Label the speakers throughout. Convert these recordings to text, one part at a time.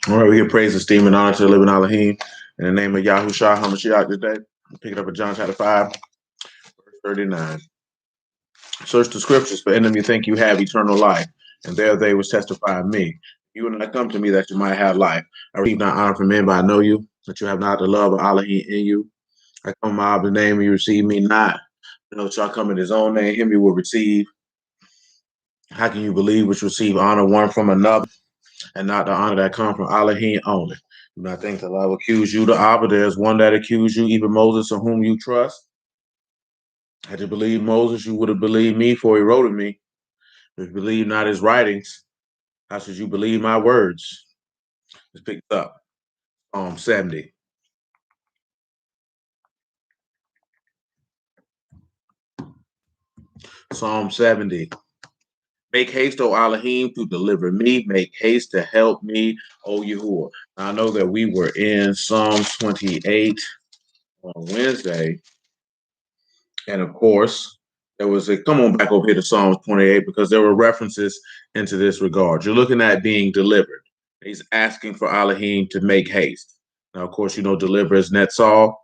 Speaker 1: All right, we give praise, esteem, and honor to the living Alahym. In the name of Yahushua HaMashiach today, pick it up at John chapter 5, verse 39. Search the scriptures, for in them you think you have eternal life, and there they which testify of me. You will not come to me that you might have life. I receive not honor from men, but I know you, that you have not the love of Alahym in you. I come in my Abba's name, and you receive me not. You know, shall come in his own name, him you will receive. How can you believe which receive honor one from another, and not the honor that comes from Alahym only? Do not think that I will accuse you to Abba. There is one that accused you, even Moses, in whom you trust. Had you believed Moses, you would have believed me, for he wrote of me. If you believe not his writings, how should you believe my words? Let's pick it up. Psalm 70. Psalm 70. Make haste, O Alahym, to deliver me. Make haste to help me, O Yahuwah. Now, I know that we were in Psalms 28 on Wednesday. And of course, there was a come on back over here to Psalms 28 because there were references into this regard. You're looking at being delivered. He's asking for Alahym to make haste. Now, of course, you know, deliver is Netzal.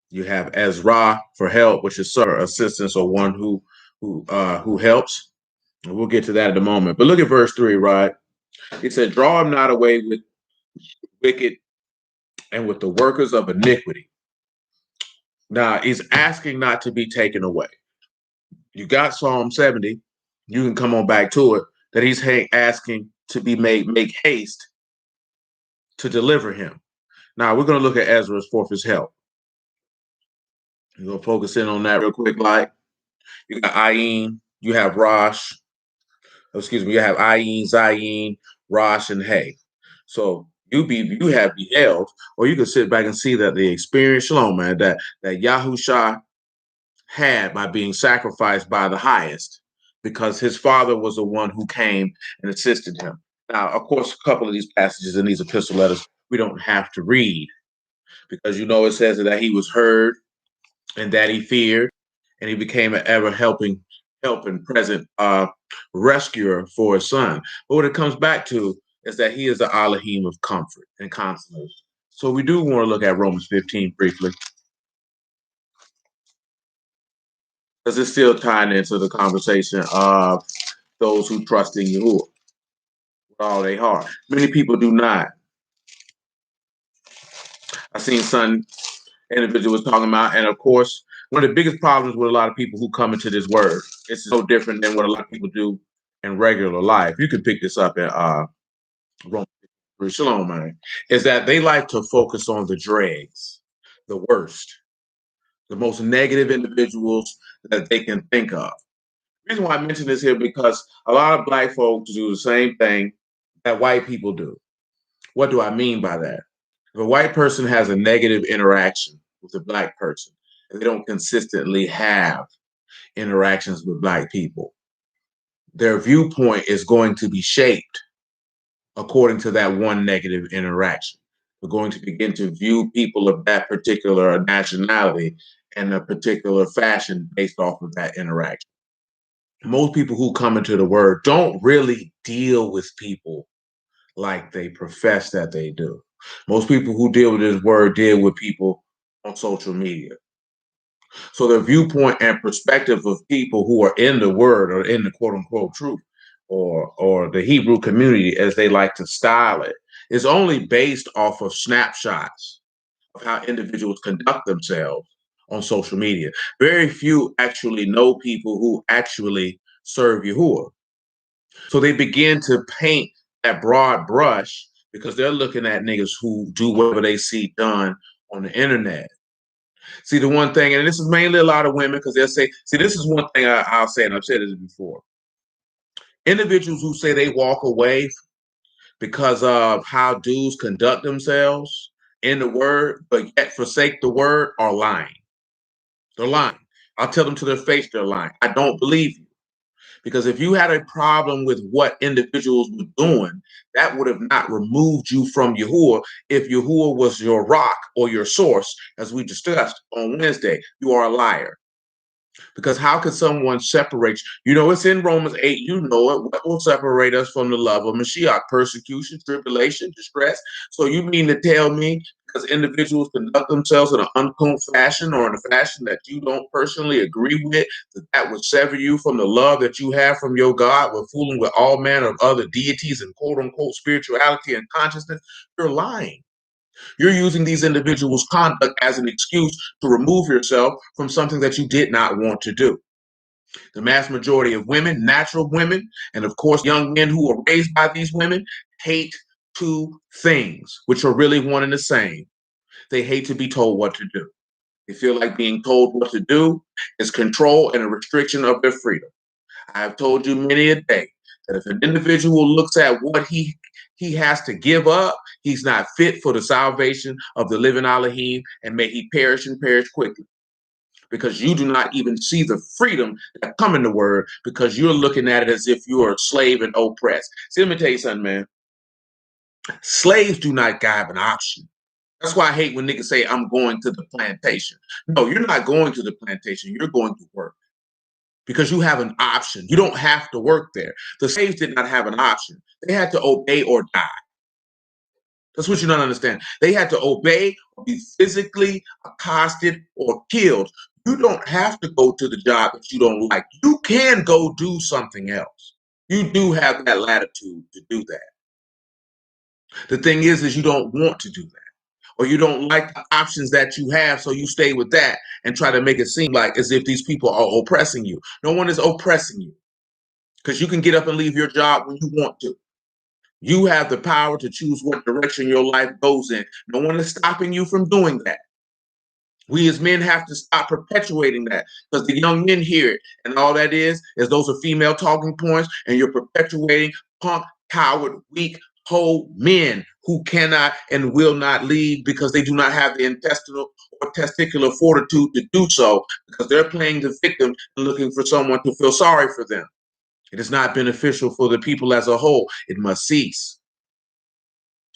Speaker 1: You have Ezra for help, which is assistance or one who helps. And we'll get to that in a moment. But look at verse 3, right? He said, draw him not away with wicked and with the workers of iniquity. Now, he's asking not to be taken away. You got Psalm 70. You can come on back to it, that he's asking to be make haste to deliver him. Now, we're going to look at Ezra's for his help. We're going to focus in on that real quick. Like, you got Ayin, you have Rosh, you have Ayin, Zayin, Rosh, and Hay. So you have beheld, or you can sit back and see that the experience, Shalom, man, that Yahusha had by being sacrificed by the highest, because his father was the one who came and assisted him. Now, of course, a couple of these passages in these epistle letters we don't have to read, because you know it says that he was heard and that he feared, and he became an ever helping present rescuer for his son. But what it comes back to is that he is the Alahym of comfort and consolation. So we do want to look at Romans 15 briefly, because it's still tying into the conversation of those who trust in Yahuwah with all their heart. Many people do not. I've seen some individuals talking about, and of course, one of the biggest problems with a lot of people who come into this word, it's no different than what a lot of people do in regular life. You can pick this up in Romans, Shalom, man, is that they like to focus on the dregs, the worst, the most negative individuals that they can think of. The reason why I mention this here, because a lot of black folks do the same thing that white people do. What do I mean by that? If a white person has a negative interaction with a black person, and they don't consistently have interactions with black people, their viewpoint is going to be shaped according to that one negative interaction. We're going to begin to view people of that particular nationality in a particular fashion based off of that interaction. Most people who come into the word don't really deal with people like they profess that they do. Most people who deal with this word deal with people on social media. So the viewpoint and perspective of people who are in the word or in the quote unquote truth, or the Hebrew community, as they like to style it, is only based off of snapshots of how individuals conduct themselves on social media. Very few actually know people who actually serve Yahuwah. So they begin to paint that broad brush because they're looking at niggas who do whatever they see done on the internet. See, the one thing, and this is mainly a lot of women, because they'll say, see, this is one thing I'll say, and I've said this before. Individuals who say they walk away because of how dudes conduct themselves in the word, but yet forsake the word, are lying. They're lying. I'll tell them to their face they're lying. I don't believe you. Because if you had a problem with what individuals were doing, that would have not removed you from Yahuwah. If Yahuwah was your rock or your source, as we discussed on Wednesday, you are a liar. Because how could someone separate you? You know, it's in Romans 8, you know it. What will separate us from the love of Mashiach? Persecution, tribulation, distress. So you mean to tell me because individuals conduct themselves in an uncouth fashion or in a fashion that you don't personally agree with, that would sever you from the love that you have from your God, with fooling with all manner of other deities and quote unquote spirituality and consciousness? You're lying. You're using these individuals' conduct as an excuse to remove yourself from something that you did not want to do. The mass majority of women, natural women, and of course, young men who are raised by these women hate two things, which are really one and the same. They hate to be told what to do. They feel like being told what to do is control and a restriction of their freedom. I have told you many a day that if an individual looks at what he has to give up, he's not fit for the salvation of the living Alahym, and may he perish and perish quickly. Because you do not even see the freedom that come in the word, because you're looking at it as if you're a slave and oppressed. See, let me tell you something, man. Slaves do not have an option. That's why I hate when niggas say, I'm going to the plantation. No, you're not going to the plantation. You're going to work because you have an option. You don't have to work there. The slaves did not have an option. They had to obey or die. That's what you don't understand. They had to obey or be physically accosted or killed. You don't have to go to the job that you don't like. You can go do something else. You do have that latitude to do that. The thing is you don't want to do that. Or you don't like the options that you have, so you stay with that and try to make it seem like as if these people are oppressing you. No one is oppressing you, because you can get up and leave your job when you want to. You have the power to choose what direction your life goes in. No one is stopping you from doing that. We as men have to stop perpetuating that, because the young men hear it, and all that is those are female talking points, and you're perpetuating punk, coward, weak, whole men who cannot and will not lead because they do not have the intestinal or testicular fortitude to do so, because they're playing the victim and looking for someone to feel sorry for them. It is not beneficial for the people as a whole. It must cease.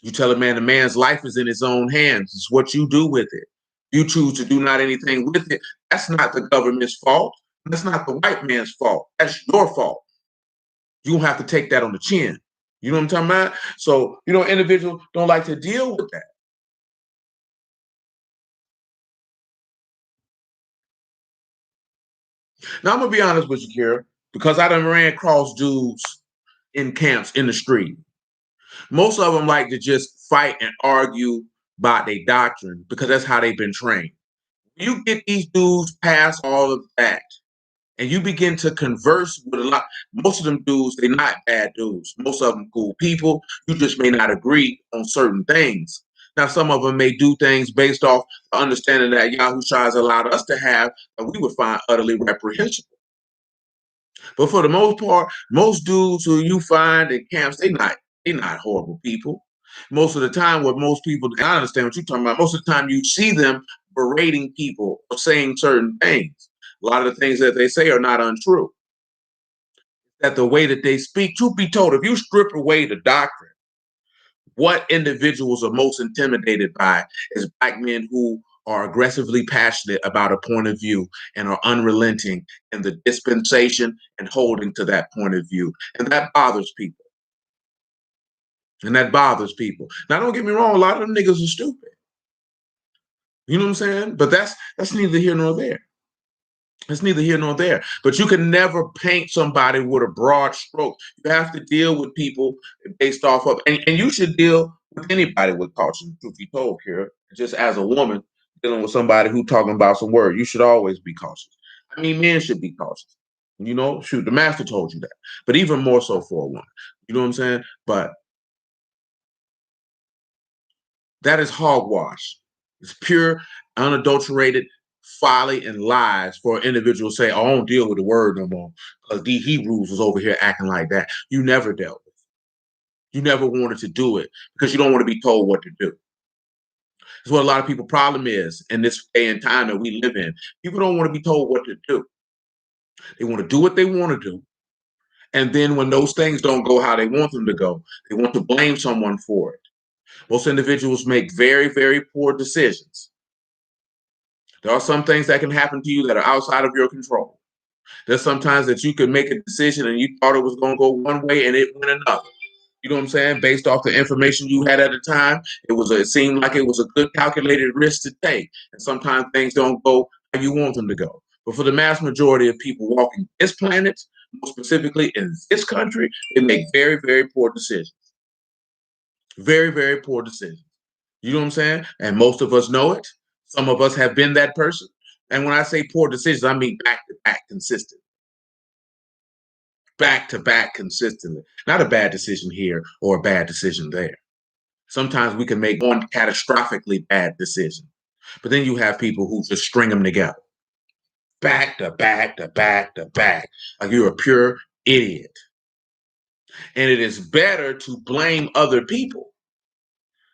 Speaker 1: You tell a man's life is in his own hands. It's what you do with it. You choose to do not anything with it. That's not the government's fault. That's not the white man's fault. That's your fault. You don't have to take that on the chin. You know what I'm talking about? So, individuals don't like to deal with that. Now, I'm going to be honest with you, Kira, because I done ran across dudes in camps in the street. Most of them like to just fight and argue about their doctrine because that's how they've been trained. You get these dudes past all of that and you begin to converse with a lot. Most of them dudes, they're not bad dudes. Most of them cool people. You just may not agree on certain things. Now, some of them may do things based off the understanding that Yahushua has allowed us to have that we would find utterly reprehensible. But for the most part, most dudes who you find in camps, they're not horrible people. Most of the time, what most people, I understand what you're talking about. Most of the time, you see them berating people or saying certain things. A lot of the things that they say are not untrue. That the way that they speak, truth be told, if you strip away the doctrine, what individuals are most intimidated by is black men who are aggressively passionate about a point of view and are unrelenting in the dispensation and holding to that point of view. And that bothers people. And that bothers people. Now, don't get me wrong, a lot of them niggas are stupid. You know what I'm saying? But that's neither here nor there. It's neither here nor there. But you can never paint somebody with a broad stroke. You have to deal with people based off of, and you should deal with anybody with caution, truth be told, Kira. Just as a woman dealing with somebody who talking about some word, you should always be cautious. I mean, men should be cautious. Shoot, the master told you that. But even more so for a woman. You know what I'm saying? But that is hogwash. It's pure, unadulterated folly and lies for an individual to say, oh, I don't deal with the word no more because the Hebrews was over here acting like that. You never dealt with it. You never wanted to do it because you don't want to be told what to do. That's what a lot of people's problem is in this day and time that we live in. People don't want to be told what to do. They want to do what they want to do. And then when those things don't go how they want them to go, they want to blame someone for it. Most individuals make very, very poor decisions. There are some things that can happen to you that are outside of your control. There's sometimes that you can make a decision and you thought it was going to go one way and it went another. You know what I'm saying? Based off the information you had at the time, it seemed like it was a good calculated risk to take. And sometimes things don't go how you want them to go. But for the mass majority of people walking this planet, more specifically in this country, they make very, very poor decisions. Very, very poor decisions. You know what I'm saying? And most of us know it. Some of us have been that person. And when I say poor decisions, I mean back to back consistent. Back to back consistently. Not a bad decision here or a bad decision there. Sometimes we can make one catastrophically bad decision. But then you have people who just string them together. Back to back to back to back. Like you're a pure idiot. And it is better to blame other people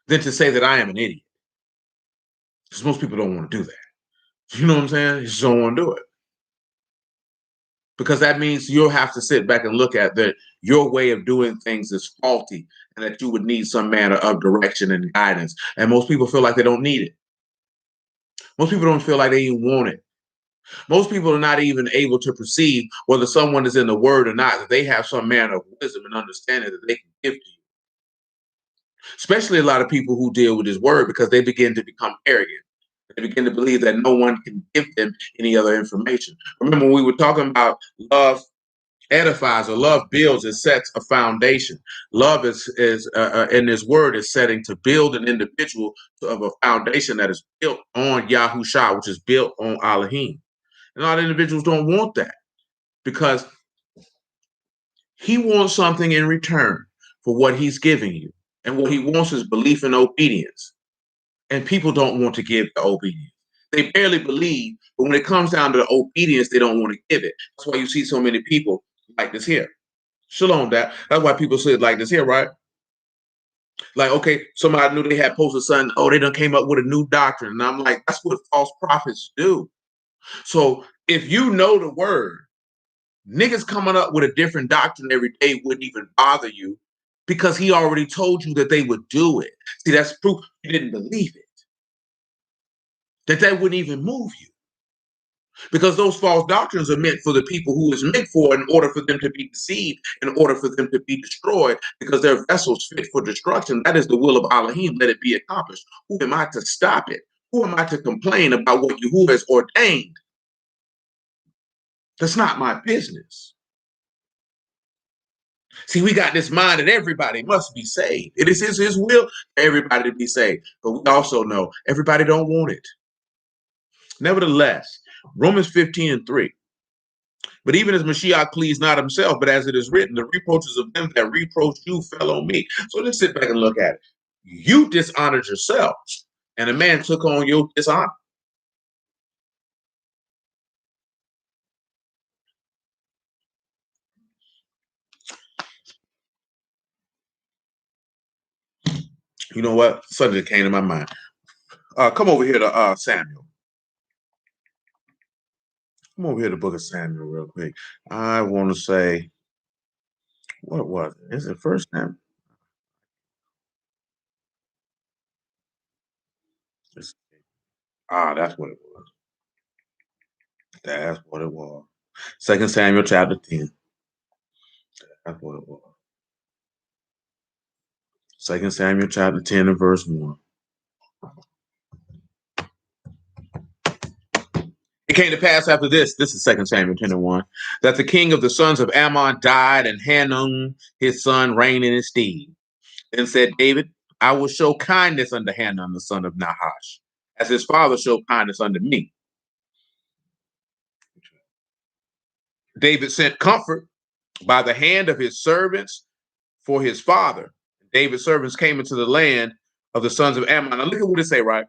Speaker 1: than to say that I am an idiot. Because most people don't want to do that. You know what I'm saying? You just don't want to do it. Because that means you'll have to sit back and look at that your way of doing things is faulty and that you would need some manner of direction and guidance. And most people feel like they don't need it. Most people don't feel like they even want it. Most people are not even able to perceive whether someone is in the word or not, that they have some manner of wisdom and understanding that they can give to you. Especially a lot of people who deal with this word because they begin to become arrogant. They begin to believe that no one can give them any other information. Remember, when we were talking about love edifies or love builds, it sets a foundation. Love is in this word is setting to build an individual of a foundation that is built on Yahushua, which is built on Alahym. And a lot of individuals don't want that because he wants something in return for what he's giving you. And what he wants is belief and obedience. And people don't want to give the obedience. They barely believe, but when it comes down to the obedience, they don't want to give it. That's why you see so many people like this here. Shalom, that. That's why people say it like this here, right? Like, okay, somebody knew they had posted something. Oh, they done came up with a new doctrine. And I'm like, that's what false prophets do. So if you know the word, niggas coming up with a different doctrine every day wouldn't even bother you because he already told you that they would do it. See, that's proof you didn't believe it. That wouldn't even move you. Because those false doctrines are meant for the people who is meant for in order for them to be deceived, in order for them to be destroyed, because their vessels fit for destruction. That is the will of Alahym. Let it be accomplished. Who am I to stop it? Who am I to complain about what Yahuwah has ordained? That's not my business. See, we got this mind that everybody must be saved. It is his will for everybody to be saved. But we also know everybody don't want it. Nevertheless, Romans 15:3. But even as Mashiach pleased not himself, but as it is written, the reproaches of them that reproach you fell on me. So let's sit back and look at it. You dishonored yourself, and a man took on your dishonor. You know what? Something that came to my mind. Come over here to Samuel. Come over here to the book of Samuel real quick. I want to say, what was it? Is it First Samuel? That's what it was. That's what it was. 2 Samuel chapter 10. That's what it was. 2 Samuel chapter 10 and verse 1. It came to pass after this is 2 Samuel 10 and 1, that the king of the sons of Ammon died, and Hanun his son reigned in his stead. Then said David, I will show kindness unto Hanun the son of Nahash, as his father showed kindness unto me. David sent comfort by the hand of his servants for his father. David's servants came into the land of the sons of Ammon. Now look at what it say, right?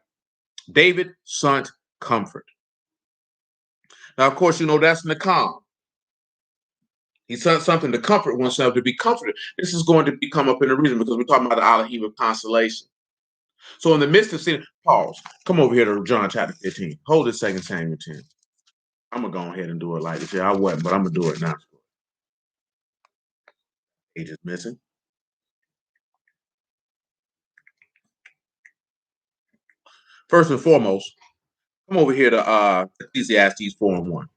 Speaker 1: David sent comfort. Now, of course, you know that's Nakam. He sent something to comfort oneself, to be comforted. This is going to come up in a reason because we're talking about the Alahym of consolation. So in the midst of sin, pause. Come over here to John chapter 15. Hold it 2 Samuel 10. I'm going to go ahead and do it like this. Yeah, I wasn't, but I'm going to do it now. Page is missing. First and foremost, Come over here to Ecclesiastes 4:1.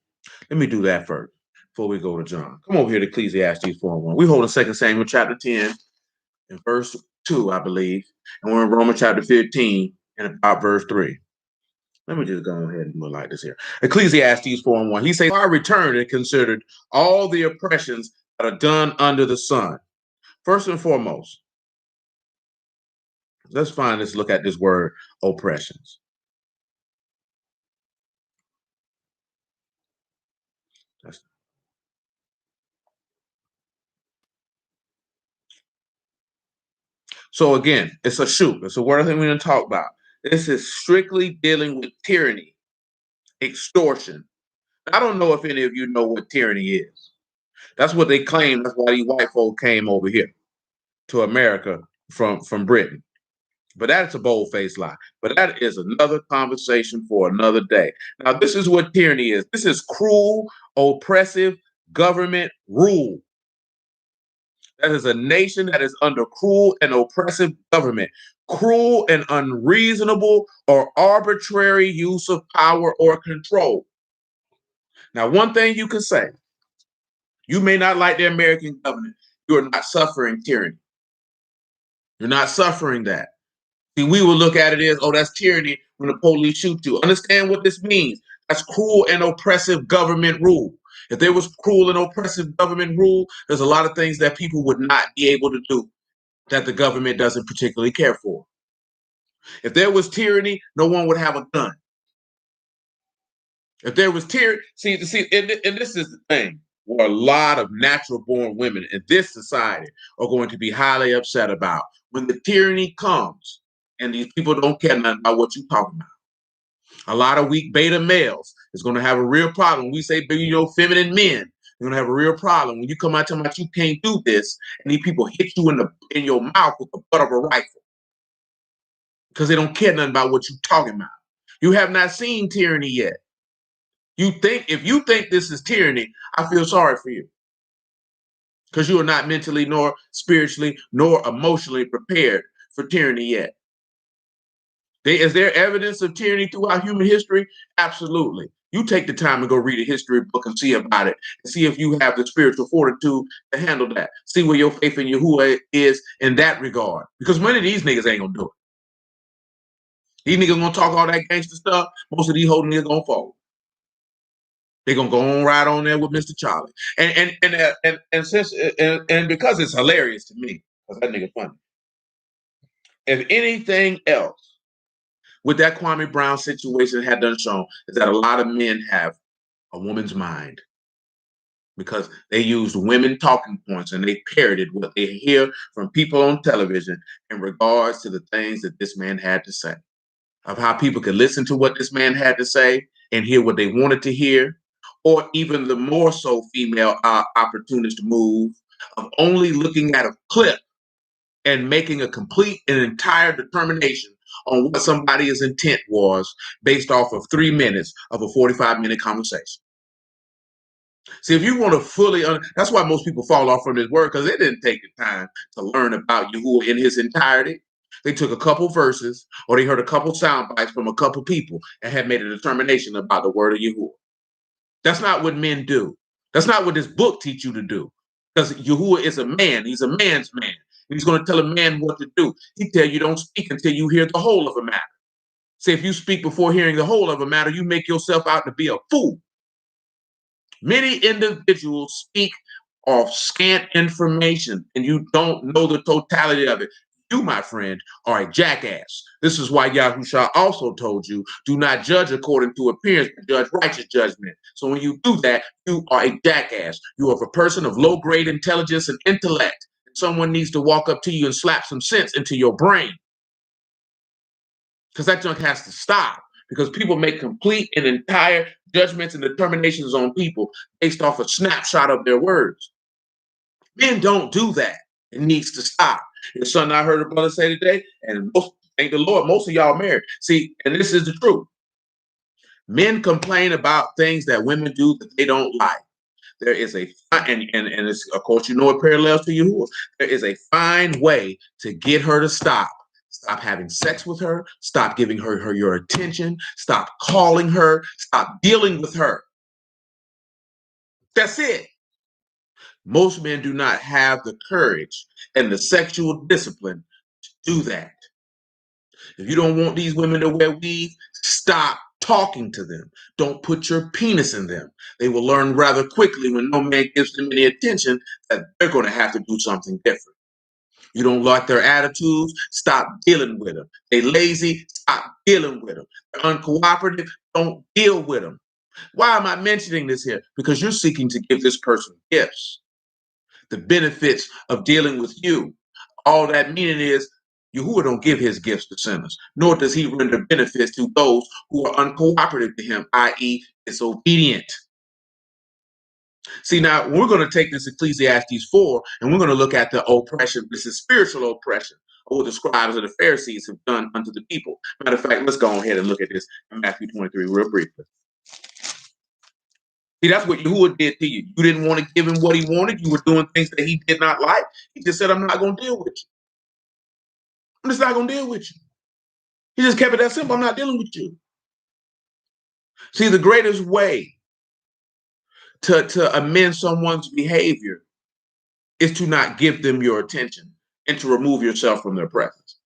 Speaker 1: Let me do that first before we go to John. Come over here to Ecclesiastes 4:1. We hold in 2 Samuel chapter 10 and verse 2, I believe. And we're in Romans chapter 15 and about verse 3. Let me just go ahead and move like this here. Ecclesiastes 4:1. He says, I returned and considered all the oppressions that are done under the sun. First and foremost, let's look at this word oppressions. So again, it's a shoot. It's a word I think we're going to talk about. This is strictly dealing with tyranny, extortion. I don't know if any of you know what tyranny is. That's what they claim. That's why these white folk came over here to America from Britain. But that's a bold-faced lie. But that is another conversation for another day. Now, this is what tyranny is. This is cruel, oppressive government rule. That is a nation that is under cruel and oppressive government. Cruel and unreasonable or arbitrary use of power or control. Now, one thing you can say, you may not like the American government. You're not suffering tyranny. You're not suffering that. See, we will look at it as, oh, that's tyranny when the police shoot you. Understand what this means. That's cruel and oppressive government rule. If there was cruel and oppressive government rule, there's a lot of things that people would not be able to do that the government doesn't particularly care for. If there was tyranny, no one would have a gun. If there was tyranny, and this is the thing, where a lot of natural-born women in this society are going to be highly upset about when the tyranny comes and these people don't care nothing about what you're talking about. A lot of weak beta males is going to have a real problem. When we say, feminine men, you're going to have a real problem. When you come out telling me you can't do this, and these people hit you in your mouth with the butt of a rifle because they don't care nothing about what you're talking about. You have not seen tyranny yet. If you think this is tyranny, I feel sorry for you because you are not mentally, nor spiritually, nor emotionally prepared for tyranny yet. Is there evidence of tyranny throughout human history? Absolutely. You take the time to go read a history book and see about it, and see if you have the spiritual fortitude to handle that. See where your faith in Yahuwah is in that regard. Because many of these niggas ain't gonna do it. These niggas gonna talk all that gangster stuff. Most of these whole niggas gonna fall. They're gonna go on right on there with Mr. Charlie. And because it's hilarious to me, because that nigga funny. If anything else, with that Kwame Brown situation had done shown is that a lot of men have a woman's mind because they used women talking points and they parroted what they hear from people on television in regards to the things that this man had to say, of how people could listen to what this man had to say and hear what they wanted to hear, or even the more so female opportunist move of only looking at a clip and making a complete and entire determination on what somebody's intent was based off of 3 minutes of a 45-minute conversation. See, if you want to fully, that's why most people fall off from this word, because they didn't take the time to learn about Yahuwah in his entirety. They took a couple verses or they heard a couple sound bites from a couple people and had made a determination about the word of Yahuwah. That's not what men do. That's not what this book teaches you to do. Because Yahuwah is a man. He's a man's man. He's going to tell a man what to do. He tell you don't speak until you hear the whole of a matter. Say if you speak before hearing the whole of a matter, you make yourself out to be a fool. Many individuals speak off scant information and you don't know the totality of it. You, my friend, are a jackass. This is why Yahushua also told you, do not judge according to appearance, but judge righteous judgment. So when you do that, you are a jackass. You are a person of low-grade intelligence and intellect. Someone needs to walk up to you and slap some sense into your brain. Because that junk has to stop. Because people make complete and entire judgments and determinations on people based off a snapshot of their words. Men don't do that. It needs to stop. It's something I heard a brother say today, and thank the Lord, most of y'all married. See, and this is the truth. Men complain about things that women do that they don't like. There is and it's, of course, you know it parallels to Yahuwah. There is a fine way to get her to stop. Stop having sex with her. Stop giving her your attention. Stop calling her. Stop dealing with her. That's it. Most men do not have the courage and the sexual discipline to do that. If you don't want these women to wear weave, stop talking to them. Don't put your penis in them. They will learn rather quickly when no man gives them any attention that they're going to have to do something different. You don't like their attitudes, stop dealing with them. They lazy, stop dealing with them. They're uncooperative, don't deal with them. Why am I mentioning this here? Because you're seeking to give this person gifts, the benefits of dealing with you. All that meaning is Yahuwah don't give his gifts to sinners, nor does he render benefits to those who are uncooperative to him, i.e. disobedient. See, now we're going to take this Ecclesiastes 4 and we're going to look at the oppression. This is spiritual oppression, or what the scribes and the Pharisees have done unto the people. Matter of fact, let's go ahead and look at this in Matthew 23 real briefly. See, that's what Yahuwah did to you. You didn't want to give him what he wanted. You were doing things that he did not like. He just said, I'm not going to deal with you. I'm just not going to deal with you. He just kept it that simple. I'm not dealing with you. See, the greatest way to amend someone's behavior is to not give them your attention and to remove yourself from their presence.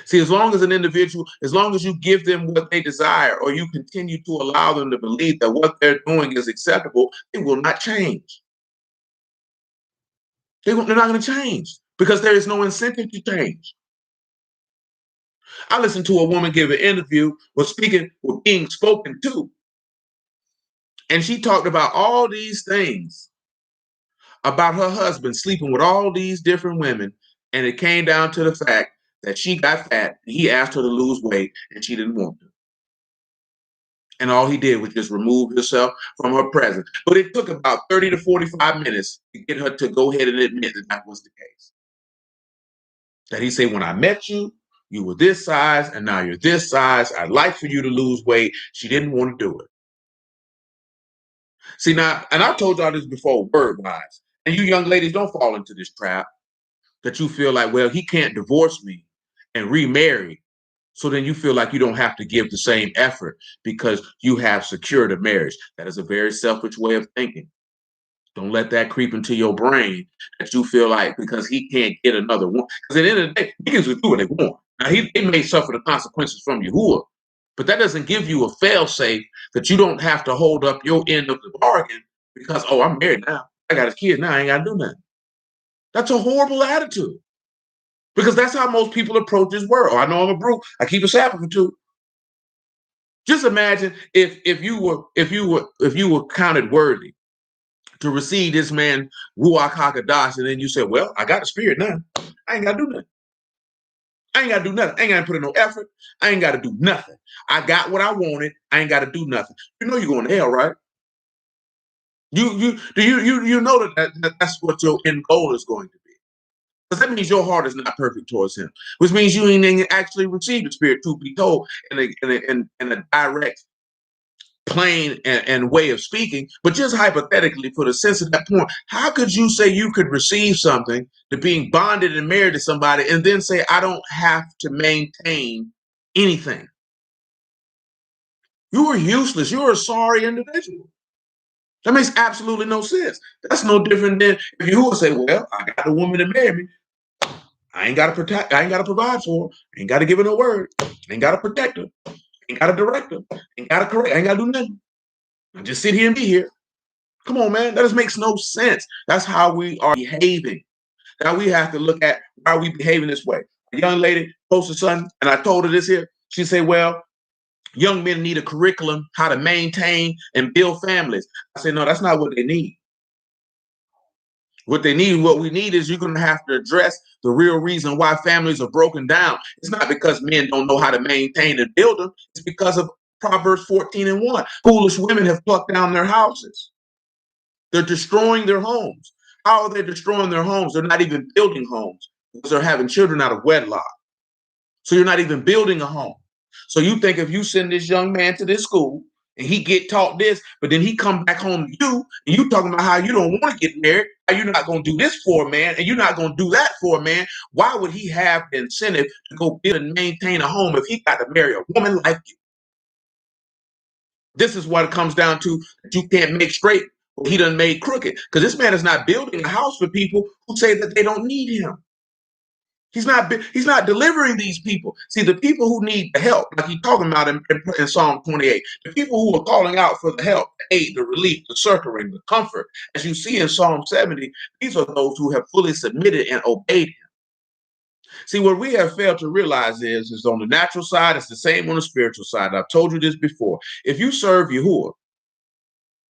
Speaker 1: See, as long as an individual, as long as you give them what they desire, or you continue to allow them to believe that what they're doing is acceptable, they will not change. They're not going to change because there is no incentive to change. I listened to a woman give an interview, was being spoken to, and she talked about all these things about her husband sleeping with all these different women, and it came down to the fact that she got fat and he asked her to lose weight and she didn't want to. And all he did was just remove himself from her presence. But it took about 30 to 45 minutes to get her to go ahead and admit that that was the case. That he said, when I met you, you were this size and now you're this size. I'd like for you to lose weight. She didn't want to do it. See, now, and I've told y'all this before, word-wise, and you young ladies, don't fall into this trap that you feel like, well, he can't divorce me and remarry. So then you feel like you don't have to give the same effort because you have secured a marriage. That is a very selfish way of thinking. Don't let that creep into your brain that you feel like because he can't get another one. Because at the end of the day, he can do what they want. Now, they may suffer the consequences from Yahuwah, but that doesn't give you a fail-safe that you don't have to hold up your end of the bargain because, oh, I'm married now. I got a kid now. I ain't got to do nothing. That's a horrible attitude. Because that's how most people approach this world. Oh, I know I'm a brute. I keep a Sabbath or two. Just imagine if you were counted worthy to receive this man Ruach HaKodesh, and then you said, well, I got the spirit now. I ain't gotta do nothing. I ain't gotta do nothing. I ain't gotta put in no effort. I ain't gotta do nothing. I got what I wanted. I ain't gotta do nothing. You know you're going to hell, right? You know that's what your end goal is going to be. Because that means your heart is not perfect towards him, which means you ain't actually received the spirit, to be told, in a direct, plain, and way of speaking. But just hypothetically, for the sense of that point, how could you say you could receive something to being bonded and married to somebody and then say, I don't have to maintain anything? You are useless. You're a sorry individual. That makes absolutely no sense. That's no different than if you would say, well, I got a woman to marry me. I ain't got to protect. I ain't got to provide for her. I ain't got to give her no word. I ain't got to protect her. I ain't got to direct her. I ain't got to correct. I ain't got to do nothing. I just sit here and be here. Come on, man. That just makes no sense. That's how we are behaving. Now we have to look at why are we behaving this way. A young lady posted something, and I told her this here. She said, well, young men need a curriculum, how to maintain and build families. I said, no, that's not what they need. What we need is you're going to have to address the real reason why families are broken down. It's not because men don't know how to maintain and build them. It's because of Proverbs 14:1. Foolish women have plucked down their houses. They're destroying their homes. How are they destroying their homes? They're not even building homes because they're having children out of wedlock. So you're not even building a home. So you think if you send this young man to this school and he get taught this, but then he come back home to you, and you talking about how you don't want to get married, how you're not going to do this for a man, and you're not going to do that for a man. Why would he have the incentive to go build and maintain a home if he got to marry a woman like you? This is what it comes down to, that you can't make straight what he done made crooked. Because this man is not building a house for people who say that they don't need him. He's not delivering these people. See, the people who need the help, like he's talking about in Psalm 28, the people who are calling out for the help, the aid, the relief, the succoring, the comfort, as you see in Psalm 70, these are those who have fully submitted and obeyed him. See, what we have failed to realize is on the natural side, it's the same on the spiritual side. I've told you this before. If you serve Yahuwah,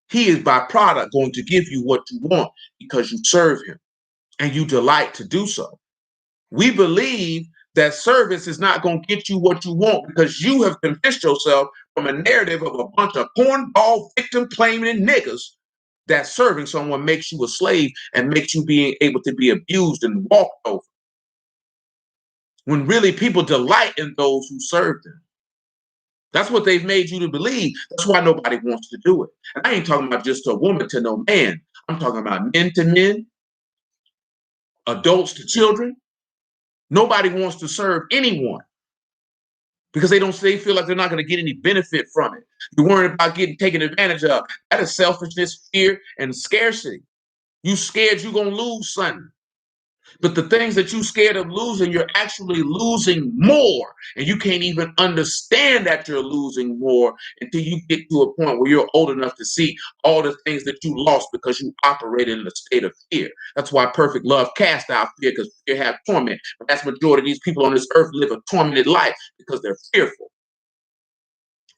Speaker 1: he is by product going to give you what you want because you serve him and you delight to do so. We believe that service is not going to get you what you want because you have convinced yourself from a narrative of a bunch of cornball victim claiming niggas that serving someone makes you a slave and makes you being able to be abused and walked over. When really people delight in those who serve them. That's what they've made you to believe. That's why nobody wants to do it. And I ain't talking about just a woman to no man. I'm talking about men to men, adults to children. Nobody wants to serve anyone because they feel like they're not going to get any benefit from it. You're worried about getting taken advantage of. That is selfishness, fear, and scarcity. You scared you're going to lose something. But the things that you're scared of losing, you're actually losing more. And you can't even understand that you're losing more until you get to a point where you're old enough to see all the things that you lost because you operated in a state of fear. That's why perfect love casts out fear, because fear has torment. But that's the majority of these people on this earth live a tormented life because they're fearful.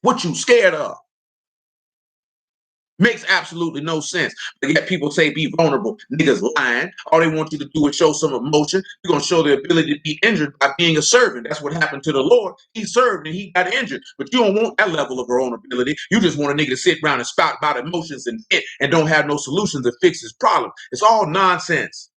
Speaker 1: What you scared of? Makes absolutely no sense. But yet people say be vulnerable. Niggas lying. All they want you to do is show some emotion. You're going to show the ability to be injured by being a servant. That's what happened to the Lord. He served and he got injured. But you don't want that level of vulnerability. You just want a nigga to sit around and spout about emotions and fit and don't have no solutions to fix his problem. It's all nonsense.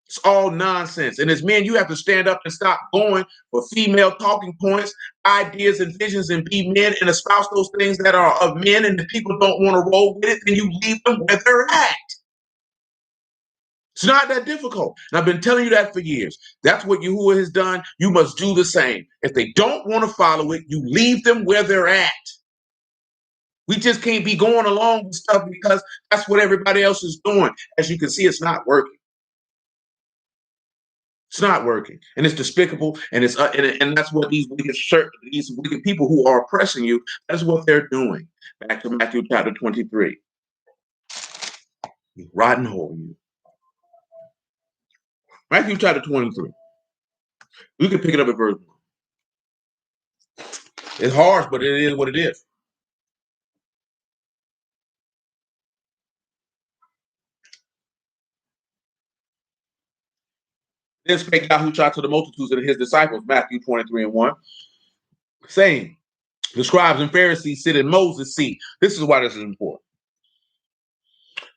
Speaker 1: It's all nonsense. And as men, you have to stand up and stop going for female talking points, ideas, and visions, and be men and espouse those things that are of men. And if people don't want to roll with it, then you leave them where they're at. It's not that difficult. And I've been telling you that for years. That's what Yahuwah has done. You must do the same. If they don't want to follow it, you leave them where they're at. We just can't be going along with stuff because that's what everybody else is doing. As you can see, it's not working. It's not working, and it's despicable, and it's and that's what these wicked people who are oppressing you. That's what they're doing. Back to Matthew chapter 23. You rotten hole, you. Matthew chapter 23. We can pick it up at verse 1. It's harsh, but it is what it is. Then spake Yahushua to the multitudes of his disciples, Matthew 23 and 1, saying, the scribes and Pharisees sit in Moses' seat. This is why this is important.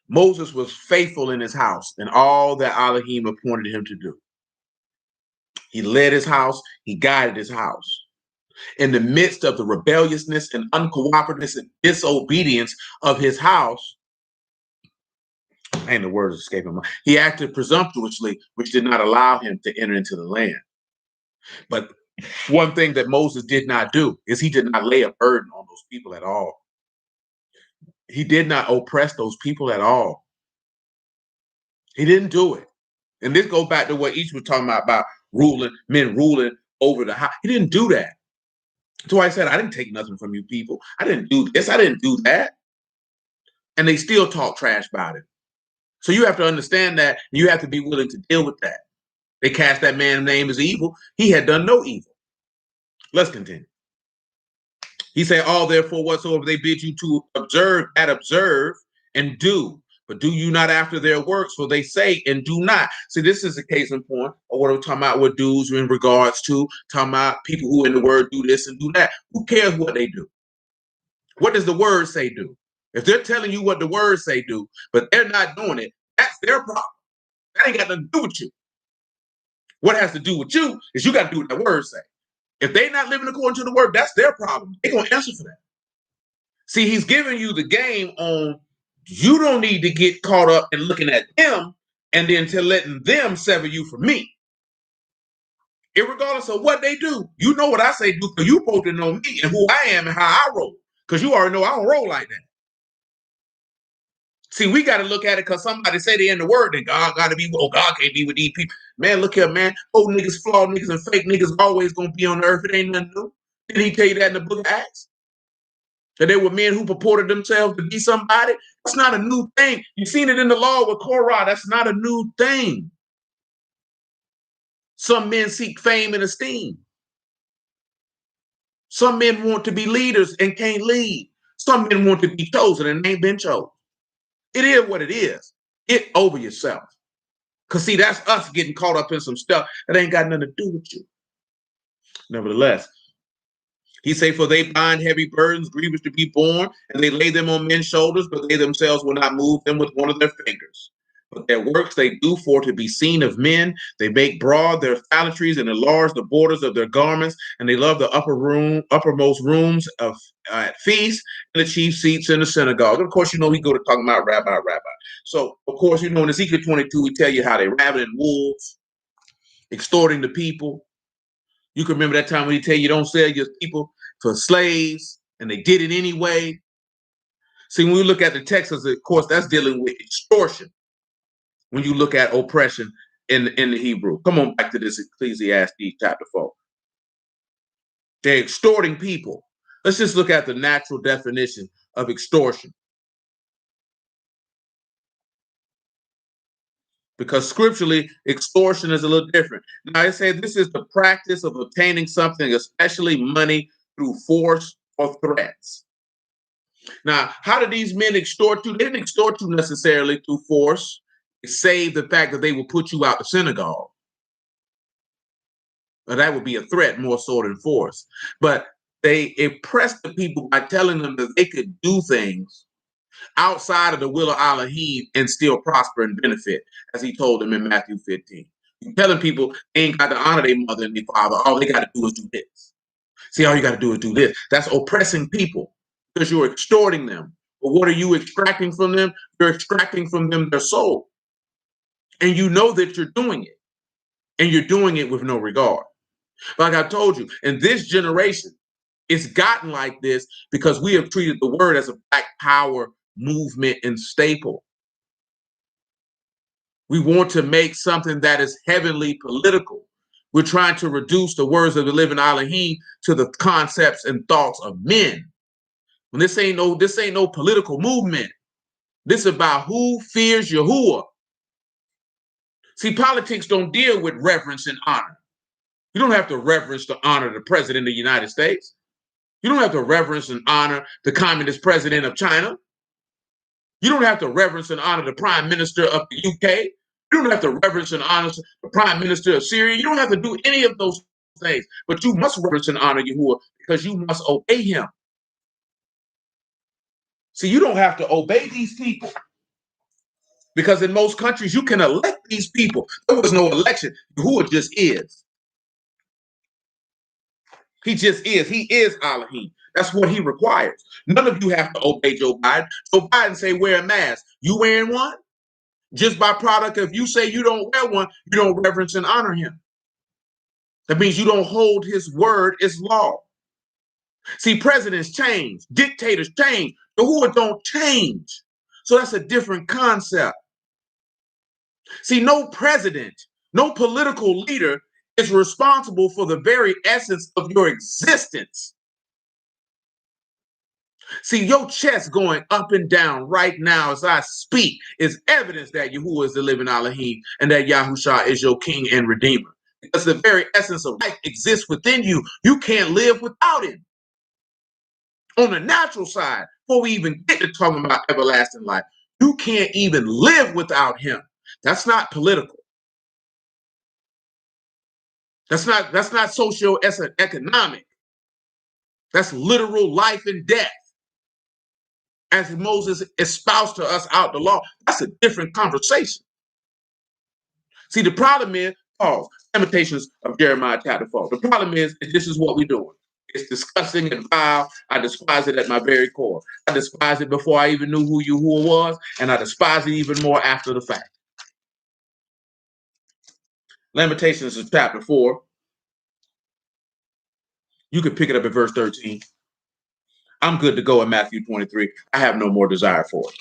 Speaker 1: Moses was faithful in his house and all that Alahym appointed him to do. He led his house. He guided his house. In the midst of the rebelliousness and uncooperativeness and disobedience of his house, and the words escaping him, he acted presumptuously, which did not allow him to enter into the land. But one thing that Moses did not do is he did not lay a burden on those people at all. He did not oppress those people at all. He didn't do it. And this goes back to what each was talking about men ruling over the house. He didn't do that. So I said, I didn't take nothing from you people. I didn't do this. I didn't do that. And they still talk trash about it. So you have to understand that. You have to be willing to deal with that. They cast that man's name as evil. He had done no evil. Let's continue. He said, all therefore whatsoever they bid you to observe, observe and do. But do you not after their works, for they say and do not. See, this is a case in point of what I'm talking about with dudes in regards to talking about people who in the word do this and do that. Who cares what they do? What does the word say do? If they're telling you what the word say do, but they're not doing it, that's their problem. That ain't got nothing to do with you. What has to do with you is you got to do what the word say. If they're not living according to the word, that's their problem. They're going to answer for that. See, he's giving you the game on you don't need to get caught up in looking at them and then to letting them sever you from me. Irregardless of what they do, you know what I say do because you supposed to know me and who I am and how I roll. Because you already know I don't roll like that. See, we got to look at it because somebody say they in the word and God got to be, oh, God can't be with these people. Man, look here, man. Old niggas, flawed niggas, and fake niggas always going to be on the earth. It ain't nothing new. Didn't he tell you that in the book of Acts? That there were men who purported themselves to be somebody? That's not a new thing. You've seen it in the law with Korah. That's not a new thing. Some men seek fame and esteem. Some men want to be leaders and can't lead. Some men want to be chosen and ain't been chosen. It is what it is. Get over yourself. Because, see, that's us getting caught up in some stuff that ain't got nothing to do with you. Nevertheless, he say, for they bind heavy burdens, grievous to be borne, and they lay them on men's shoulders, but they themselves will not move them with one of their fingers. But their works they do for to be seen of men. They make broad their phalanges and enlarge the borders of their garments, and they love the uppermost rooms of at feasts and the chief seats in the synagogue. And of course, you know, we go to talking about rabbi. So, of course, you know, in Ezekiel 22, we tell you how they ravening wolves, extorting the people. You can remember that time when he tell you don't sell your people for slaves, and they did it anyway. See, when we look at the text, of course, that's dealing with extortion. When you look at oppression in the Hebrew. Come on back to this Ecclesiastes chapter 4. They're extorting people. Let's just look at the natural definition of extortion. Because scripturally, extortion is a little different. Now, I say this is the practice of obtaining something, especially money, through force or threats. Now, how did these men extort you? They didn't extort you necessarily through force, save the fact that they will put you out the synagogue. Now, that would be a threat more so than force. But they impressed the people by telling them that they could do things outside of the will of Alahym and still prosper and benefit, as he told them in Matthew 15. He's telling people they ain't got to honor their mother and their father. All they got to do is do this. See, all you got to do is do this. That's oppressing people because you're extorting them. But what are you extracting from them? You're extracting from them their soul. And you know that you're doing it. And you're doing it with no regard. Like I told you, in this generation, it's gotten like this because we have treated the word as a black power movement and staple. We want to make something that is heavenly political. We're trying to reduce the words of the living Alahym to the concepts and thoughts of men. When this ain't no political movement. This is about who fears Yahuwah. See, politics don't deal with reverence and honor. You don't have to reverence to honor the president of the United States. You don't have to reverence and honor the communist president of China. You don't have to reverence and honor the prime minister of the UK. You don't have to reverence and honor the prime minister of Syria. You don't have to do any of those things, but you must reverence and honor Yahuwah because you must obey him. See, you don't have to obey these people because in most countries you can elect these people. There was no election. Yahuwah just is. He just is. He is Alahym. That's what he requires. None of you have to obey Joe Biden. Joe Biden say wear a mask. You wearing one? Just by product, if you say you don't wear one, you don't reverence and honor him. That means you don't hold his word as law. See, presidents change. Dictators change. Yahuwah don't change. So that's a different concept. See, no president, no political leader is responsible for the very essence of your existence. See, your chest going up and down right now as I speak is evidence that Yahuwah is the living Alahym and that Yahushua is your king and redeemer. Because the very essence of life exists within you. You can't live without him. On the natural side, before we even get to talking about everlasting life, you can't even live without him. That's not political. That's not socio-economic. That's literal life and death. As Moses espoused to us out the law, that's a different conversation. See, the problem is, pause, Limitations of Jeremiah chapter 4. The problem is this is what we're doing. It's disgusting and vile. I despise it at my very core. I despise it before I even knew who it was, and I despise it even more after the fact. Lamentations is chapter 4. You could pick it up at verse 13. I'm good to go in Matthew 23. I have no more desire for it.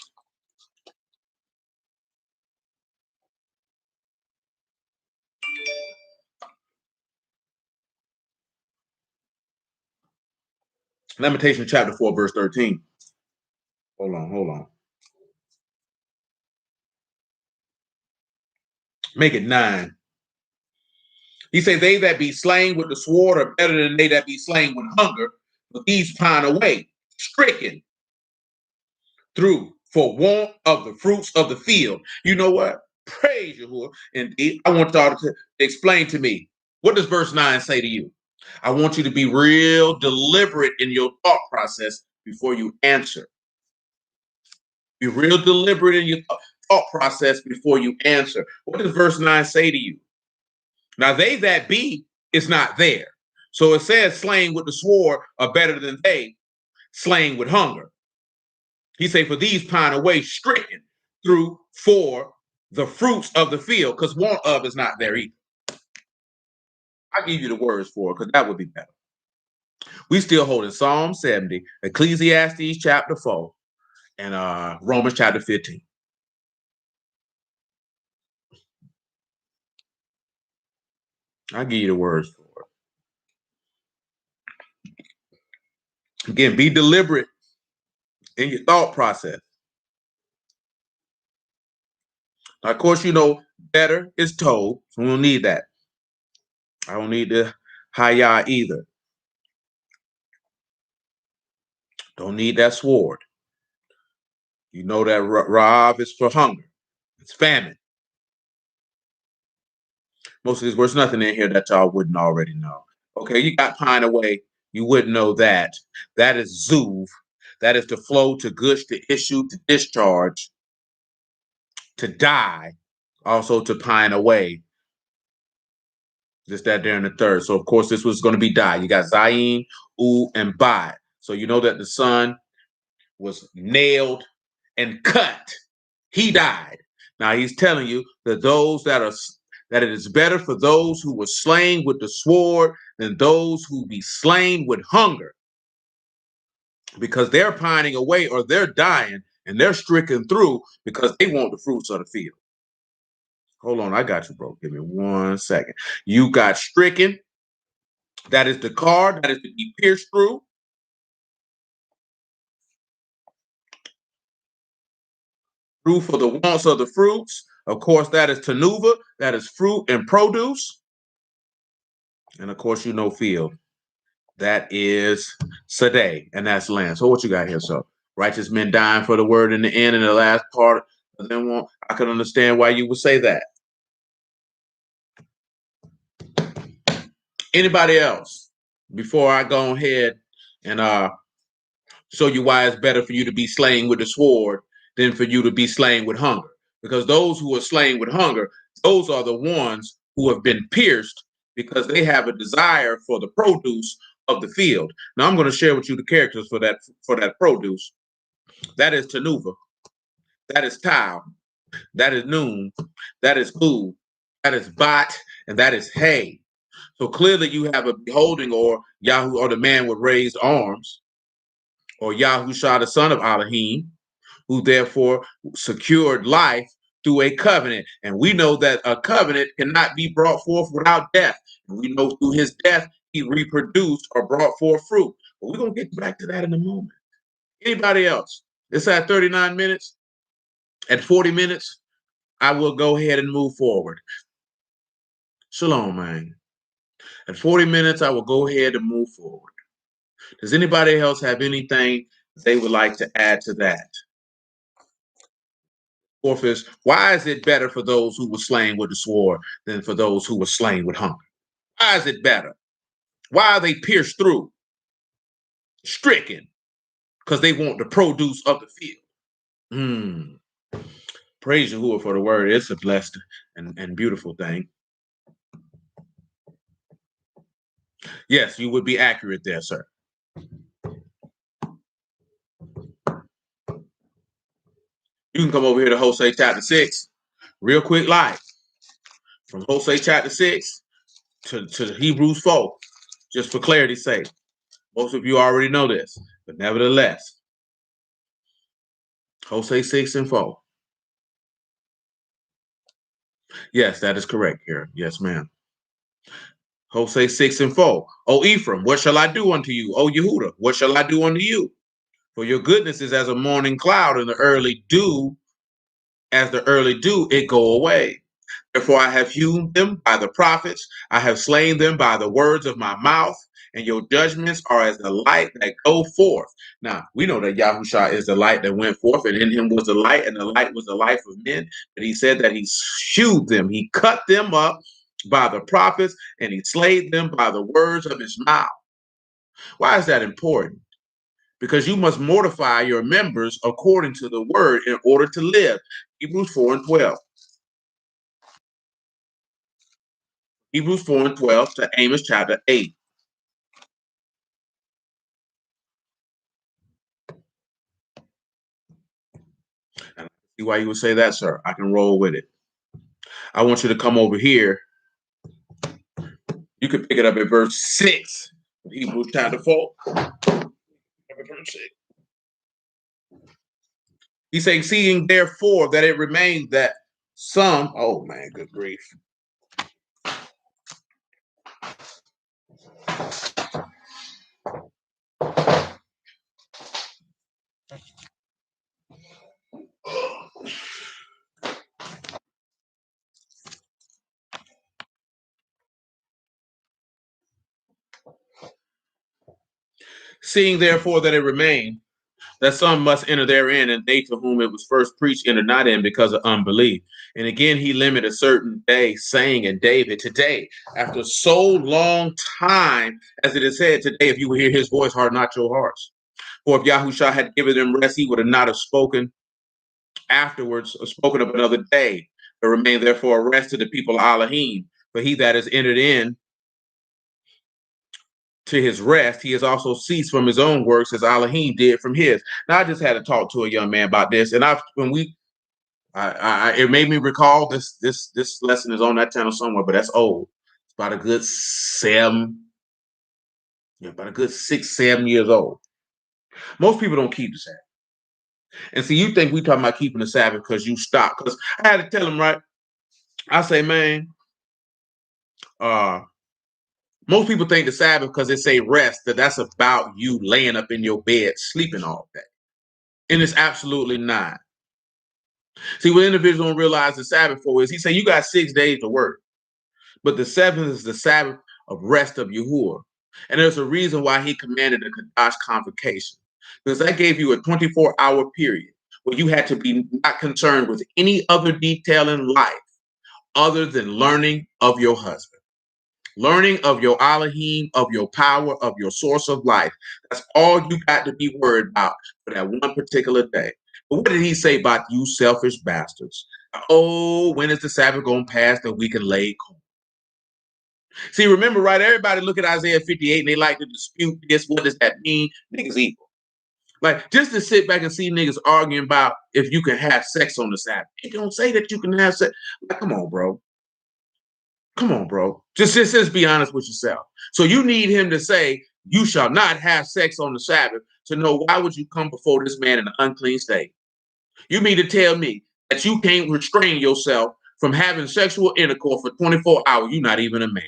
Speaker 1: Lamentations chapter 4, verse 13. Hold on. Make it 9. He said, they that be slain with the sword are better than they that be slain with hunger, but these pine away, stricken through for want of the fruits of the field. You know what? Praise Yahuwah. Indeed, I want y'all to explain to me, what does verse 9 say to you? I want you to be real deliberate in your thought process before you answer. Be real deliberate in your thought process before you answer. What does verse 9 say to you? Now, they that be is not there. So it says, slain with the sword are better than they slain with hunger. He say, for these pine away, stricken through for the fruits of the field, because want of is not there either. I'll give you the words for it, because that would be better. We still holding Psalm 70, Ecclesiastes chapter 4, and Romans chapter 15. I'll give you the words for it. Again, be deliberate in your thought process. Now, of course, you know, better is told, so we don't need that. I don't need the hayah either. Don't need that sword. You know that Rav is for hunger. It's famine. Most of these words, nothing in here that y'all wouldn't already know. Okay, you got pine away. You wouldn't know that. That is zuv. That is to flow, to gush, to issue, to discharge, to die, also to pine away. Just that there in the third. So, of course, this was going to be die. You got Zayin, U, and Bai. So you know that the son was nailed and cut. He died. Now he's telling you that that it is better for those who were slain with the sword than those who be slain with hunger, because they're pining away or they're dying and they're stricken through because they want the fruits of the field. Hold on, I got you, bro. Give me 1 second. You got stricken. That is the card that is to be pierced through. Through for the wants of the fruits. Of course, that is tenuva. That is fruit and produce. And of course, you know field. That is Sadeh, and that's land. So what you got here? So righteous men dying for the word in the end, and the last part. Then I can understand why you would say that. Anybody else? Before I go ahead and show you why it's better for you to be slain with the sword than for you to be slain with hunger. Because those who are slain with hunger, those are the ones who have been pierced because they have a desire for the produce of the field. Now I'm going to share with you the characters for that produce. That is Tanuva. That is Tau. That is Noon. That is Boo. That is Bat. And that is Hay. So clearly you have a beholding or Yahoo or the man with raised arms or Yahusha, the son of Alahym, who therefore secured life through a covenant. And we know that a covenant cannot be brought forth without death. And we know through his death, he reproduced or brought forth fruit. But we're going to get back to that in a moment. Anybody else? It's at 39 minutes. At 40 minutes, I will go ahead and move forward. Shalom, man. At 40 minutes, I will go ahead and move forward. Does anybody else have anything they would like to add to that? Fourth is, why is it better for those who were slain with the sword than for those who were slain with hunger? Why is it better? Why are they pierced through, stricken? Because they want the produce of the field. Praise Yahuwah for the word. It's a blessed and beautiful thing. Yes, you would be accurate there, sir. You can come over here to Hosea chapter 6, real quick, like from Hosea chapter 6 to Hebrews 4, just for clarity's sake. Most of you already know this, but nevertheless, Hosea 6 and 4. Yes, that is correct here. Yes, ma'am. Hosea 6 and 4. O Ephraim, what shall I do unto you? O Yehuda, what shall I do unto you? For your goodness is as a morning cloud, and the early dew, as the early dew, it go away. Therefore I have hewn them by the prophets, I have slain them by the words of my mouth, and your judgments are as the light that go forth. Now, we know that Yahusha is the light that went forth, and in him was the light, and the light was the life of men. But he said that he hewed them, he cut them up by the prophets, and he slayed them by the words of his mouth. Why is that important? Because you must mortify your members according to the word in order to live. Hebrews 4 and 12. Hebrews 4 and 12 to Amos chapter 8. And I see why you would say that, sir. I can roll with it. I want you to come over here. You can pick it up at verse 6 of Hebrews chapter 4. He's saying, seeing therefore that it remains that some, oh man, good grief. Seeing therefore that it remained, that some must enter therein, and they to whom it was first preached enter not in because of unbelief. And again, he limited a certain day, saying in David, today, after so long time, as it is said, today, if you will hear his voice, harden not your hearts. For if Yahushua had given them rest, he would have not have spoken afterwards, or spoken of another day. But remain therefore a rest to the people of Alahym. For he that has entered in to his rest, he has also ceased from his own works as Alahym did from his. Now, I just had to talk to a young man about this, and it made me recall this lesson is on that channel somewhere, but that's old. It's about a good 6, 7 years old. Most people don't keep the Sabbath, and see, you think we talking about keeping the Sabbath because you stop? Because I had to tell him, right? I say, man, most people think the Sabbath because it say rest, that's about you laying up in your bed sleeping all day. And it's absolutely not. See, what individuals don't realize the Sabbath for is he said you got 6 days to work, but the seventh is the Sabbath of rest of Yahuwah. And there's a reason why he commanded the Kadash convocation, because that gave you a 24-hour period where you had to be not concerned with any other detail in life other than learning of your husband. Learning of your Alahym, of your power, of your source of life. That's all you got to be worried about for that one particular day. But what did he say about you selfish bastards? Oh, when is the Sabbath going to pass that we can lay corn? See, remember, right? Everybody look at Isaiah 58 and they like to dispute this. What does that mean? Niggas evil. Like, just to sit back and see niggas arguing about if you can have sex on the Sabbath. It don't say that you can have sex. Like, come on, bro. Come on, bro. Just be honest with yourself. So you need him to say, you shall not have sex on the Sabbath to know why would you come before this man in an unclean state. You mean to tell me that you can't restrain yourself from having sexual intercourse for 24 hours? You're not even a man.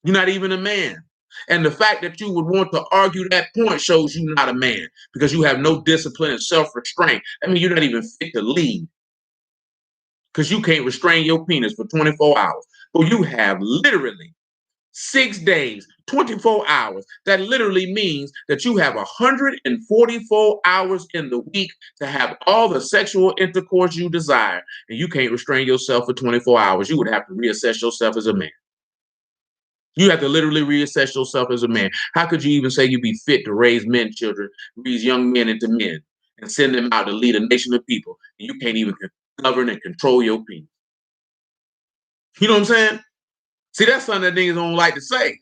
Speaker 1: You're not even a man. And the fact that you would want to argue that point shows you're not a man because you have no discipline and self-restraint. I mean, you're not even fit to lead because you can't restrain your penis for 24 hours. But you have literally 6 days, 24 hours. That literally means that you have 144 hours in the week to have all the sexual intercourse you desire, and you can't restrain yourself for 24 hours. You would have to reassess yourself as a man. You have to literally reassess yourself as a man. How could you even say you'd be fit to raise men, children, raise young men into men, and send them out to lead a nation of people, and you can't even govern and control your penis? You know what I'm saying? See, that's something that niggas don't like to say.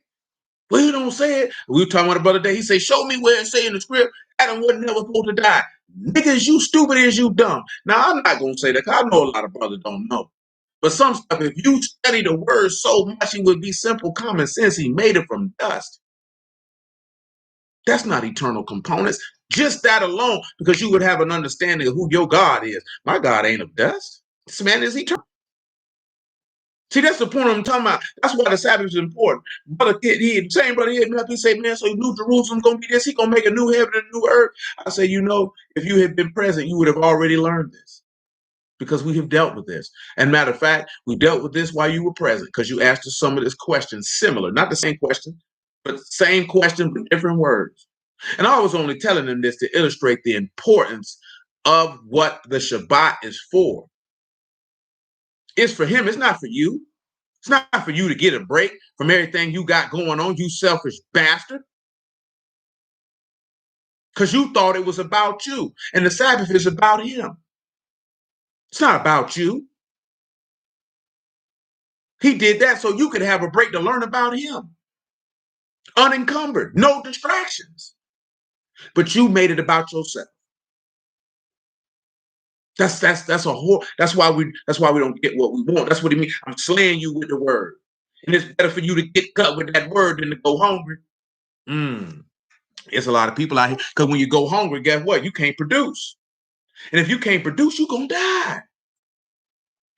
Speaker 1: Well, he don't say it. We were talking about the brother day. He say, show me where it say in the script, Adam wasn't never supposed to die. Nigga, is you stupid, is you dumb? Now, I'm not going to say that because I know a lot of brothers don't know. But some stuff, if you study the word so much, it would be simple common sense. He made it from dust. That's not eternal components. Just that alone, because you would have an understanding of who your God is. My God ain't of dust. This man is eternal. See, that's the point I'm talking about. That's why the Sabbath is important. Brother Kid, same brother hit me up. He say, man, so New Jerusalem's going to be this. He going to make a new heaven and a new earth. I say, you know, if you had been present, you would have already learned this because we have dealt with this. And matter of fact, we dealt with this while you were present because you asked us some of this questions similar, not the same question, but same question, but different words. And I was only telling them this to illustrate the importance of what the Shabbat is for. It's for him. It's not for you. It's not for you to get a break from everything you got going on, you selfish bastard. Because you thought it was about you. And the Sabbath is about him. It's not about you. He did that so you could have a break to learn about him. Unencumbered, no distractions. But you made it about yourself. That's why we don't get what we want. That's what he means. I'm slaying you with the word. And it's better for you to get cut with that word than to go hungry. It's a lot of people out here. Because when you go hungry, guess what? You can't produce. And if you can't produce, you're going to die.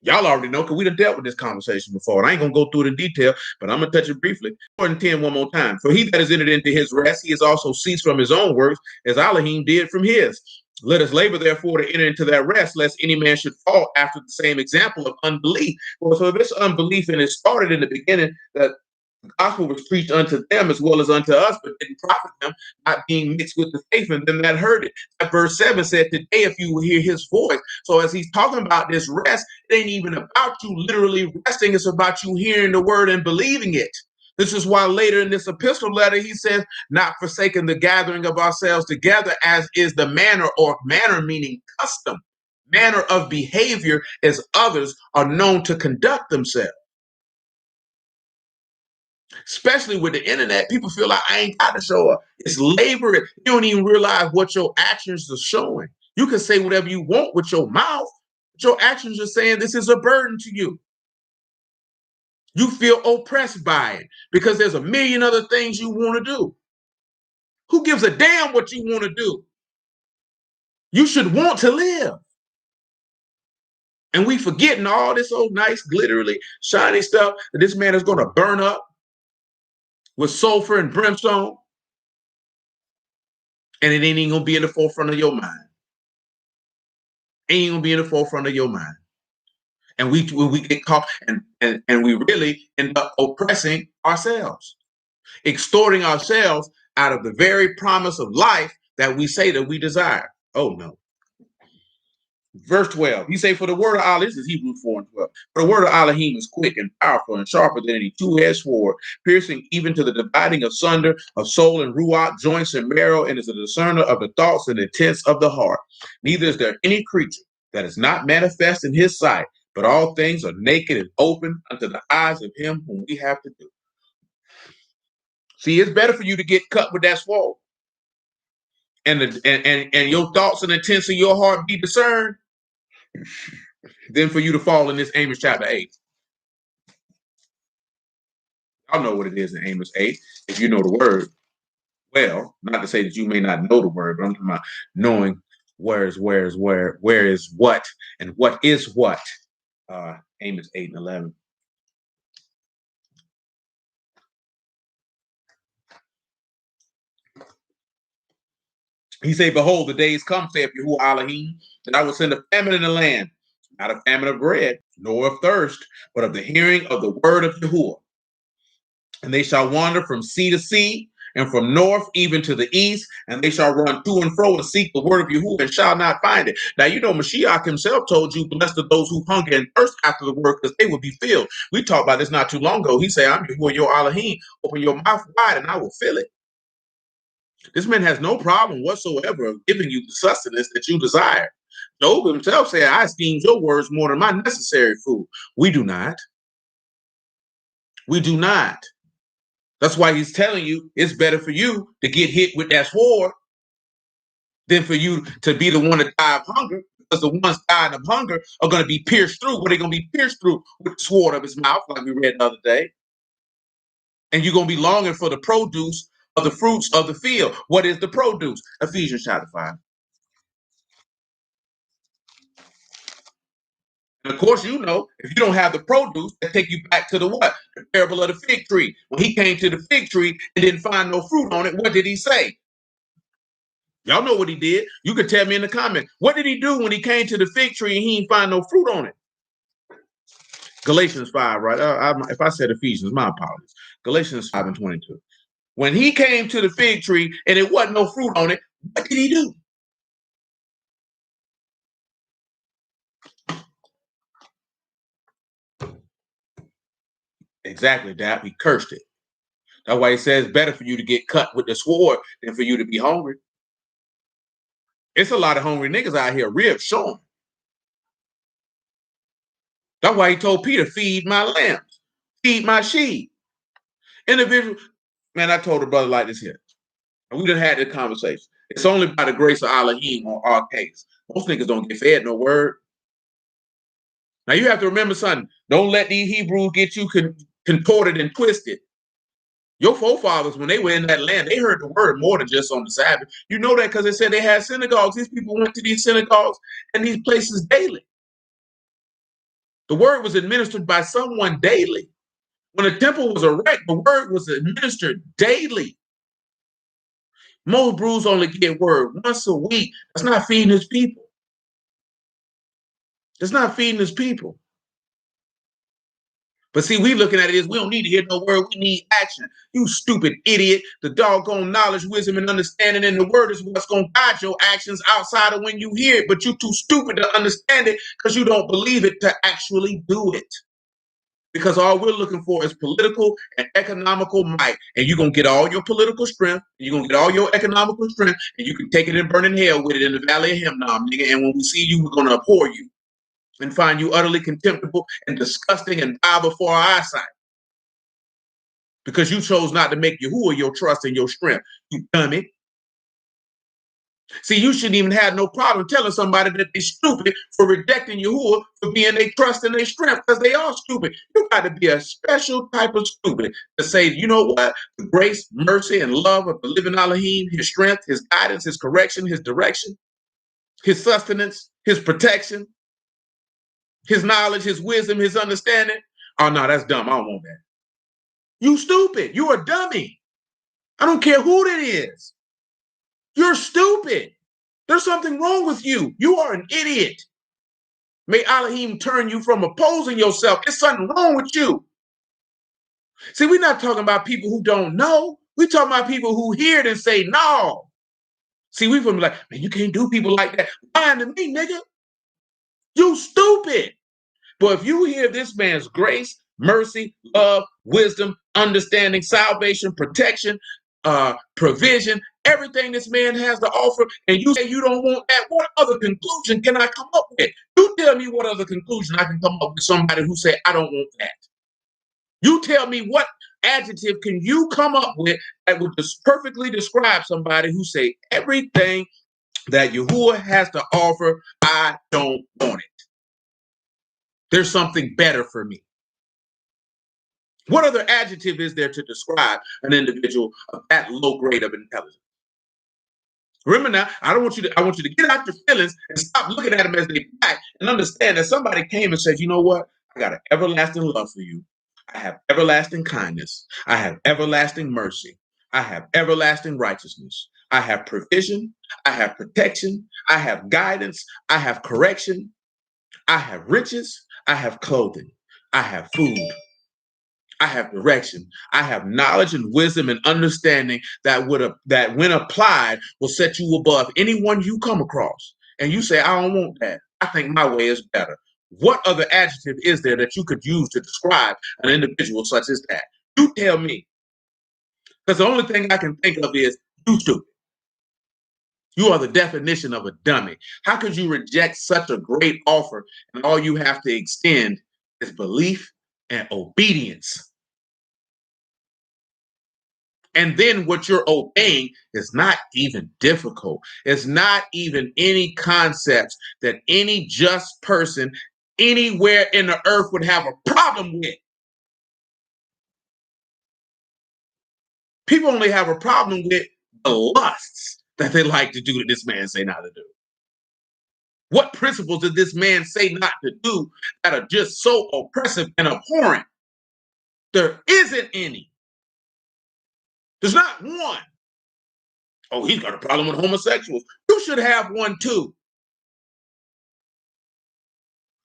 Speaker 1: Y'all already know because we done dealt with this conversation before. And I ain't going to go through it in detail, but I'm going to touch it briefly. 4:10 one more time. For he that is entered into his rest, he has also ceased from his own works, as Alahym did from his. Let us labor, therefore, to enter into that rest, lest any man should fall after the same example of unbelief. Well, so this unbelief, and it started in the beginning that the gospel was preached unto them as well as unto us, but didn't profit them, not being mixed with the faith, and them that heard it. That verse 7 said, today, if you will hear his voice. So as he's talking about this rest, it ain't even about you literally resting. It's about you hearing the word and believing it. This is why later in this epistle letter, he says, not forsaking the gathering of ourselves together, as is the manner, or manner meaning custom, manner of behavior as others are known to conduct themselves. Especially with the internet, people feel like I ain't got to show up. It's labor. You don't even realize what your actions are showing. You can say whatever you want with your mouth, but your actions are saying this is a burden to you. You feel oppressed by it because there's a million other things you want to do. Who gives a damn what you want to do? You should want to live. And we forgetting all this old nice, glittery, shiny stuff that this man is going to burn up with sulfur and brimstone. And it ain't even going to be in the forefront of your mind. Ain't going to be in the forefront of your mind. And we get caught and we really end up oppressing ourselves, extorting ourselves out of the very promise of life that we say that we desire. Oh, no. Verse 12, he say, for the word of Allah, this is Hebrews 4 and 12. For the word of Alahym is quick and powerful and sharper than any two-edged sword, piercing even to the dividing asunder of soul and ruach, joints and marrow, and is a discerner of the thoughts and intents of the heart. Neither is there any creature that is not manifest in his sight, but all things are naked and open unto the eyes of him whom we have to do. See, it's better for you to get cut with that sword and your thoughts and intents of your heart be discerned than for you to fall in this Amos chapter 8. Y'all know what it is in Amos 8, if you know the word. Well, not to say that you may not know the word, but I'm talking about knowing where is what, and what is what. Amos 8 and 11. He say, behold, the days come, saith Yahuwah Alahym, that I will send a famine in the land, not a famine of bread, nor of thirst, but of the hearing of the word of Yahuwah. And they shall wander from sea to sea, and from north even to the east, and they shall run to and fro and seek the word of Yahuwah and shall not find it. Now, you know, Mashiach himself told you, blessed are those who hunger and thirst after the word, because they will be filled. We talked about this not too long ago. He said, I'm Yahuwah, your Alahym. Open your mouth wide, and I will fill it. This man has no problem whatsoever of giving you the sustenance that you desire. Job himself said, I esteem your words more than my necessary food. We do not. We do not. That's why he's telling you it's better for you to get hit with that sword than for you to be the one to die of hunger, because the ones dying of hunger are going to be pierced through. What are they going to be pierced through? With the sword of his mouth, like we read the other day. And you're going to be longing for the produce of the fruits of the field. What is the produce? Ephesians chapter 5. And of course, you know, if you don't have the produce, that take you back to the what? The parable of the fig tree. When he came to the fig tree and didn't find no fruit on it, what did he say? Y'all know what he did. You could tell me in the comment. What did he do when he came to the fig tree and he didn't find no fruit on it? Galatians 5, right? If I said Ephesians, my apologies. Galatians 5 and 22. When he came to the fig tree and it wasn't no fruit on it, what did he do? Exactly, Dad. He cursed it. That's why he says it's better for you to get cut with the sword than for you to be hungry. It's a lot of hungry niggas out here, ribs showing. That's why he told Peter, feed my lambs, feed my sheep. Individual, man, I told a brother like this here. And we done had this conversation. It's only by the grace of Alahym on our case. Most niggas don't get fed no word. Now you have to remember something. Don't let these Hebrews get you contorted and twisted. Your forefathers, when they were in that land, they heard the word more than just on the Sabbath. You know that because they said they had synagogues. These people went to these synagogues and these places daily. The word was administered by someone daily. When the temple was erect, the word was administered daily. Most brews only get word once a week. That's not feeding his people. That's not feeding his people. But see, we looking at it as we don't need to hear no word. We need action. You stupid idiot. The doggone knowledge, wisdom, and understanding in the word is what's going to guide your actions outside of when you hear it. But you're too stupid to understand it because you don't believe it to actually do it. Because all we're looking for is political and economical might. And you're going to get all your political strength. You're going to get all your economical strength. And you can take it and burn in hell with it in the valley of Hinnom, nigga. And when we see you, we're going to abhor you and find you utterly contemptible and disgusting and bow before our eyesight. Because you chose not to make Yahuwah your trust and your strength, you dummy. See, you shouldn't even have no problem telling somebody that they're stupid for rejecting Yahuwah for being their trust and their strength, because they are stupid. You got to be a special type of stupid to say, you know what? The grace, mercy, and love of the living Alahym, his strength, his guidance, his correction, his direction, his sustenance, his protection, his knowledge, his wisdom, his understanding. Oh, no, that's dumb. I don't want that. You stupid. You a dummy. I don't care who it is. You're stupid. There's something wrong with you. You are an idiot. May Alahym turn you from opposing yourself. There's something wrong with you. See, we're not talking about people who don't know. We're talking about people who hear it and say no. See, we from like, man, you can't do people like that. Lying to me, nigga. You stupid. But if you hear this man's grace, mercy, love, wisdom, understanding, salvation, protection, provision, everything this man has to offer, and you say you don't want that, what other conclusion can I come up with? You tell me what other conclusion I can come up with somebody who say I don't want that. You tell me what adjective can you come up with that would just perfectly describe somebody who say everything that Yahuwah has to offer, I don't want it. There's something better for me. What other adjective is there to describe an individual of that low grade of intelligence? Remember now, I want you to get out your feelings and stop looking at them as they black and understand that somebody came and said, you know what? I got an everlasting love for you. I have everlasting kindness. I have everlasting mercy. I have everlasting righteousness. I have provision. I have protection. I have guidance. I have correction. I have riches. I have clothing. I have food. I have direction. I have knowledge and wisdom and understanding that when applied will set you above anyone you come across. And you say, I don't want that. I think my way is better. What other adjective is there that you could use to describe an individual such as that? You tell me. Because the only thing I can think of is you stupid. You are the definition of a dummy. How could you reject such a great offer and all you have to extend is belief and obedience? And then what you're obeying is not even difficult. It's not even any concepts that any just person anywhere in the earth would have a problem with. People only have a problem with the lusts that they like to do that this man say not to do. What principles did this man say not to do that are just so oppressive and abhorrent? There isn't any. There's not one. Oh, he's got a problem with homosexuals. You should have one too.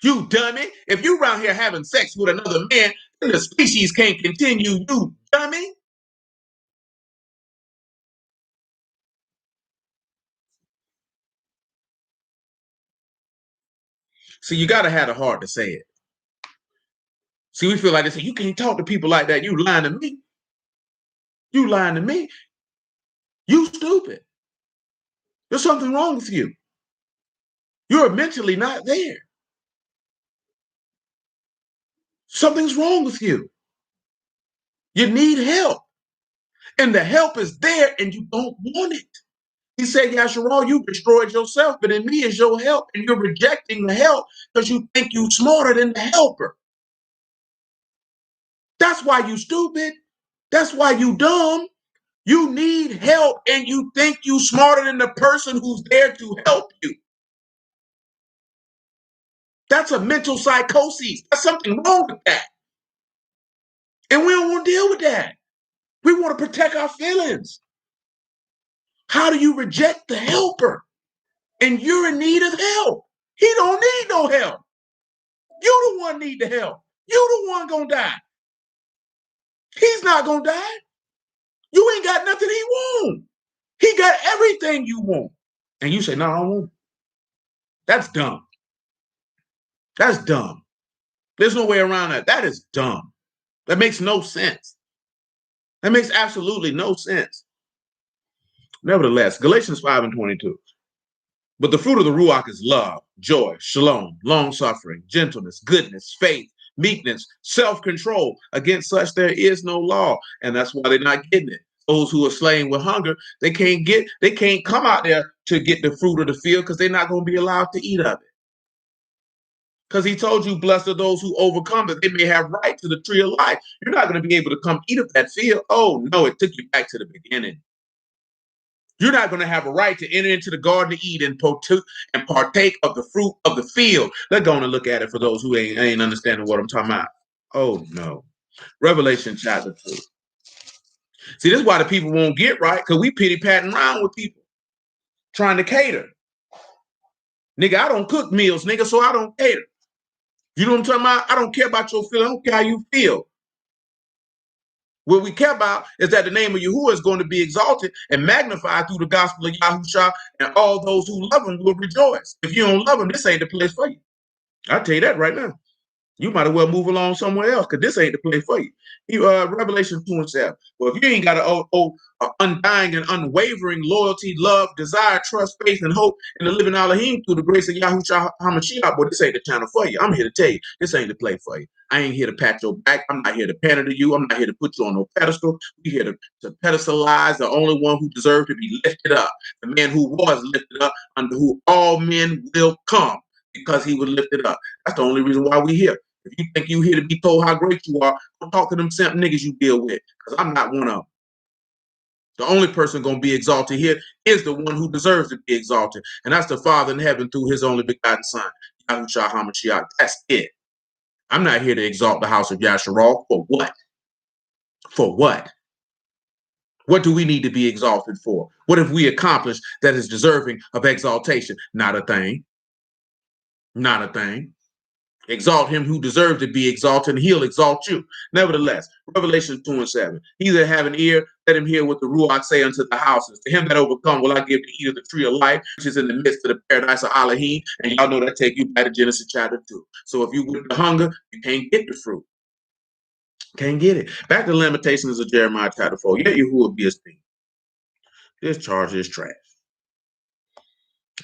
Speaker 1: You dummy. If you around here having sex with another man, then the species can't continue, you dummy. See, you got to have the heart to say it. See, we feel like they say, you can't talk to people like that. You lying to me. You lying to me. You stupid. There's something wrong with you. You're mentally not there. Something's wrong with you. You need help. And the help is there and you don't want it. He said, Yasharal, you destroyed yourself, but in me is your help. And you're rejecting the help because you think you're smarter than the helper. That's why you stupid. That's why you dumb. You need help and you think you smarter than the person who's there to help you. That's a mental psychosis. There's something wrong with that. And we don't want to deal with that. We want to protect our feelings. How do you reject the helper? And you're in need of help. He don't need no help. You the one need the help. You the one gonna die. He's not gonna die. You ain't got nothing he want. He got everything you want. And you say, no, I don't want it. That's dumb. That's dumb. There's no way around that. That is dumb. That makes no sense. That makes absolutely no sense. Nevertheless, Galatians 5 and 22. But the fruit of the Ruach is love, joy, shalom, long-suffering, gentleness, goodness, faith, meekness, self-control. Against such there is no law. And that's why they're not getting it. Those who are slain with hunger, they can't come out there to get the fruit of the field because they're not going to be allowed to eat of it. Because he told you, blessed are those who overcome, that they may have right to the tree of life. You're not going to be able to come eat of that field. Oh, no, it took you back to the beginning. You're not going to have a right to enter into the Garden of Eden and partake of the fruit of the field. Let's go on and look at it for those who ain't understanding what I'm talking about. Oh, no. Revelation chapter 2. See, this is why the people won't get right, because we pity-patting around with people, trying to cater. Nigga, I don't cook meals, nigga, so I don't cater. You know what I'm talking about? I don't care about your feeling. I don't care how you feel. What we care about is that the name of Yahuwah is going to be exalted and magnified through the gospel of Yahushua, and all those who love him will rejoice. If you don't love him, this ain't the place for you. I'll tell you that right now. You might as well move along somewhere else because this ain't the place for you. Revelation 2 and 7. Well, if you ain't got an undying and unwavering loyalty, love, desire, trust, faith, and hope in the living Alahym through the grace of Yahushua HaMashiach, boy, this ain't the channel for you. I'm here to tell you, this ain't the place for you. I ain't here to pat your back. I'm not here to pander to you. I'm not here to put you on no pedestal. We're here to pedestalize the only one who deserves to be lifted up, the man who was lifted up, under who all men will come because he was lifted up. That's the only reason why we're here. If you think you here to be told how great you are, don't talk to them simp niggas you deal with, because I'm not one of them. The only person going to be exalted here is the one who deserves to be exalted, and that's the Father in heaven through his only begotten Son, Yahushua HaMashiach. That's it. I'm not here to exalt the house of Yasharal. For what? For what? What do we need to be exalted for? What have we accomplished that is deserving of exaltation? Not a thing. Not a thing. Exalt him who deserves to be exalted, and he'll exalt you. Nevertheless, Revelation 2 and 7. He that have an ear, let him hear what the Ruach say unto the houses. To him that overcome will I give to eat of the tree of life, which is in the midst of the paradise of Alahym. And y'all know that take you back to Genesis chapter 2. So if you with the hunger, you can't get the fruit. Can't get it. Back to Lamentations of Jeremiah chapter 4. Yet Yahuwah be his thing. This charge is trash.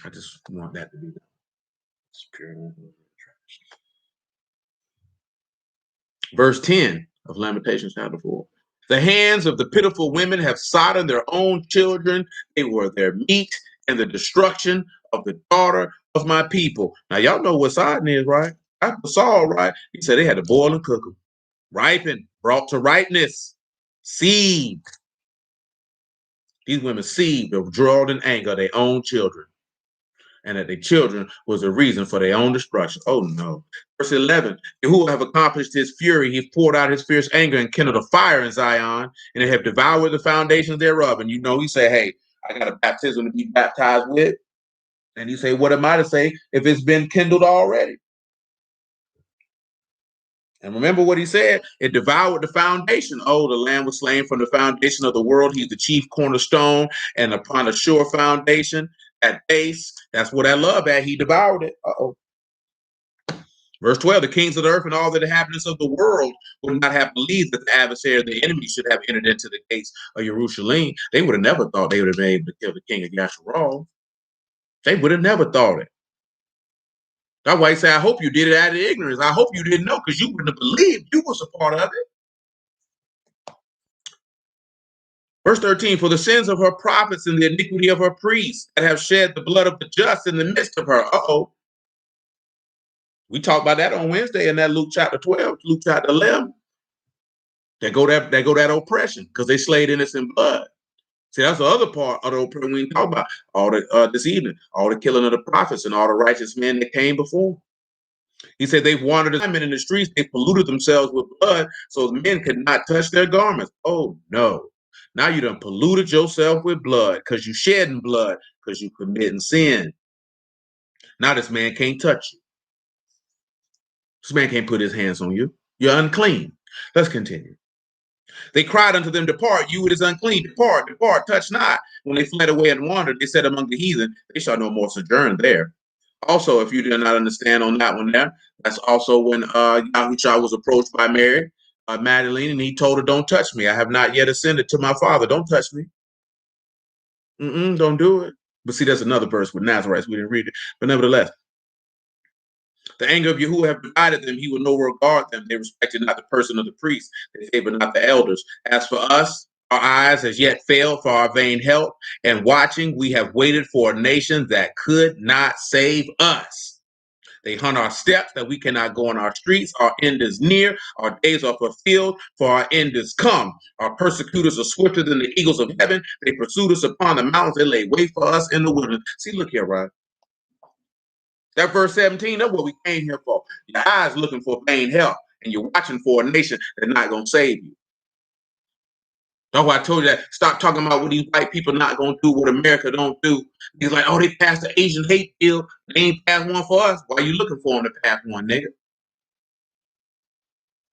Speaker 1: I just want that to be done. It's pure trash. Verse 10 of Lamentations chapter 4. The hands of the pitiful women have sodden their own children. They were their meat and the destruction of the daughter of my people. Now, y'all know what sodden is, right? After Saul, right? He said they had to boil and cook them. Ripen, brought to ripeness, seed. These women seed of drilled in anger their own children, and that their children was the reason for their own destruction. Oh no. Verse 11, who have accomplished his fury, he poured out his fierce anger and kindled a fire in Zion, and they have devoured the foundations thereof. And you know, he said, hey, I got a baptism to be baptized with. And you say, what am I to say if it's been kindled already? And remember what he said, it devoured the foundation. Oh, the Lamb was slain from the foundation of the world. He's the chief cornerstone, and upon a sure foundation, at base, that's what I love at. He devoured it. Uh-oh. Verse 12, the kings of the earth and all the inhabitants of the world would not have believed that the adversary of the enemy should have entered into the gates of Jerusalem. They would have never thought they would have been able to kill the king of Yasharal. They would have never thought it. That's why he said, I hope you did it out of ignorance. I hope you didn't know, because you wouldn't have believed you was a part of it. Verse 13, for the sins of her prophets and the iniquity of her priests that have shed the blood of the just in the midst of her. Uh-oh. We talked about that on Wednesday in that Luke chapter 12, Luke chapter 11. There go that oppression, because they slayed innocent blood. See, that's the other part of the oppression we talk about all the this evening, all the killing of the prophets and all the righteous men that came before. He said they've wandered as men in the streets, they polluted themselves with blood, so men could not touch their garments. Oh no. Now you done polluted yourself with blood because you shedding blood, because you committing sin. Now this man can't touch you. This man can't put his hands on you. You're unclean. Let's continue. They cried unto them, depart, you it is unclean, depart, depart, touch not. When they fled away and wandered, they said among the heathen, they shall no more sojourn there. Also, if you do not understand on that one there, that's also when Yahushua was approached by Mary, Magdalene, and he told her, don't touch me. I have not yet ascended to my Father. Don't touch me. Don't do it. But see, there's another verse with Nazarites. We didn't read it. But nevertheless, the anger of Yahuwah have divided them. He will no regard them. They respected not the person of the priest. They favored not the elders. As for us, our eyes as yet failed for our vain help. And watching, we have waited for a nation that could not save us. They hunt our steps that we cannot go on our streets. Our end is near. Our days are fulfilled, for our end is come. Our persecutors are swifter than the eagles of heaven. They pursued us upon the mountains. They lay wait for us in the wilderness. See, look here, right? That verse 17, that's what we came here for. Your eyes looking for vain help, and you're watching for a nation that's not going to save you. That's why I told you that. Stop talking about what these white people not going to do, what America don't do. He's like, oh, they passed the Asian hate bill. They ain't passed one for us. Why are you looking for them to pass one, nigga?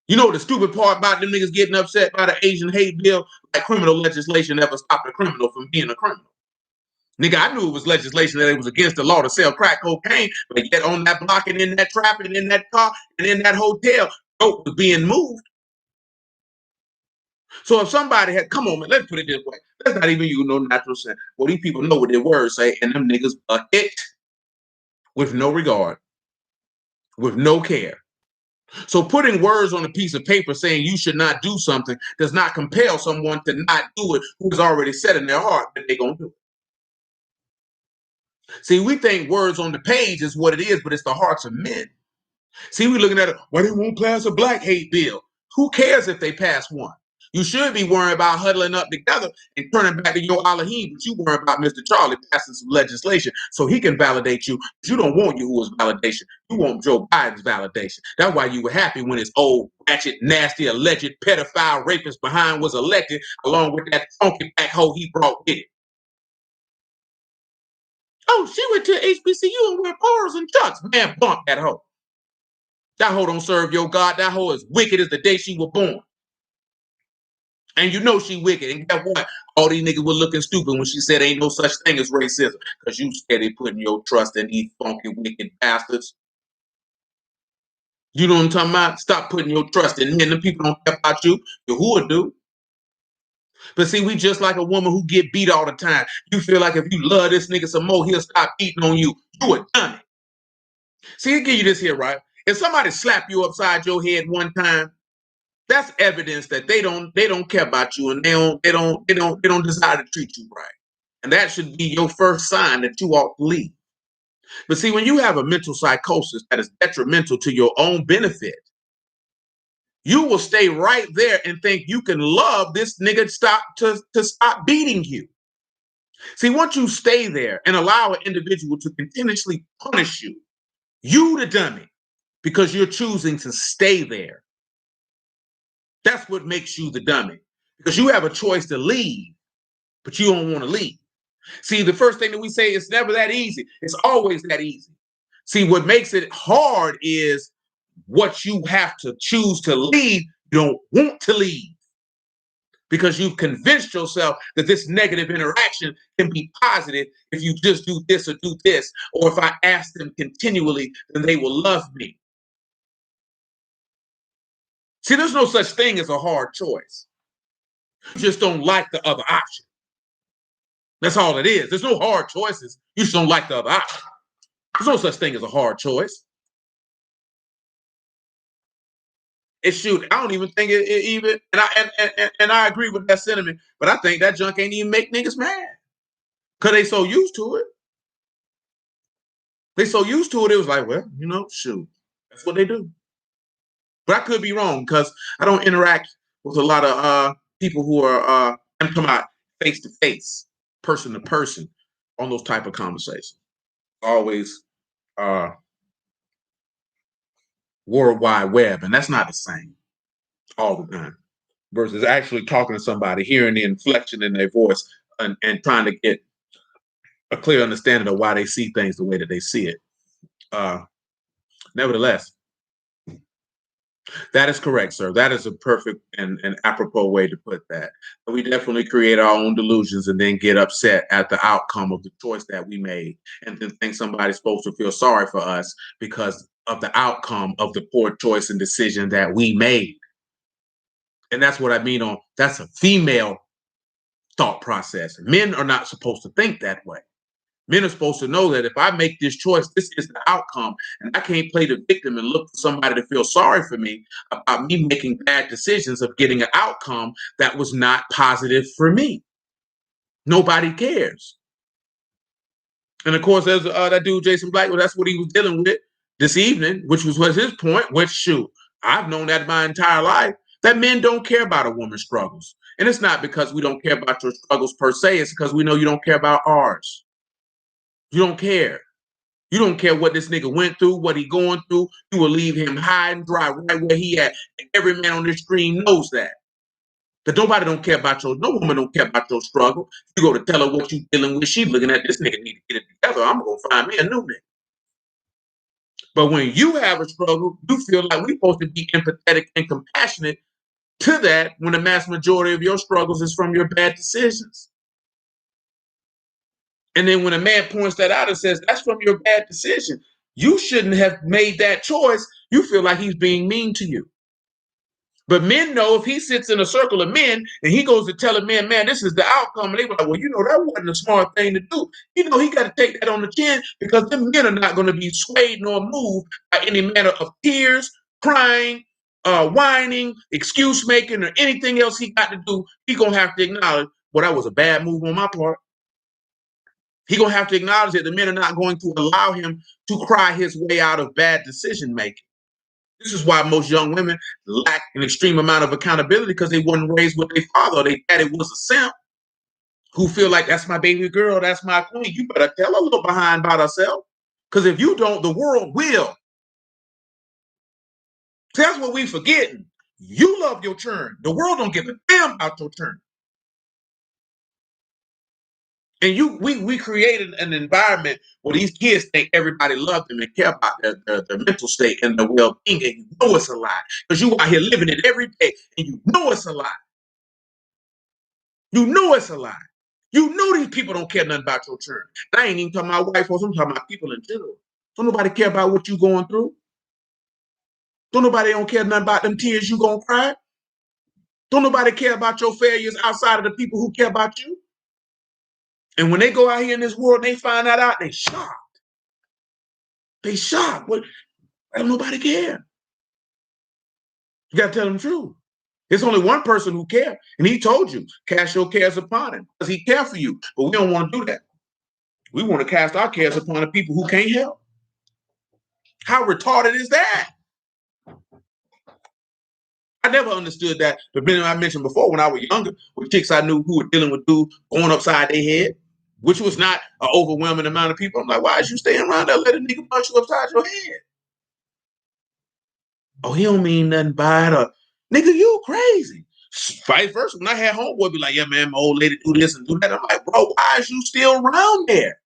Speaker 1: You know the stupid part about them niggas getting upset by the Asian hate bill? Like criminal legislation never stopped a criminal from being a criminal. Nigga, I knew it was legislation that it was against the law to sell crack cocaine, but yet on that block and in that trap and in that car and in that hotel, dope was being moved. So if somebody had, come on, man, let's put it this way. That's not even you know natural sense. Well, these people know what their words say, and them niggas are it with no regard, with no care. So putting words on a piece of paper saying you should not do something does not compel someone to not do it who has already said in their heart that they're going to do it. See, we think words on the page is what it is, but it's the hearts of men. See, we're looking at it, why they won't pass a black hate bill? Who cares if they pass one? You should be worrying about huddling up together and turning back to your Alahym, but you worry about Mr. Charlie passing some legislation so he can validate you. But you don't want Yahuwah's validation. You want Joe Biden's validation. That's why you were happy when his old, ratchet, nasty, alleged pedophile rapist behind was elected, along with that funky back hoe he brought with it. Oh, she went to HBCU and wear bars and chucks. Man, bump that hoe. That hoe don't serve your God. That hoe is wicked as the day she was born. And you know she wicked. And guess what? All these niggas were looking stupid when she said ain't no such thing as racism. Because you steady putting your trust in these funky, wicked bastards. You know what I'm talking about? Stop putting your trust in men. Them people don't care about you. Yahuwah do. But see, we just like a woman who get beat all the time. You feel like if you love this nigga some more, he'll stop beating on you. You a dummy. See, I'll give you this here, right? If somebody slap you upside your head one time, That's evidence that they don't care about you, and they don't desire to treat you right. And that should be your first sign that you ought to leave. But see, when you have a mental psychosis that is detrimental to your own benefit, you will stay right there and think you can love this nigga to stop beating you. See, once you stay there and allow an individual to continuously punish you, you the dummy, because you're choosing to stay there. That's what makes you the dummy, because you have a choice to leave, but you don't want to leave. See, the first thing that we say is never that easy. It's always that easy. See, what makes it hard is what you have to choose to leave. You don't want to leave because you've convinced yourself that this negative interaction can be positive if you just do this or do this, or if I ask them continually, then they will love me. See, there's no such thing as a hard choice. You just don't like the other option. That's all it is. There's no hard choices. You just don't like the other option. There's no such thing as a hard choice. It shoot. I don't even think it even, and I agree with that sentiment. But I think that junk ain't even make niggas mad because they so used to it. They so used to it. It was like, well, shoot, that's what they do. But I could be wrong because I don't interact with a lot of people who are I'm talking about face to face, person to person, on those type of conversations. Always World Wide Web, and that's not the same all the time. Versus actually talking to somebody, hearing the inflection in their voice, and trying to get a clear understanding of why they see things the way that they see it. Nevertheless, that is correct, sir. That is a perfect and apropos way to put that. We definitely create our own delusions and then get upset at the outcome of the choice that we made, and then think somebody's supposed to feel sorry for us because of the outcome of the poor choice and decision that we made. And that's what I mean on that's a female thought process. Men are not supposed to think that way. Men are supposed to know that if I make this choice, this is the outcome. And I can't play the victim and look for somebody to feel sorry for me about me making bad decisions of getting an outcome that was not positive for me. Nobody cares. And of course, there's that dude, Jason Black, well, that's what he was dealing with this evening, which was his point, which, shoot, I've known that my entire life, that men don't care about a woman's struggles. And it's not because we don't care about your struggles per se, it's because we know you don't care about ours. You don't care. You don't care what this nigga went through, what he going through. You will leave him high and dry right where he at. And every man on this screen knows that. That nobody don't care about no woman don't care about your struggle. You go to tell her what you dealing with, she looking at this nigga need to get it together. I'm gonna find me a new nigga. But when you have a struggle, you feel like we're supposed to be empathetic and compassionate to that when the mass majority of your struggles is from your bad decisions. And then when a man points that out and says, that's from your bad decision, you shouldn't have made that choice. You feel like he's being mean to you. But men know if he sits in a circle of men and he goes to tell a man, this is the outcome. And they were like, well, that wasn't a smart thing to do. He got to take that on the chin because the men are not going to be swayed nor moved by any manner of tears, crying, whining, excuse making, or anything else he got to do. He's going to have to acknowledge, well, that was a bad move on my part. He's going to have to acknowledge that the men are not going to allow him to cry his way out of bad decision making. This is why most young women lack an extreme amount of accountability because they weren't raised with their father. Their daddy was a simp who feel like that's my baby girl, that's my queen. You better tell her a little behind about herself because if you don't, the world will. See, that's what we forgetting. You love your turn. The world don't give a damn about your turn. And we created an environment where these kids think everybody loves them and care about their mental state and their well-being, and you know it's a lie because you out here living it every day, and you know it's a lie. You know it's a lie. You know these people don't care nothing about your turn. And I ain't even talking about white folks. I'm talking about people in general. Don't nobody care about what you going through. Don't care nothing about them tears you gonna cry. Don't nobody care about your failures outside of the people who care about you. And when they go out here in this world and they find that out, they shocked. They shocked. What? Don't nobody care. You gotta tell them the truth. There's only one person who cares, and he told you, cast your cares upon him, because he cares for you. But we don't want to do that. We want to cast our cares upon the people who can't help. How retarded is that? I never understood that. The minute I mentioned before, when I was younger, with chicks I knew who were dealing with dudes going upside their head, which was not an overwhelming amount of people. I'm like, why is you staying around there letting a nigga punch you upside your head? Oh, he don't mean nothing by it. Or, nigga, you crazy. Vice versa. When I had homeboy be like, yeah, man, my old lady do this and do that. I'm like, bro, why is you still around there?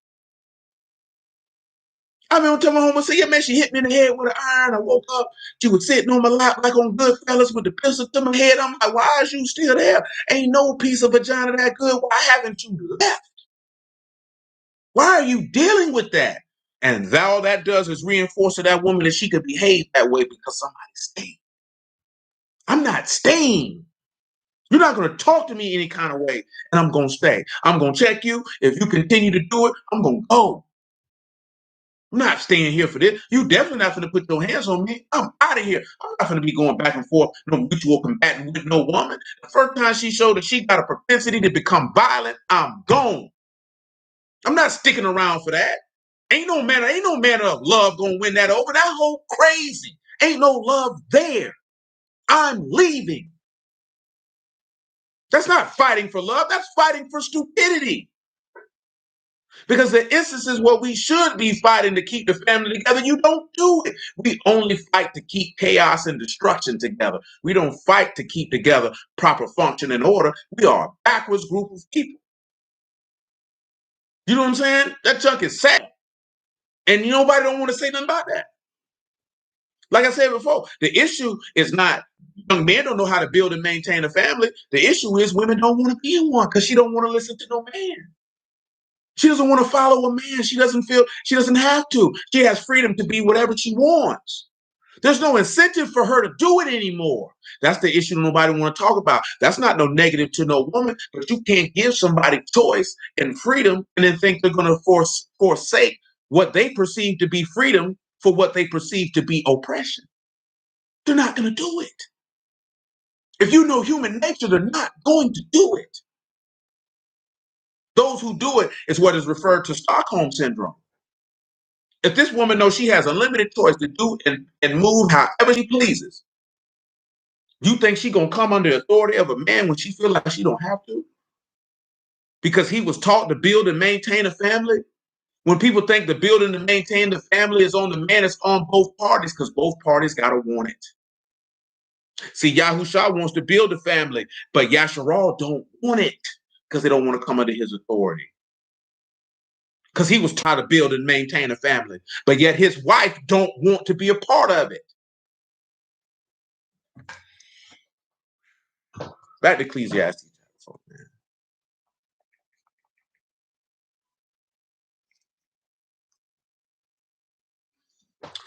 Speaker 1: I mean, I'm telling my homeboy, say, yeah, man, she hit me in the head with an iron. I woke up. She was sitting on my lap like on Goodfellas with the pistol to my head. I'm like, why is you still there? Ain't no piece of vagina that good. Why haven't you left? Why are you dealing with that? And all that does is reinforce to that woman that she could behave that way because somebody's staying. I'm not staying. You're not going to talk to me any kind of way, and I'm going to stay. I'm going to check you. If you continue to do it, I'm going to go. I'm not staying here for this. You definitely not going to put your hands on me. I'm out of here. I'm not going to be going back and forth, no mutual combatant with no woman. The first time she showed that she got a propensity to become violent, I'm gone. I'm not sticking around for that. Ain't no manner of love going to win that over. That whole crazy. Ain't no love there. I'm leaving. That's not fighting for love. That's fighting for stupidity. Because the instances where we should be fighting to keep the family together, you don't do it. We only fight to keep chaos and destruction together. We don't fight to keep together proper function and order. We are a backwards group of people. You know what I'm saying? That junk is sad. And nobody don't want to say nothing about that. Like I said before, the issue is not young men don't know how to build and maintain a family. The issue is women don't want to be in one because she don't want to listen to no man. She doesn't want to follow a man. She doesn't feel she doesn't have to. She has freedom to be whatever she wants. There's no incentive for her to do it anymore. That's the issue nobody want to talk about. That's not no negative to no woman, but you can't give somebody choice and freedom and then think they're going to forsake what they perceive to be freedom for what they perceive to be oppression. They're not going to do it. If you know human nature, they're not going to do it. Those who do it is what is referred to Stockholm syndrome. If this woman knows she has unlimited choice to do and move however she pleases, you think she gonna come under the authority of a man when she feel like she don't have to? Because he was taught to build and maintain a family? When people think the building and maintain the family is on the man, it's on both parties because both parties gotta want it. See, Yahusha wants to build a family, but Yasharal don't want it because they don't want to come under his authority. Because he was trying to build and maintain a family, but yet his wife don't want to be a part of it. Back to Ecclesiastes.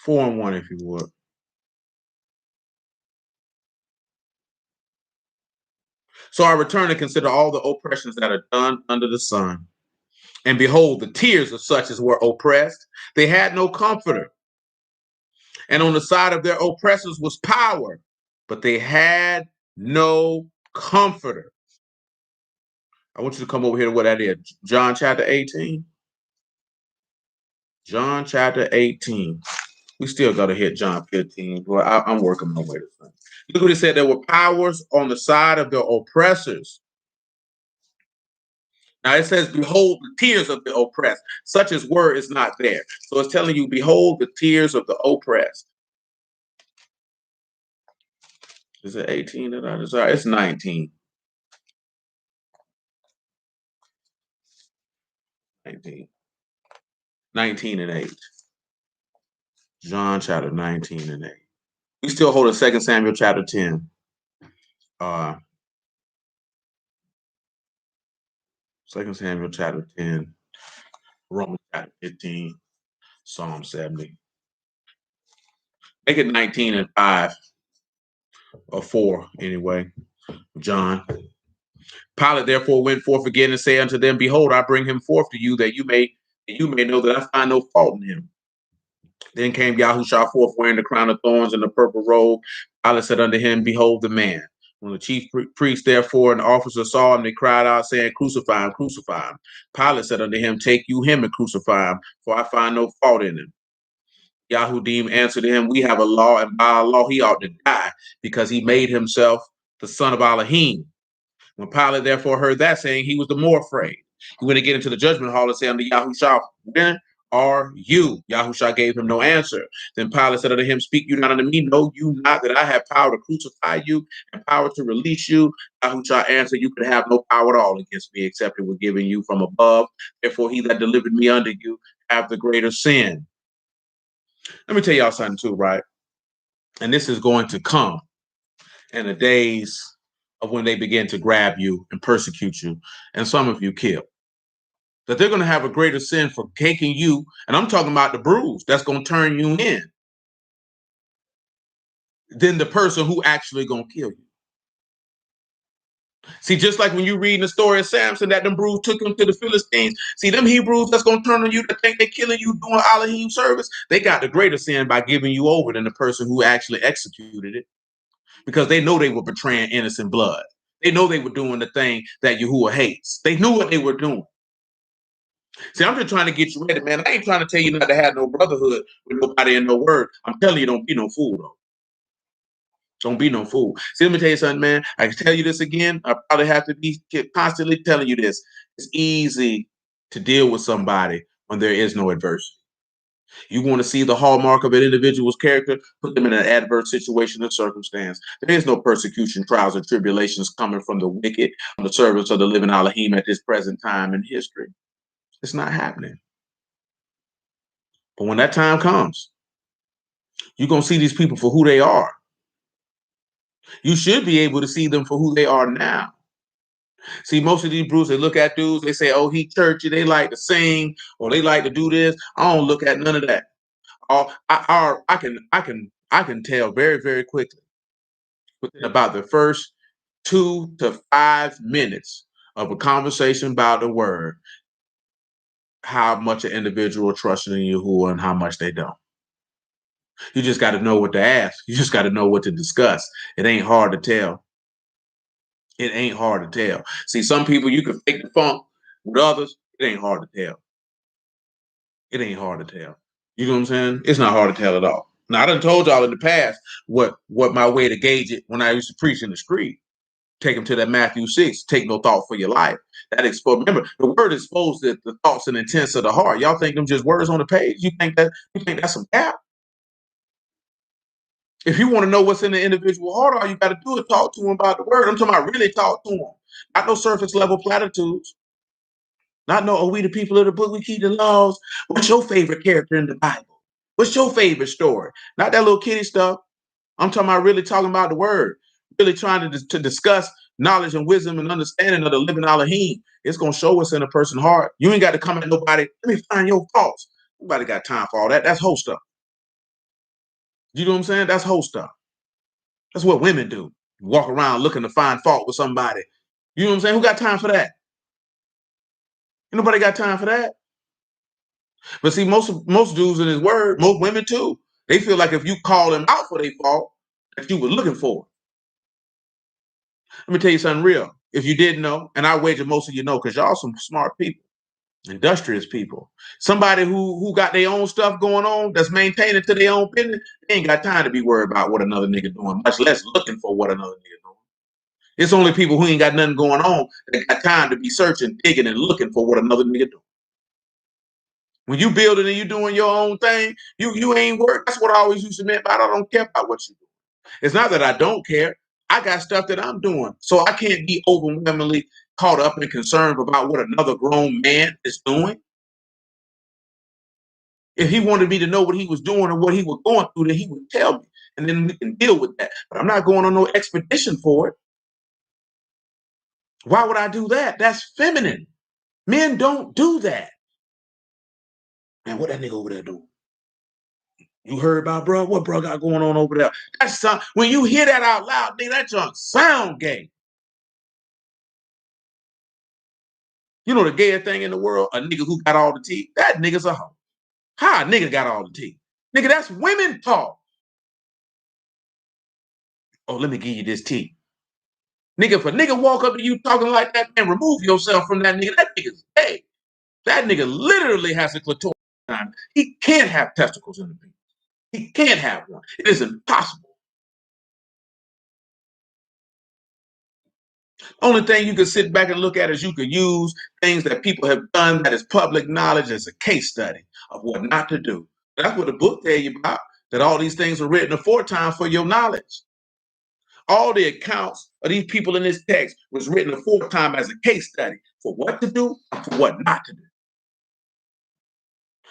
Speaker 1: 4:1, if you would. So I return to consider all the oppressions that are done under the sun. And behold, the tears of such as were oppressed, they had no comforter. And on the side of their oppressors was power, but they had no comforter. I want you to come over here to what that is. John chapter 18. John chapter 18. We still got to hit John 15. Well, I'm working my way to that. Look what it said. There were powers on the side of the oppressors. Now it says, behold, the tears of the oppressed. Such as word is not there. So it's telling you, behold, the tears of the oppressed. Is it 18 that I desire? It's 19. 19. 19 and 8. John chapter 19 and 8. We still hold a 2 Samuel chapter 10. 2 Samuel chapter 10. Romans chapter 15. Psalm 70. Make it 19 and 5. Or 4, anyway. John. Pilate therefore went forth again and said unto them, behold, I bring him forth to you that you may know that I find no fault in him. Then came Yahushua forth wearing the crown of thorns and the purple robe. Pilate said unto him, behold the man. When the chief priest, therefore, and the officers saw him, they cried out, saying, "Crucify him, crucify him." Pilate said unto him, "Take you him and crucify him, for I find no fault in him." Yahudim answered him, "We have a law, and by our law he ought to die, because he made himself the son of Alahym." When Pilate therefore heard that saying, he was the more afraid. He went to get into the judgment hall and said unto Yahushua, "Where are you?" Yahushua gave him no answer. Then Pilate said unto him, "Speak you not unto me? Know you not that I have power to crucify you and power to release you?" Yahushua answered, "You could have no power at all against me, except it were given you from above. Therefore he that delivered me unto you have the greater sin." Let me tell y'all something too, right? And this is going to come in the days of when they begin to grab you and persecute you, and some of you kill. That they're going to have a greater sin for taking you, and I'm talking about the bruise that's going to turn you in, than the person who actually going to kill you. See, just like when you read the story of Samson, that them bruise took him to the Philistines. See, them Hebrews that's going to turn on you to think they're killing you doing Alahym service, they got the greater sin by giving you over than the person who actually executed it, because they know they were betraying innocent blood. They know they were doing the thing that Yahuwah hates. They knew what they were doing. See, I'm just trying to get you ready, man. I ain't trying to tell you not to have no brotherhood with nobody in no word. I'm telling you, don't be no fool, though. Don't be no fool. See, let me tell you something, man. I can tell you this again. I probably have to be constantly telling you this. It's easy to deal with somebody when there is no adversity. You want to see the hallmark of an individual's character, put them in an adverse situation or circumstance. There is no persecution, trials, or tribulations coming from the wicked, from the servants of the living Alahym at this present time in history. It's not happening. But when that time comes, you're going to see these people for who they are. You should be able to see them for who they are now. See, most of these brutes, they look at dudes, they say, "Oh, he churchy, they like to sing, or they like to do this." I don't look at none of that. I can tell very, very quickly within about the first 2 to 5 minutes of a conversation about the word, how much an individual trusts in Yahuwah and how much they don't. You just got to know what to ask. You just got to know what to discuss. It ain't hard to tell. It ain't hard to tell. See, some people you can fake the funk. With others, it ain't hard to tell. It ain't hard to tell. You know what I'm saying? It's not hard to tell at all. Now, I done told y'all in the past what my way to gauge it when I used to preach in the street. Take them to that Matthew 6. Take no thought for your life. That exposed. Remember, the word exposed the thoughts and intents of the heart. Y'all think them just words on the page? You think that's some cap? If you want to know what's in the individual heart, all you got to do is talk to them about the word. I'm talking about really talk to them. Not no surface level platitudes. Not no, "Oh, we the people of the book, we keep the laws." What's your favorite character in the Bible? What's your favorite story? Not that little kitty stuff. I'm talking about really talking about the word. Really trying to discuss knowledge and wisdom and understanding of the living Alahym. It's going to show us in a person's heart. You ain't got to come at nobody. Let me find your faults. Nobody got time for all that. That's whole stuff. You know what I'm saying? That's whole stuff. That's what women do. Walk around looking to find fault with somebody. You know what I'm saying? Who got time for that? Ain't nobody got time for that. But see, most dudes in his word, most women too, they feel like if you call them out for their fault, that you were looking for. Let me tell you something real. If you didn't know, and I wager most of you know, because y'all some smart people, industrious people. Somebody who got their own stuff going on, that's maintaining to their own business, they ain't got time to be worried about what another nigga doing, much less looking for what another nigga doing. It's only people who ain't got nothing going on that got time to be searching, digging, and looking for what another nigga doing. When you building and you doing your own thing, you ain't worried. That's what I always used to mean about I don't care about what you do. It's not that I don't care. I got stuff that I'm doing. So I can't be overwhelmingly caught up and concerned about what another grown man is doing. If he wanted me to know what he was doing or what he was going through, then he would tell me. And then we can deal with that. But I'm not going on no expedition for it. Why would I do that? That's feminine. Men don't do that. Man, what that nigga over there doing? You heard about bro? What bro got going on over there? That's when you hear that out loud, nigga, that junk sound gay. You know the gayest thing in the world? A nigga who got all the tea. That nigga's a hoe. How a nigga got all the tea? Nigga, that's women talk. Oh, let me give you this tea. Nigga, if a nigga walk up to you talking like that, man, remove yourself from that nigga. That nigga's gay. That nigga literally has a clitoris. He can't have testicles in the penis. He can't have one. It is impossible. Only thing you can sit back and look at is you could use things that people have done that is public knowledge as a case study of what not to do. That's what the book tell you about, that all these things were written aforetime for your knowledge. All the accounts of these people in this text was written aforetime as a case study for what to do and for what not to do.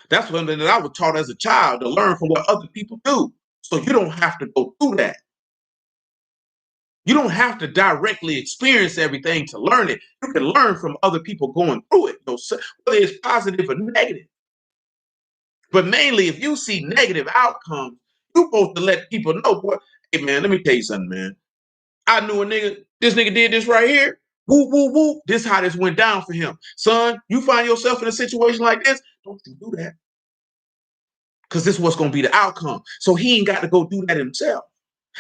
Speaker 1: That's something that I was taught as a child, to learn from what other people do. So you don't have to go through that. You don't have to directly experience everything to learn it. You can learn from other people going through it, whether it's positive or negative. But mainly, if you see negative outcomes, you're supposed to let people know, boy, hey, man, let me tell you something, man. I knew a nigga, this nigga did this right here. Woo, woo, woo. This is how this went down for him. Son, you find yourself in a situation like this, don't you do that. Because this is what's going to be the outcome. So he ain't got to go do that himself.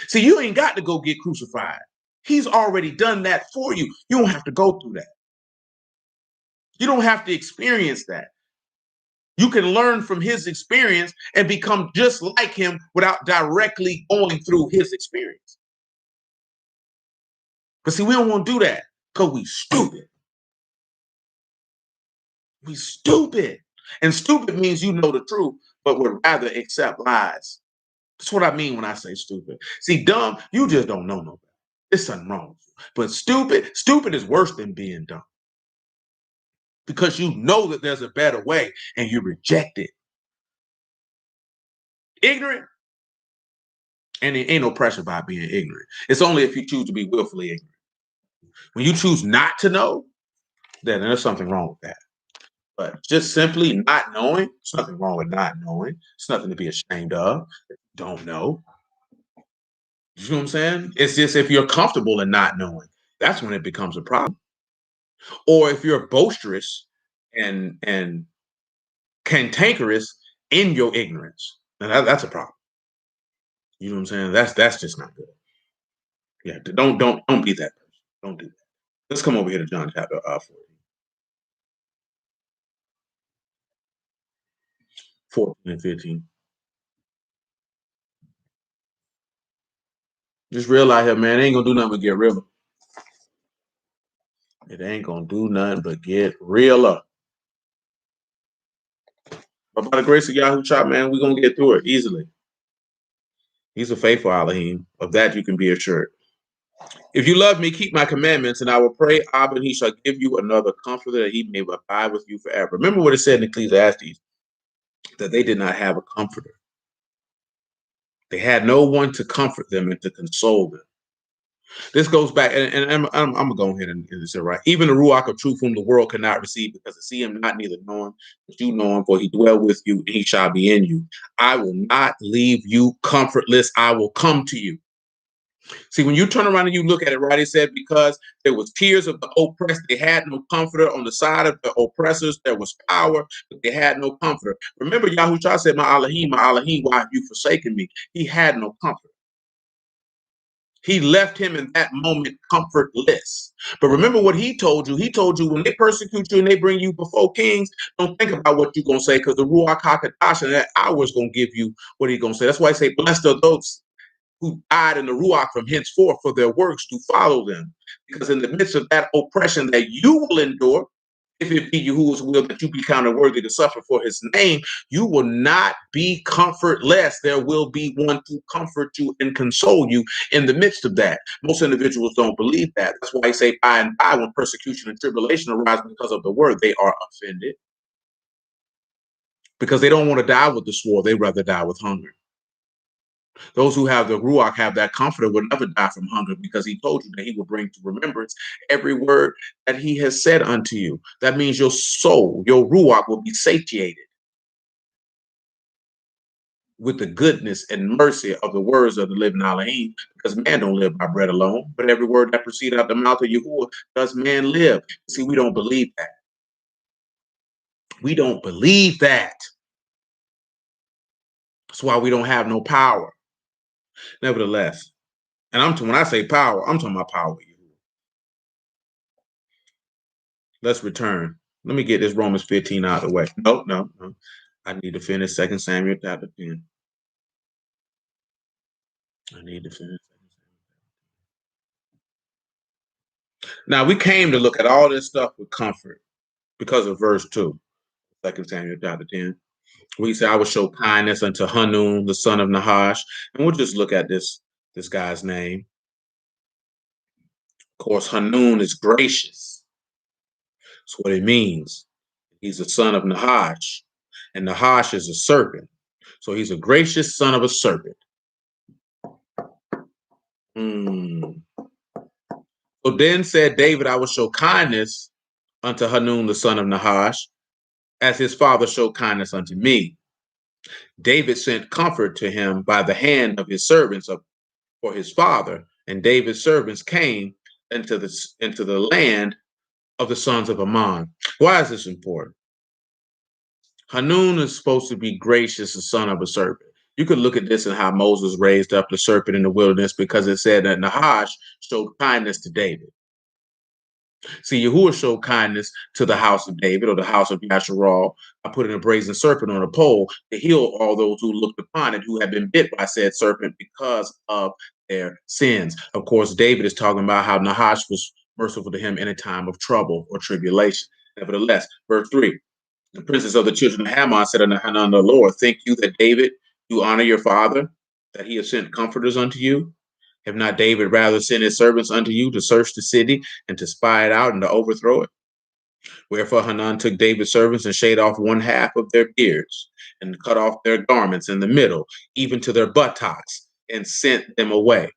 Speaker 1: See, you ain't got to go get crucified. He's already done that for you. You don't have to go through that. You don't have to experience that. You can learn from his experience and become just like him without directly going through his experience. But see, we don't want to do that because we stupid. We stupid. And stupid means you know the truth, but would rather accept lies. That's what I mean when I say stupid. See, dumb, you just don't know no better. There's something wrong with you. But stupid is worse than being dumb. Because you know that there's a better way and you reject it. Ignorant, and there ain't no pressure about being ignorant. It's only if you choose to be willfully ignorant. When you choose not to know, then there's something wrong with that. But just simply not knowing, there's nothing wrong with not knowing. It's nothing to be ashamed of. Don't know. You know what I'm saying? It's just if you're comfortable in not knowing, that's when it becomes a problem. Or if you're boisterous and cantankerous in your ignorance, then that's a problem. You know what I'm saying? That's just not good. Yeah, don't be that person. Don't do that. Let's come over here to John chapter 14 and 15. Just real out here, man. It ain't gonna do nothing but get realer. It ain't gonna do nothing but get realer. But by the grace of Yahushua, man, we're gonna get through it easily. He's a faithful Alahym. Of that you can be assured. If you love me, keep my commandments, and I will pray, Abba, and he shall give you another comforter that he may abide with you forever. Remember what it said in Ecclesiastes, that they did not have a comforter. They had no one to comfort them and to console them. This goes back, and I'm going to go ahead and say right. Even the Ruach of truth, whom the world cannot receive, because to see him not neither know him, but you know him, for he dwell with you, and he shall be in you. I will not leave you comfortless. I will come to you. See, when you turn around and you look at it, right, it said, because there was tears of the oppressed, they had no comforter. On the side of the oppressors, there was power, but they had no comforter. Remember, Yahushua said, my Alahym, why have you forsaken me? He had no comforter. He left him in that moment comfortless. But remember what he told you. He told you, when they persecute you and they bring you before kings, don't think about what you're going to say, because the Ruach HaKadosh in that hour is going to give you what he's going to say. That's why I say, blessed are those who died in the Ruach from henceforth, for their works to follow them. Because in the midst of that oppression that you will endure, if it be Yahuwah's will that you be counted worthy to suffer for his name, you will not be comfortless. There will be one to comfort you and console you in the midst of that. Most individuals don't believe that. That's why I say by and by, when persecution and tribulation arise because of the word, they are offended. Because they don't want to die with the sword. They rather die with hunger. Those who have the Ruach have that comforter will never die from hunger, because he told you that he will bring to remembrance every word that he has said unto you. That means your soul, your Ruach, will be satiated with the goodness and mercy of the words of the living Alahym, because man don't live by bread alone, but every word that proceeds out the mouth of Yahuwah does man live. See, we don't believe that. We don't believe that. That's why we don't have no power. Nevertheless, and when I say power, I'm talking about power. Let's return. Let me get this Romans 15 out of the way. No, no, no. I need to finish 2 Samuel chapter 10. I need to finish. Now, we came to look at all this stuff with comfort because of verse 2, 2 Samuel chapter 10. We say, I will show kindness unto Hanun, the son of Nahash. And we'll just look at this guy's name. Of course, Hanun is gracious. That's what it means. He's the son of Nahash, and Nahash is a serpent. So he's a gracious son of a serpent. So then said David, I will show kindness unto Hanun, the son of Nahash, as his father showed kindness unto me. David sent comfort to him by the hand of his servants for his father, and David's servants came into the land of the sons of Ammon. Why is this important? Hanun is supposed to be gracious, the son of a serpent. You could look at this and how Moses raised up the serpent in the wilderness, because it said that Nahash showed kindness to David. See, Yahuwah showed kindness to the house of David, or the house of Yasharal, by putting a brazen serpent on a pole to heal all those who looked upon it, who had been bit by said serpent because of their sins. Of course, David is talking about how Nahash was merciful to him in a time of trouble or tribulation. Nevertheless, verse 3, the princes of the children of Hammon said unto Hanun the Lord, think you that David do honor your father, that he has sent comforters unto you? Have not David rather sent his servants unto you to search the city and to spy it out and to overthrow it? Wherefore Hanun took David's servants and shaved off one half of their beards and cut off their garments in the middle, even to their buttocks, and sent them away.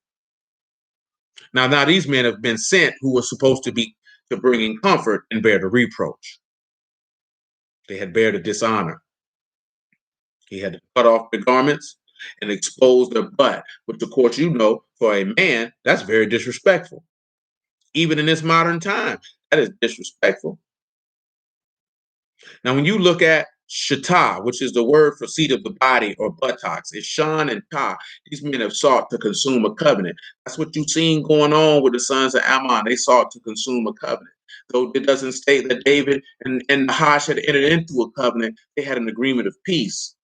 Speaker 1: Now these men have been sent who were supposed to be to bring in comfort and bear the reproach. They had bear the dishonor. He had to cut off the garments and expose their butt, which, of course, for a man, that's very disrespectful. Even in this modern time, that is disrespectful. Now, when you look at shata, which is the word for seat of the body or buttocks, it's shan and ta. These men have sought to consume a covenant. That's what you've seen going on with the sons of Ammon. They sought to consume a covenant. Though it doesn't state that David and Nahash had entered into a covenant, they had an agreement of peace.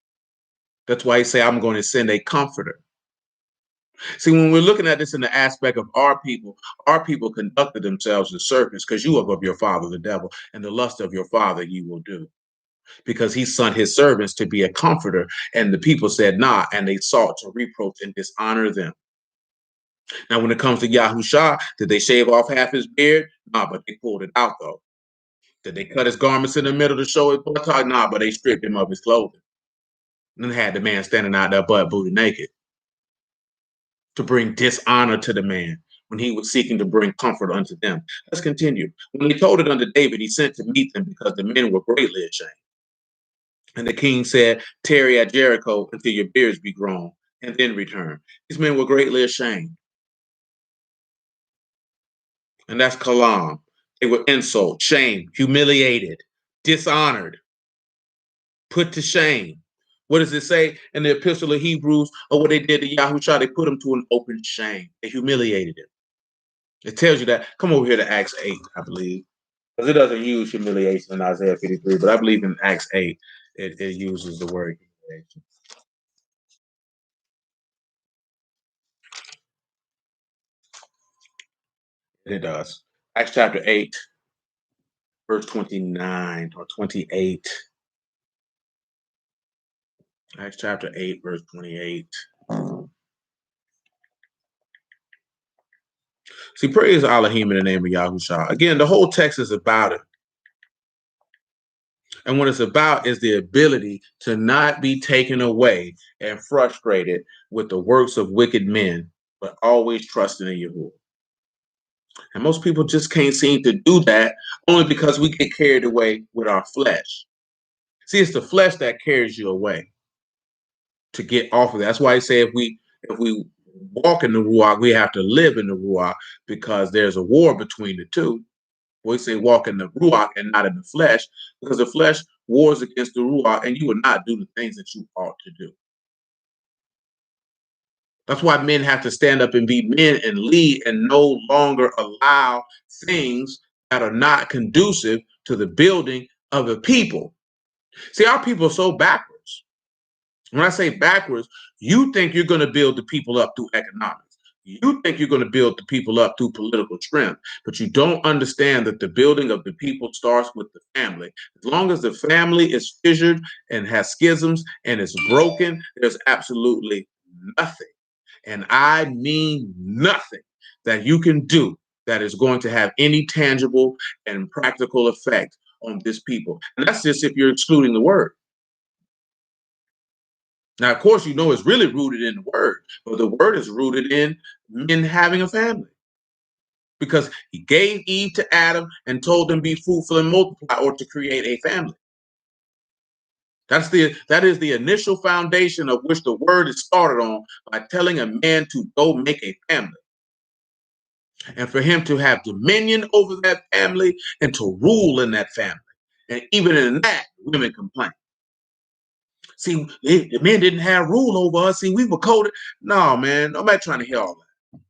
Speaker 1: That's why he say, I'm going to send a comforter. See, when we're looking at this in the aspect of our people conducted themselves as serpents, because you are of your father, the devil, and the lust of your father you will do. Because he sent his servants to be a comforter, and the people said, nah, and they sought to reproach and dishonor them. Now, when it comes to Yahusha, did they shave off half his beard? Nah, but they pulled it out, though. Did they cut his garments in the middle to show his buttock? Nah, but they stripped him of his clothing. And then had the man standing out there butt booty naked, to bring dishonor to the man when he was seeking to bring comfort unto them. Let's continue. When he told it unto David, he sent to meet them, because the men were greatly ashamed. And the king said, tarry at Jericho until your beards be grown, and then return. These men were greatly ashamed. And that's kalam. They were insult, shame, humiliated, dishonored, put to shame. What does it say in the epistle of Hebrews, or what they did to Yahushua? They put him to an open shame. They humiliated him. It tells you that. Come over here to Acts 8, I believe. Because it doesn't use humiliation in Isaiah 53, but I believe in Acts 8, it uses the word humiliation. It does. Acts chapter 8, verse 29 or 28. Acts chapter 8, verse 28. See, praise Alahym in the name of Yahushua. Again, the whole text is about it. And what it's about is the ability to not be taken away and frustrated with the works of wicked men, but always trusting in Yahuwah. And most people just can't seem to do that, only because we get carried away with our flesh. See, it's the flesh that carries you away to get off of that. That's why I say if we walk in the Ruach, we have to live in the Ruach, because there's a war between the two. We say walk in the Ruach and not in the flesh, because the flesh wars against the Ruach, and you will not do the things that you ought to do. That's why men have to stand up and be men and lead, and no longer allow things that are not conducive to the building of the people. See, our people are so backwards. When I say backwards, you think you're going to build the people up through economics. You think you're going to build the people up through political strength, but you don't understand that the building of the people starts with the family. As long as the family is fissured and has schisms and is broken, there's absolutely nothing, and I mean nothing, that you can do that is going to have any tangible and practical effect on this people. And that's just if you're excluding the word. Now, of course, you know it's really rooted in the word, but the word is rooted in men having a family. Because he gave Eve to Adam and told them be fruitful and multiply, or to create a family. That is the initial foundation of which the word is started on, by telling a man to go make a family. And for him to have dominion over that family and to rule in that family. And even in that, women complain. See, the men didn't have rule over us. See, we were coded. No, man, nobody trying to hear all that.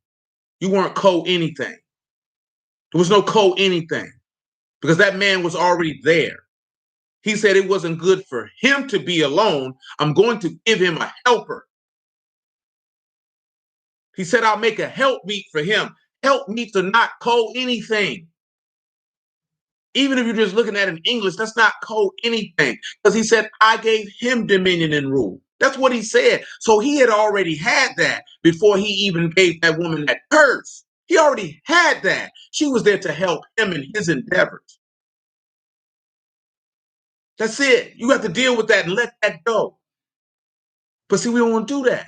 Speaker 1: You weren't co-anything. There was no co-anything, because that man was already there. He said it wasn't good for him to be alone. I'm going to give him a helper. He said, I'll make a helpmeet for him. Helpmeets are not co-anything. Even if you're just looking at it in English, that's not co-anything. Because he said, I gave him dominion and rule. That's what he said. So he had already had that before he even gave that woman that curse. He already had that. She was there to help him in his endeavors. That's it. You have to deal with that and let that go. But see, we don't want to do that.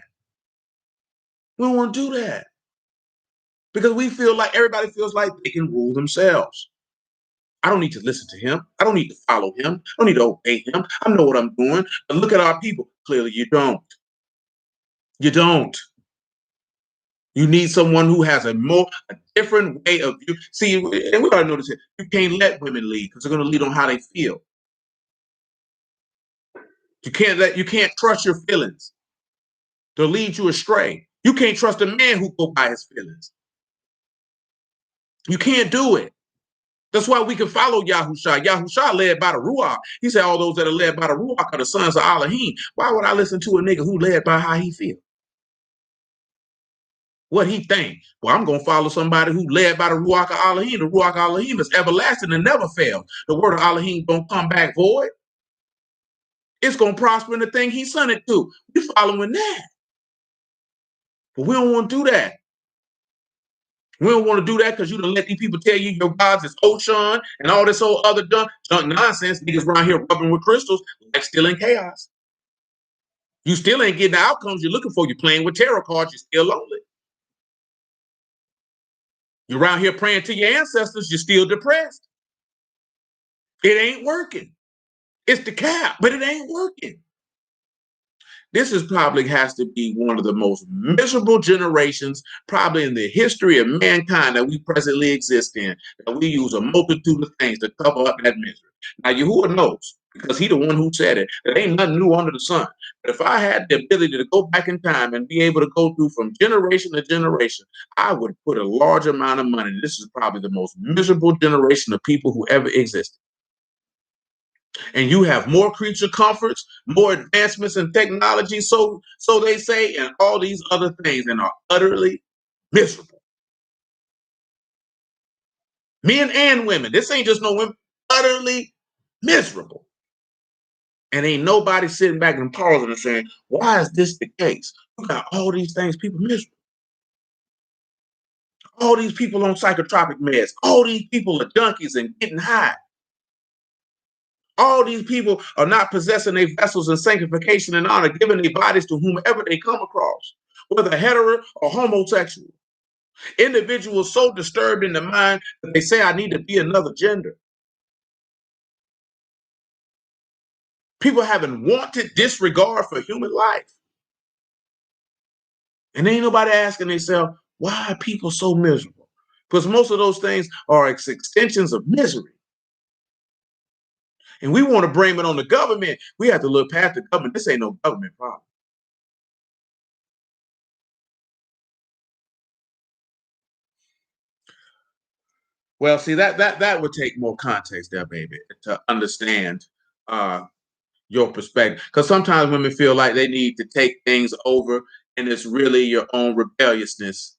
Speaker 1: We don't want to do that. Because we feel like everybody feels like they can rule themselves. I don't need to listen to him. I don't need to follow him. I don't need to obey him. I know what I'm doing. But look at our people. Clearly, you don't. You don't. You need someone who has a different way of view. See, and we gotta notice it. You can't let women lead, because they're gonna lead on how they feel. You can't trust your feelings. They'll lead you astray. You can't trust a man who go by his feelings. You can't do it. That's why we can follow Yahusha. Yahusha led by the Ruach. He said all those that are led by the Ruach are the sons of Alahym. Why would I listen to a nigga who led by how he feel? What he think? Well, I'm going to follow somebody who led by the Ruach of Alahym. The Ruach of Alahym is everlasting and never fails. The word of Alahym don't come back void. It's going to prosper in the thing he sent it to. We're following that. But we don't want to do that. We don't want to do that because you don't let these people tell you your gods is Ocean and all this whole other junk nonsense. Niggas around here rubbing with crystals, like still in chaos. You still ain't getting the outcomes you're looking for. You're playing with tarot cards. You're still lonely. You're around here praying to your ancestors. You're still depressed. It ain't working. It's the cap, but it ain't working. This is probably has to be one of the most miserable generations probably in the history of mankind that we presently exist in, that we use a multitude of things to cover up that misery. Now, Yahuwah knows, because he the one who said it, there ain't nothing new under the sun. But if I had the ability to go back in time and be able to go through from generation to generation, I would put a large amount of money. This is probably the most miserable generation of people who ever existed. And you have more creature comforts, more advancements in technology, so they say, and all these other things, and are utterly miserable. Men and women. This ain't just no women, utterly miserable. And ain't nobody sitting back and pausing and saying, why is this the case? You got all these things, people miserable. All these people on psychotropic meds, all these people are junkies and getting high. All these people are not possessing their vessels in sanctification and honor, giving their bodies to whomever they come across, whether hetero or homosexual. Individuals so disturbed in the mind that they say, I need to be another gender. People having wanted disregard for human life. And ain't nobody asking themselves, why are people so miserable? Because most of those things are extensions of misery. And we want to blame it on the government. We have to look past the government. This ain't no government problem. Well, see that would take more context there, baby, to understand uh your perspective. Because sometimes women feel like they need to take things over, and it's really your own rebelliousness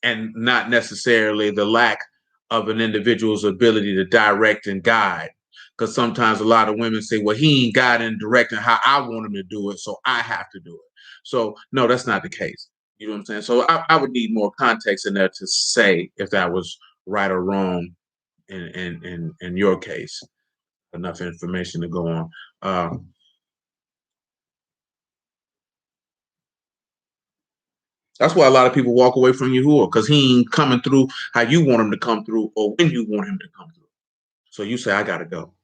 Speaker 1: and not necessarily the lack of an individual's ability to direct and guide. Because sometimes a lot of women say, well, he ain't guiding and directing how I want him to do it, so I have to do it. So, no, that's not the case. You know what I'm saying? So, I would need more context in there to say if that was right or wrong in your case. Enough information to go on. That's why a lot of people walk away from Yahuwah because he ain't coming through how you want him to come through or when you want him to come through. So you say, I gotta go.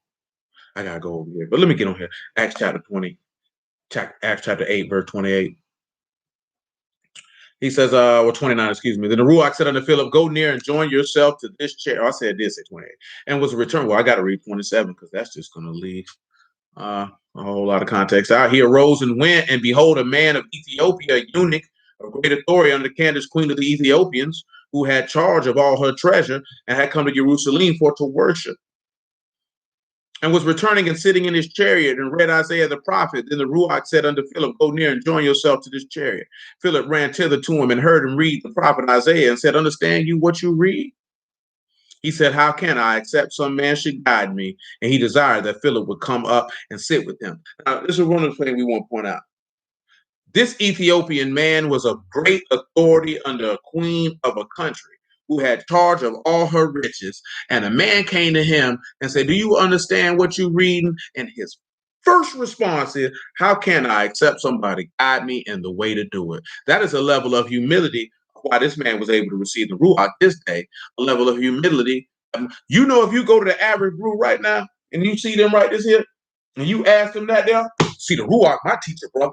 Speaker 1: I gotta go over here. But let me get on here. Acts chapter 20, Acts chapter 8, verse 28. He says, well, 29, excuse me. Then the Ruach said unto Philip, go near and join yourself to this chair. I said this at 28. And was returned. Well, I gotta read 27 because that's just gonna leave a whole lot of context out. He arose and went, and behold, a man of Ethiopia, a eunuch of great authority under Candace, queen of the Ethiopians, who had charge of all her treasure, and had come to Jerusalem for to worship, and was returning and sitting in his chariot, and read Isaiah the prophet. Then the Ruach said unto Philip, go near and join yourself to this chariot. Philip ran thither to him and heard him read the prophet Isaiah, and said, understand you what you read? He said, how can I, except some man should guide me? And he desired that Philip would come up and sit with him. Now, this is one of the things we want to point out. This Ethiopian man was of great authority under a queen of a country who had charge of all her riches. And a man came to him and said, do you understand what you're reading? And his first response is, how can I, except somebody guide me in the way to do it? That is a level of humility. Why this man was able to receive the Ruach this day, a level of humility. You know, if you go to the average brew right now and you see them right this here, and you ask them that there, see the Ruach, my teacher, brother.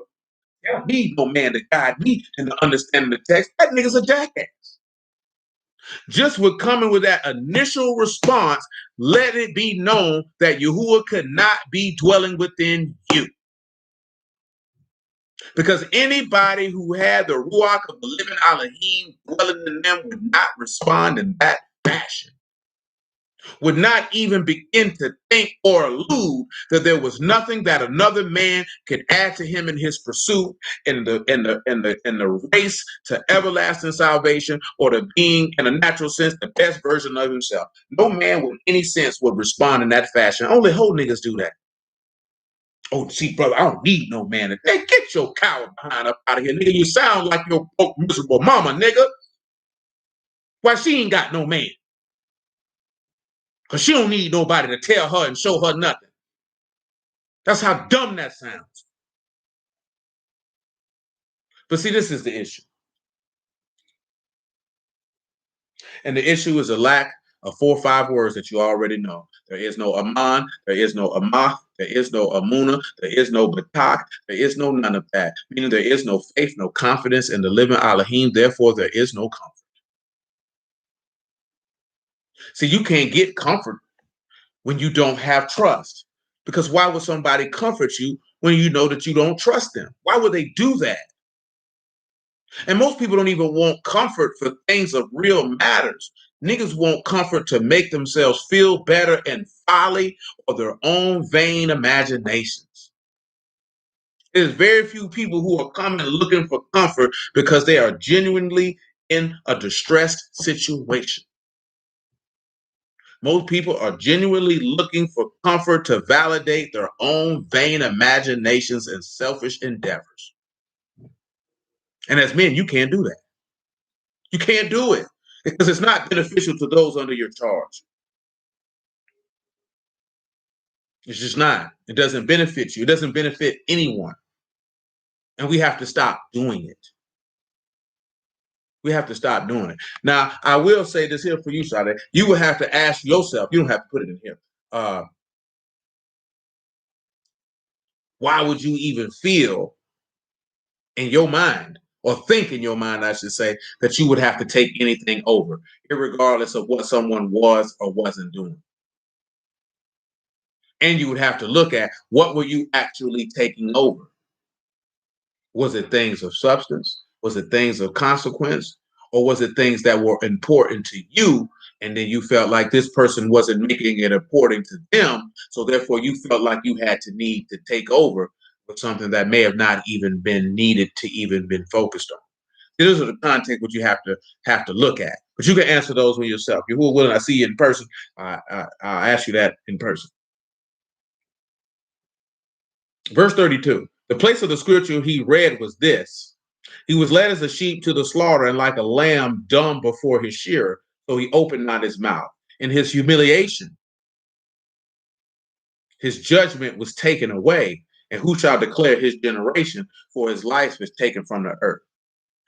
Speaker 1: I don't need no man to guide me in the understanding the text. That nigga's a jackass. Just with coming with that initial response, let it be known that Yahuwah could not be dwelling within you. Because anybody who had the Ruach of the living Alahym dwelling in them would not respond in that fashion. Would not even begin to think or allude that there was nothing that another man could add to him in his pursuit in the race to everlasting salvation, or to being in a natural sense the best version of himself. No man with any sense would respond in that fashion. Only whole niggas do that. Oh, see, brother, I don't need no man. Hey, get your coward behind up out of here, nigga. You sound like your broke, miserable mama, nigga. Why she ain't got no man? Because she don't need nobody to tell her and show her nothing. That's how dumb that sounds. But see, this is the issue. And the issue is a lack of 4 or 5 words that you already know. There is no Aman, there is no Amath, there is no Amuna, there is no Batak, there is no none of that. Meaning there is no faith, no confidence in the living Alahym, therefore there is no comfort. See, you can't get comfort when you don't have trust. Because why would somebody comfort you when you know that you don't trust them? Why would they do that? And most people don't even want comfort for things of real matters. Niggas want comfort to make themselves feel better in folly or their own vain imaginations. There's very few people who are coming looking for comfort because they are genuinely in a distressed situation. Most people are genuinely looking for comfort to validate their own vain imaginations and selfish endeavors. And as men, you can't do that. You can't do it because it's not beneficial to those under your charge. It's just not. It doesn't benefit you. It doesn't benefit anyone. And we have to stop doing it. We have to stop doing it. Now, I will say this here for you, Sade. You will have to ask yourself, you don't have to put it in here. Why would you even feel in your mind, or think in your mind, I should say, that you would have to take anything over, regardless of what someone was or wasn't doing? And you would have to look at what were you actually taking over? Was it things of substance? Was it things of consequence? Or was it things that were important to you, and then you felt like this person wasn't making it important to them, so therefore you felt like you had to need to take over with something that may have not even been needed to even been focused on. These are the content which you have to look at. But you can answer those with yourself. You're willing, I see you in person. I'll ask you that in person. Verse 32. The place of the scripture he read was this. He was led as a sheep to the slaughter, and like a lamb dumb before his shearer, so he opened not his mouth. In his humiliation, his judgment was taken away. And who shall declare his generation? For his life is taken from the earth.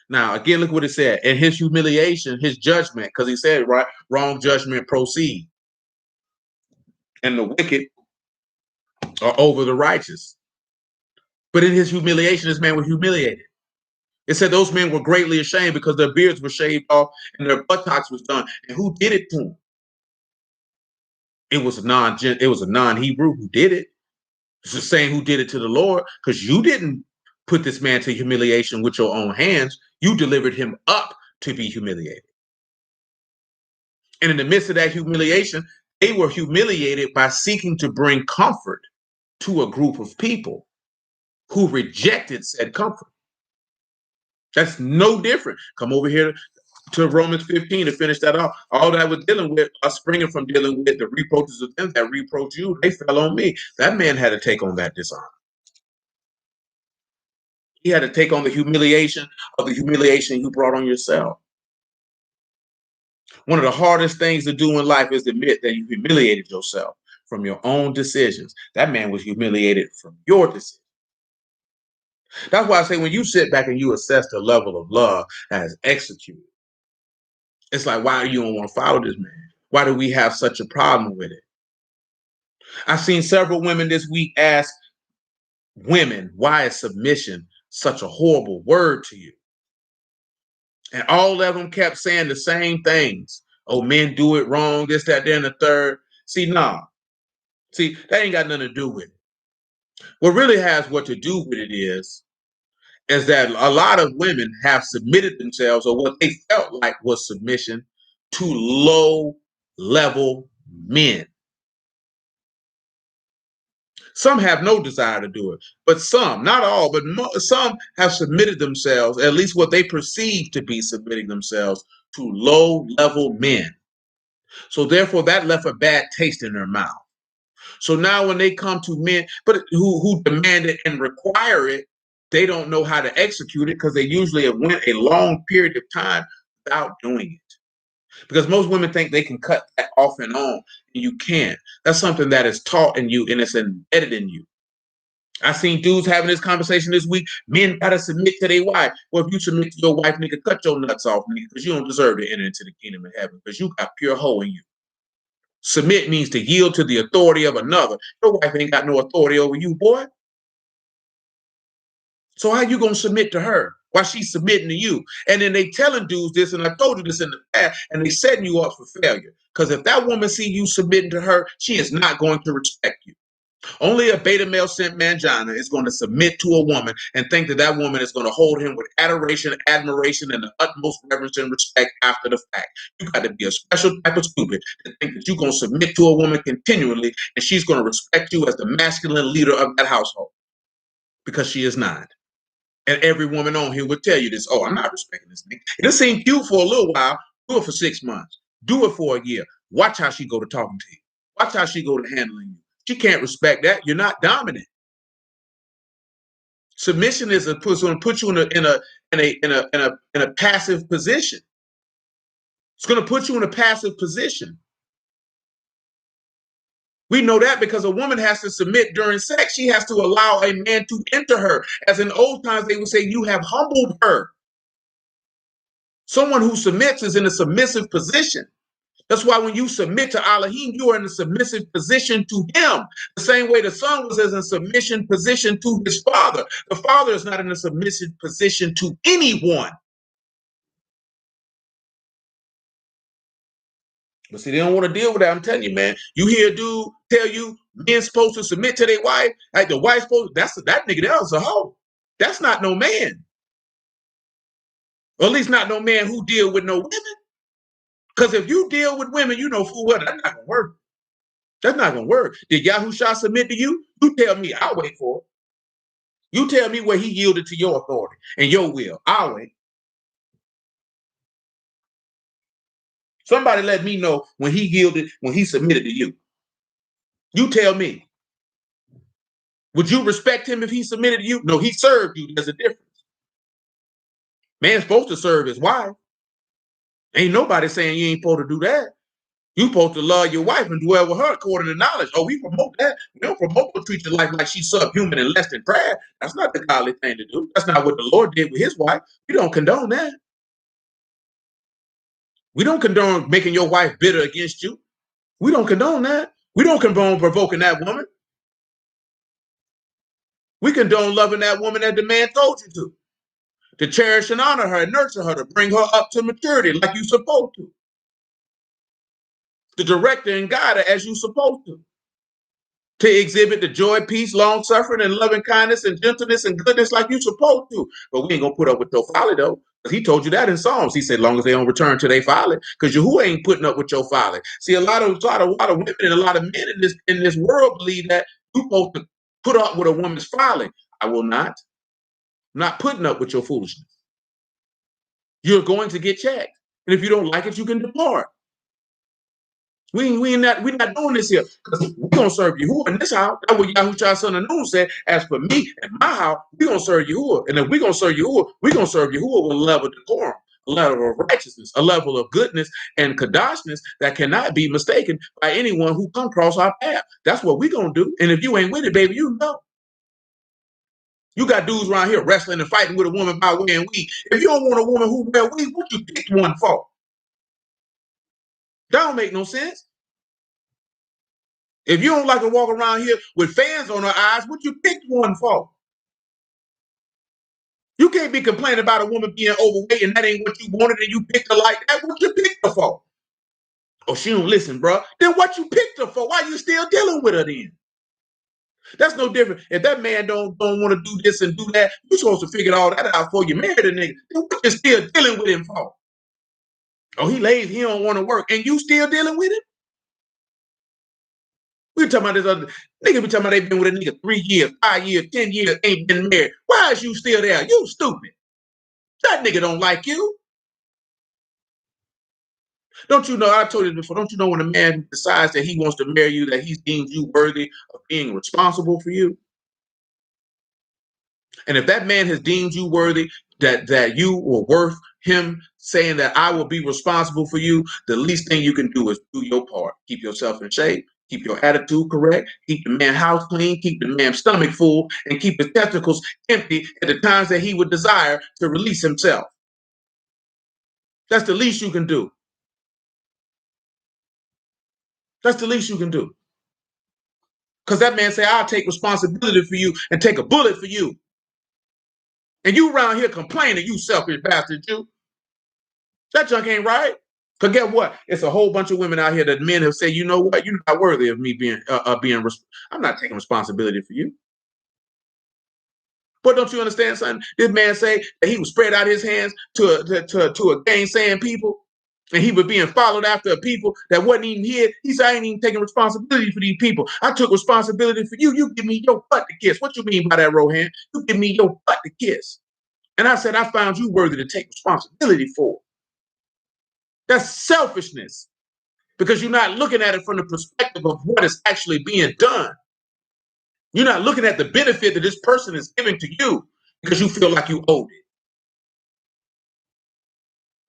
Speaker 1: Now, again, look what it said. In his humiliation, his judgment, because he said, right, wrong judgment proceed. And the wicked are over the righteous. But in his humiliation, this man was humiliated. It said those men were greatly ashamed because their beards were shaved off and their buttocks was done. And who did it to them? It was a non-Hebrew who did it. It's the same who did it to the Lord, because you didn't put this man to humiliation with your own hands. You delivered him up to be humiliated. And in the midst of that humiliation, they were humiliated by seeking to bring comfort to a group of people who rejected said comfort. That's no different. Come over here to Romans 15 to finish that off. All that I was dealing with, us springing from dealing with the reproaches of them that reproach you, they fell on me. That man had to take on that dishonor. He had to take on the humiliation you brought on yourself. One of the hardest things to do in life is to admit that you humiliated yourself from your own decisions. That man was humiliated from your decisions. That's why I say when you sit back and you assess the level of love that is executed, it's like, why do you don't want to follow this man? Why do we have such a problem with it? I've seen several women this week ask women, why is submission such a horrible word to you? And all of them kept saying the same things. Oh, men do it wrong, this, that, then the third. See, nah. See, that ain't got nothing to do with it. What really has what to do with it is that a lot of women have submitted themselves, or what they felt like was submission, to low level men. Some have no desire to do it, but some, not all, but some have submitted themselves, at least what they perceive to be submitting themselves, to low level men. So therefore that left a bad taste in their mouth. So now when they come to men but who demand it and require it, they don't know how to execute it, because they usually have went a long period of time without doing it. Because most women think they can cut that off and on, and you can't. That's something that is taught in you, and it's embedded in you. I seen dudes having this conversation this week. Men gotta submit to their wife. Well, if you submit to your wife, nigga, cut your nuts off, nigga, because you don't deserve to enter into the kingdom of heaven, because you got pure hoe in you. Submit means to yield to the authority of another. Your wife ain't got no authority over you, boy. So how you gonna submit to her while she's submitting to you? And then they telling dudes this, and I told you this in the past, and they setting you up for failure. Because if that woman see you submitting to her, she is not going to respect you. Only a beta male sent mangina is going to submit to a woman and think that that woman is going to hold him with adoration, admiration, and the utmost reverence and respect after the fact. You got to be a special type of stupid to think that you're going to submit to a woman continually and she's going to respect you as the masculine leader of that household, because she is not. And every woman on here would tell you this. Oh, I'm not respecting this thing. It'll seem cute for a little while. Do it for 6 months. Do it for a year. Watch how she go to talking to you. Watch how she go to handling you. She can't respect that. You're not dominant. Submission is going to put you in a passive position. It's going to put you in a passive position. We know that because a woman has to submit during sex. She has to allow a man to enter her. As in old times, they would say, you have humbled her. Someone who submits is in a submissive position. That's why when you submit to Alahym, you are in a submissive position to him. The same way the son was in a submission position to his father. The father is not in a submissive position to anyone. But see, they don't want to deal with that. I'm telling you, man. You hear a dude tell you men's supposed to submit to their wife, like the wife's supposed. That nigga, that was a hoe. That's not no man. Or at least not no man who deal with no women. Because if you deal with women, you know full well that's not gonna work. That's not gonna work. Did Yahusha submit to you? You tell me, I'll wait for it. You tell me where he yielded to your authority and your will. I'll wait. Somebody let me know when he yielded, when he submitted to you. You tell me. Would you respect him if he submitted to you? No, he served you. There's a difference. Man's supposed to serve his wife. Ain't nobody saying you ain't supposed to do that. You supposed to love your wife and dwell with her according to knowledge. Oh, we promote that. We don't promote to treat your life like she's subhuman and less than prayer. That's not the godly thing to do. That's not what the Lord did with his wife. We don't condone that. We don't condone making your wife bitter against you. We don't condone that. We don't condone provoking that woman. We condone loving that woman that the man told you to cherish and honor her and nurture her, to bring her up to maturity like you're supposed to direct her and guide her as you're supposed to exhibit the joy, peace, long suffering, and loving kindness and gentleness and goodness like you're supposed to. But we ain't gonna put up with your folly though. Because he told you that in Psalms. He said, long as they don't return to their folly, because who ain't putting up with your folly? See, a lot of women and a lot of men in this world believe that you're supposed to put up with a woman's folly. I will not. I'm not putting up with your foolishness. You're going to get checked. And if you don't like it, you can depart. We're not doing this here because we're gonna serve Yahuwah in this house. That's what Yahushua son of Nun said. As for me and my house, we're gonna serve Yahuwah. And if we're gonna serve Yahuwah, we're gonna serve Yahuwah with a level of decorum, a level of righteousness, a level of goodness and kadoshness that cannot be mistaken by anyone who come across our path. That's what we're gonna do. And if you ain't with it, baby, you know. You got dudes around here wrestling and fighting with a woman by wearing weed. If you don't want a woman who wear weed, what you pick one for? That don't make no sense. If you don't like to walk around here with fans on her eyes, what you picked one for? You can't be complaining about a woman being overweight and that ain't what you wanted and you picked her like that. What you picked her for? Oh, she don't listen, bro. Then what you picked her for? Why you still dealing with her then? That's no different. If that man don't want to do this and do that, you're supposed to figure all that out before you marry the nigga. Then what you still dealing with him for? Oh, he lazy, he don't want to work, and you still dealing with him? We talking about this other nigga. Be talking about they been with a nigga 3 years, 5 years, 10 years, ain't been married. Why is you still there? You stupid. That nigga don't like you. Don't you know? I told you before. Don't you know when a man decides that he wants to marry you, that he's deemed you worthy of being responsible for you? And if that man has deemed you worthy, that you were worth him saying that I will be responsible for you, the least thing you can do is do your part. Keep yourself in shape, keep your attitude correct, keep the man house clean, keep the man stomach full, and keep his testicles empty at the times that he would desire to release himself. That's the least you can do. That's the least you can do. Because that man say, I'll take responsibility for you and take a bullet for you. And you around here complaining, you selfish bastard, you. That junk ain't right. Because guess what? It's a whole bunch of women out here that men have said, you know what? You're not worthy of me being. I'm not taking responsibility for you. But don't you understand something? This man say that he would spread out his hands to a gainsaying people, and he was being followed after people that wasn't even here. He said, I ain't even taking responsibility for these people. I took responsibility for you. You give me your butt to kiss. What you mean by that, Rohan? You give me your butt to kiss. And I said, I found you worthy to take responsibility for. That's selfishness, because you're not looking at it from the perspective of what is actually being done. You're not looking at the benefit that this person is giving to you because you feel like you owed it.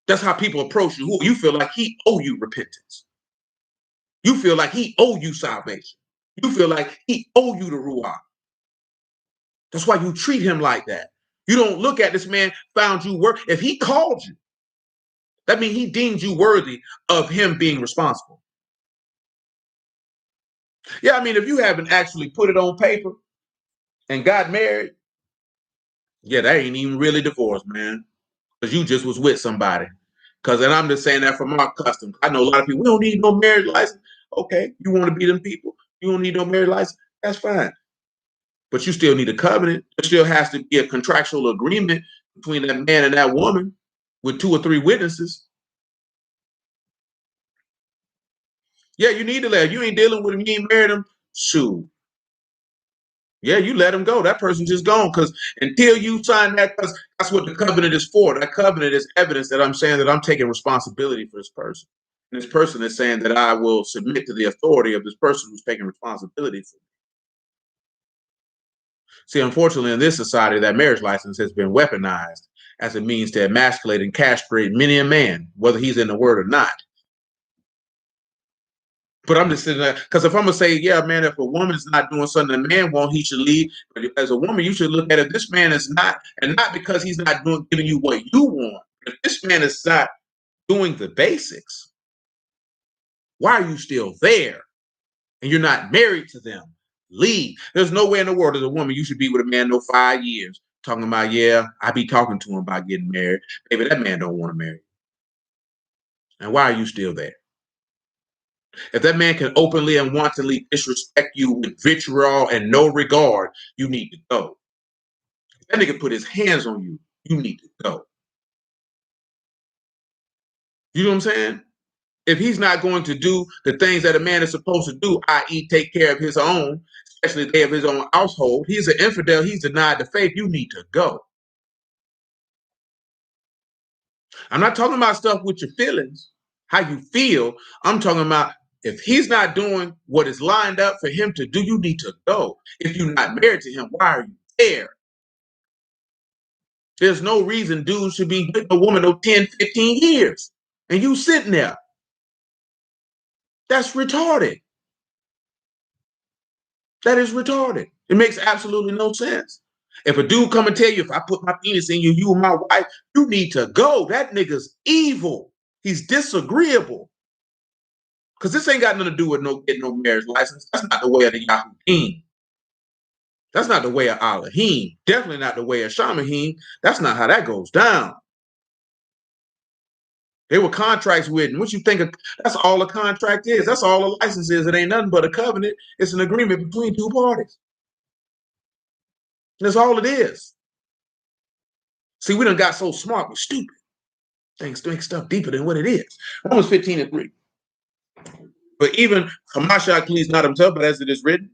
Speaker 1: That's how people approach you. You feel like he owe you repentance. You feel like he owe you salvation. You feel like he owe you the Ruach. That's why you treat him like that. You don't look at this man found you worth. If he called you, that means he deemed you worthy of him being responsible. Yeah, I mean, if you haven't actually put it on paper and got married, yeah, that ain't even really divorced, man. Because you just was with somebody. Because, and I'm just saying that from our custom. I know a lot of people, we don't need no marriage license. Okay, you want to be them people. You don't need no marriage license. That's fine. But you still need a covenant. There still has to be a contractual agreement between that man and that woman. with 2 or 3 witnesses. Yeah, you need to let. You ain't dealing with him. You ain't married him. Shoot. Yeah, you let him go. That person just gone. Because until you sign that, because that's what the covenant is for. That covenant is evidence that I'm saying that I'm taking responsibility for this person. And this person is saying that I will submit to the authority of this person who's taking responsibility for me. See, unfortunately, in this society, that marriage license has been weaponized as a means to emasculate and castrate many a man, whether he's in the word or not. But I'm just sitting there because if I'm gonna say, yeah, man, if a woman's not doing something a man won't, he should leave. But as a woman, you should look at it. This man is not, and not because he's not doing giving you what you want. If this man is not doing the basics, why are you still there? And you're not married to them. Leave. There's no way in the world as a woman you should be with a man no 5 years talking about, yeah, I be talking to him about getting married. Baby, that man don't want to marry. And why are you still there? If that man can openly and wantonly disrespect you with vitriol and no regard, you need to go. If that nigga put his hands on you, you need to go. You know what I'm saying? If he's not going to do the things that a man is supposed to do, i.e., take care of his own, especially if they have his own household, he's an infidel, he's denied the faith, you need to go. I'm not talking about stuff with your feelings, how you feel. I'm talking about if he's not doing what is lined up for him to do, you need to go. If you're not married to him, why are you there? There's no reason dudes should be with a woman of 10, 15 years. And you sitting there. That's retarded. That is retarded. It makes absolutely no sense. If a dude come and tell you, if I put my penis in you, you and my wife, you need to go. That nigga's evil. He's disagreeable. Because this ain't got nothing to do with getting no marriage license. That's not the way of the Yahoo. That's not the way of Alahym. Definitely not the way of Shamahim. That's not how that goes down. They were contracts written. What you think of, that's all a contract is. That's all a license is. It ain't nothing but a covenant. It's an agreement between 2 parties. That's all it is. See, we done got so smart, we're stupid. Things make stuff deeper than what it is. Romans 15:3. But even Hamashiach pleased not himself, but as it is written,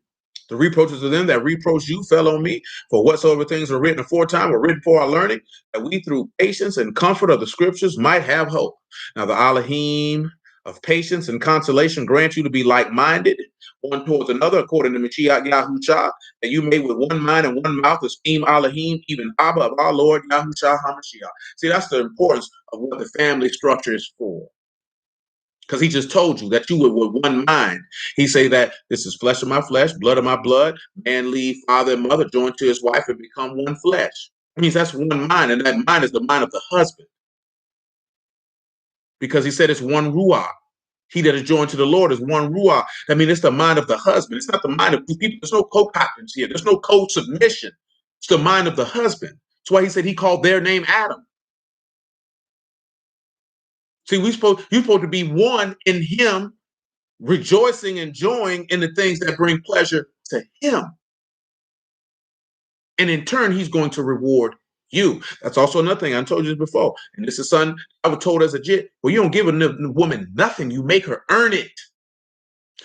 Speaker 1: the reproaches of them that reproach you fell on me, for whatsoever things were written aforetime were written for our learning, that we through patience and comfort of the scriptures might have hope. Now the Alahym of patience and consolation grant you to be like-minded, one towards another, according to Mashiach Yahushua, that you may with one mind and one mouth esteem Alahym, even Abba of our Lord Yahushua HaMashiach. See, that's the importance of what the family structure is for. Because he just told you that you were with one mind. He say that this is flesh of my flesh, blood of my blood. Man leave father and mother, join to his wife, and become one flesh. It means that's one mind, and that mind is the mind of the husband. Because he said it's one ruach. He that is joined to the Lord is one ruach. I mean, it's the mind of the husband. It's not the mind of two people. There's no co-captains here. There's no co-submission. It's the mind of the husband. That's why he said he called their name Adam. See, you're supposed to be one in him, rejoicing and joying in the things that bring pleasure to him. And in turn, he's going to reward you. That's also another thing I told you this before. And this is something I was told as a jit. Well, you don't give a woman nothing. You make her earn it.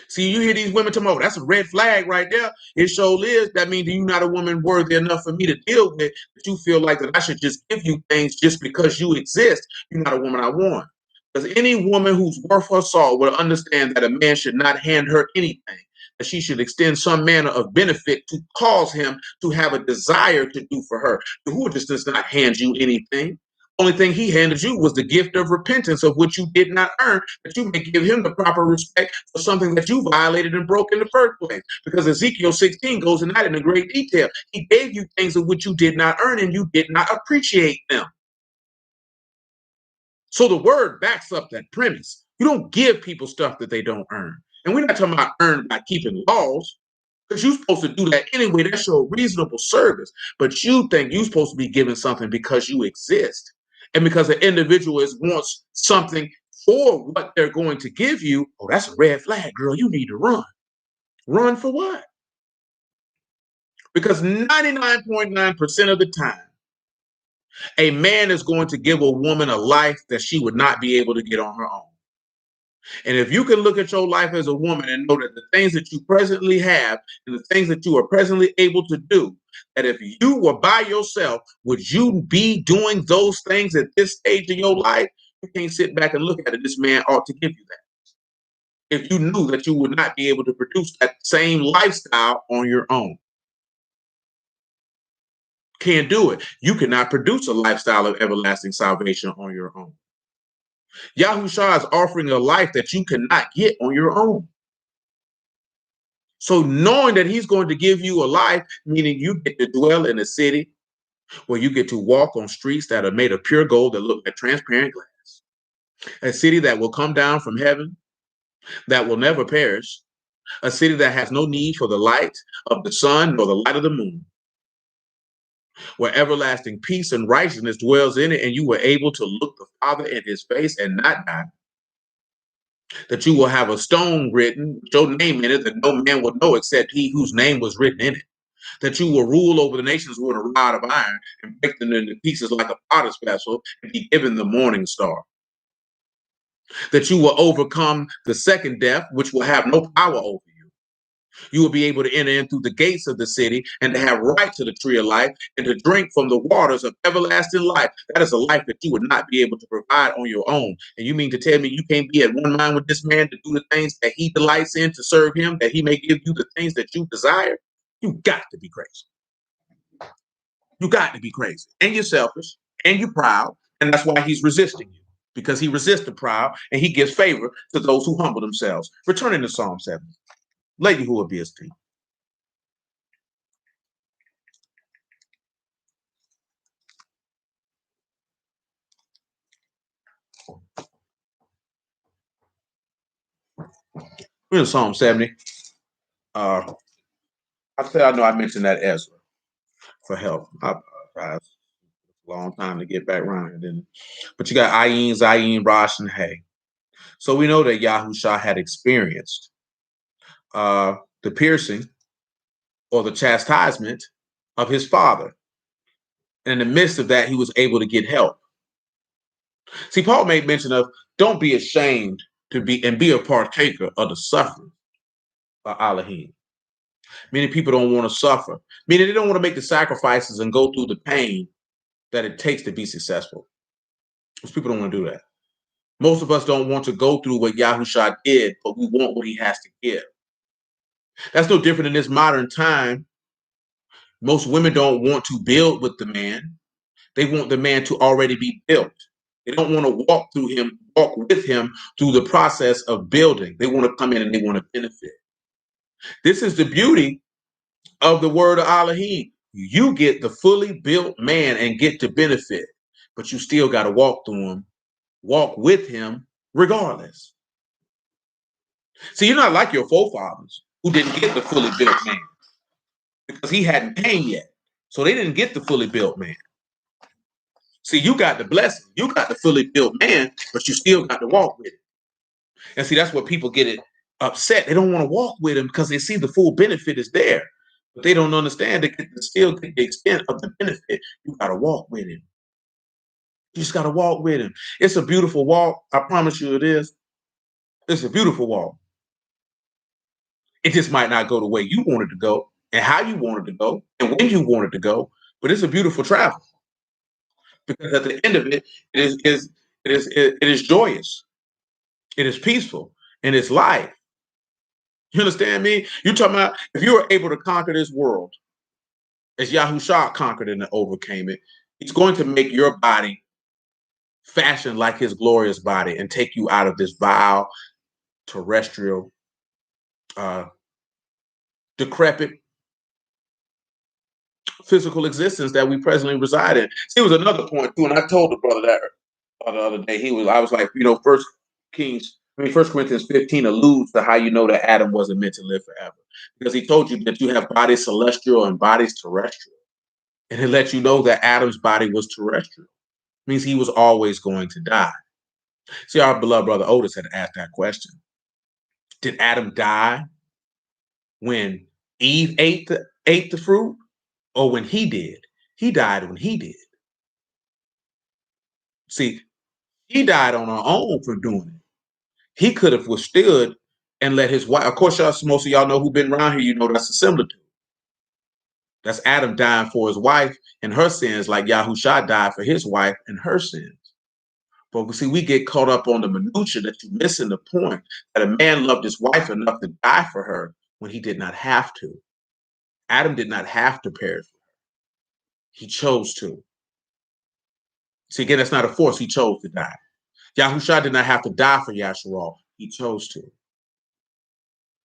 Speaker 1: See, you hear these women talking about, that's a red flag right there. It sure is. That means you're not a woman worthy enough for me to deal with. That you feel like that I should just give you things just because you exist. You're not a woman I want. Because any woman who's worth her salt will understand that a man should not hand her anything, that she should extend some manner of benefit to cause him to have a desire to do for her. Who just does not hand you anything. Only thing he handed you was the gift of repentance of which you did not earn, that you may give him the proper respect for something that you violated and broke in the first place. Because Ezekiel 16 goes into that in great detail. He gave you things of which you did not earn and you did not appreciate them. So the word backs up that premise. You don't give people stuff that they don't earn. And we're not talking about earn by keeping laws, because you're supposed to do that anyway. That's your reasonable service. But you think you're supposed to be given something because you exist. And because an individual wants something for what they're going to give you, oh, that's a red flag, girl. You need to run. Run for what? Because 99.9% of the time, A man is going to give a woman a life that she would not be able to get on her own. And if you can look at your life as a woman and know that the things that you presently have and the things that you are presently able to do, that if you were by yourself, would you be doing those things at this stage in your life? You can't sit back and look at it. This man ought to give you that. If you knew that you would not be able to produce that same lifestyle on your own. Can't do it. You cannot produce a lifestyle of everlasting salvation on your own. Yahushua is offering a life that you cannot get on your own. So knowing that he's going to give you a life, meaning you get to dwell in a city where you get to walk on streets that are made of pure gold that look like transparent glass, a city that will come down from heaven, that will never perish, a city that has no need for the light of the sun nor the light of the moon, where everlasting peace and righteousness dwells in it, and you were able to look the Father in his face and not die. That you will have a stone written, with your name in it, that no man will know except he whose name was written in it. That you will rule over the nations with a rod of iron and break them into pieces like a potter's vessel and be given the morning star. That you will overcome the second death, which will have no power over you. You will be able to enter in through the gates of the city and to have right to the tree of life and to drink from the waters of everlasting life. That is a life that you would not be able to provide on your own. And you mean to tell me you can't be at one mind with this man to do the things that he delights in, to serve him, that he may give you the things that you desire? You got to be crazy. You got to be crazy. And you're selfish and you're proud. And that's why he's resisting you, because he resists the proud and he gives favor to those who humble themselves. Returning to Psalm 7. Lady who will be esteemed. We're in Psalm 70. I know I mentioned that Ezra for help. I apologize. A long time to get back around it, didn't it? But you got Ayin, Zayin, Rosh, and Hay. So we know that Yahusha had experienced the piercing or the chastisement of his father. And in the midst of that, he was able to get help. See, Paul made mention of don't be ashamed to be a partaker of the suffering of Alahym. Many people don't want to suffer, meaning they don't want to make the sacrifices and go through the pain that it takes to be successful. Most people don't want to do that. Most of us don't want to go through what Yahusha did, but we want what he has to give. That's no different in this modern time. Most women don't want to build with the man. They want the man to already be built. They don't want to walk with him through the process of building. They want to come in and they want to benefit. This is the beauty of the word of Alahym. You get the fully built man and get to benefit, but you still got to walk with him regardless. See, you're not like your forefathers who didn't get the fully built man because he hadn't came yet. So they didn't get the fully built man. See, you got the blessing. You got the fully built man, but you still got to walk with it. And see, that's what people get it upset. They don't want to walk with him because they see the full benefit is there. But they don't understand that to still get the extent of the benefit, you got to walk with him. You just got to walk with him. It's a beautiful walk. I promise you it is. It's a beautiful walk. It just might not go the way you wanted to go and how you wanted to go and when you wanted to go, but it's a beautiful travel because at the end of it, it is joyous, it is peaceful, and it's life. You understand me? You're talking about if you were able to conquer this world as Yahushua conquered and overcame it, he's going to make your body fashioned like his glorious body and take you out of this vile, terrestrial, decrepit physical existence that we presently reside in. See, it was another point too, and I told the brother that the other day. I was like, First Corinthians 15 alludes to how you know that Adam wasn't meant to live forever, because he told you that you have bodies celestial and bodies terrestrial, and it let you know that Adam's body was terrestrial. It means he was always going to die. See, our beloved brother Otis had asked that question: did Adam die when Eve ate the fruit, or when he did? He died when he did. See, he died on her own for doing it. He could have withstood and let his wife. Of course, y'all, most of y'all know who've been around here. You know that's a similitude. That's Adam dying for his wife and her sins, like Yahusha died for his wife and her sins. But we see, we get caught up on the minutia that you're missing the point that a man loved his wife enough to die for her when he did not have to. Adam did not have to perish. He chose to. See, again, that's not a force. He chose to die. Yahusha did not have to die for Yasharal. He chose to.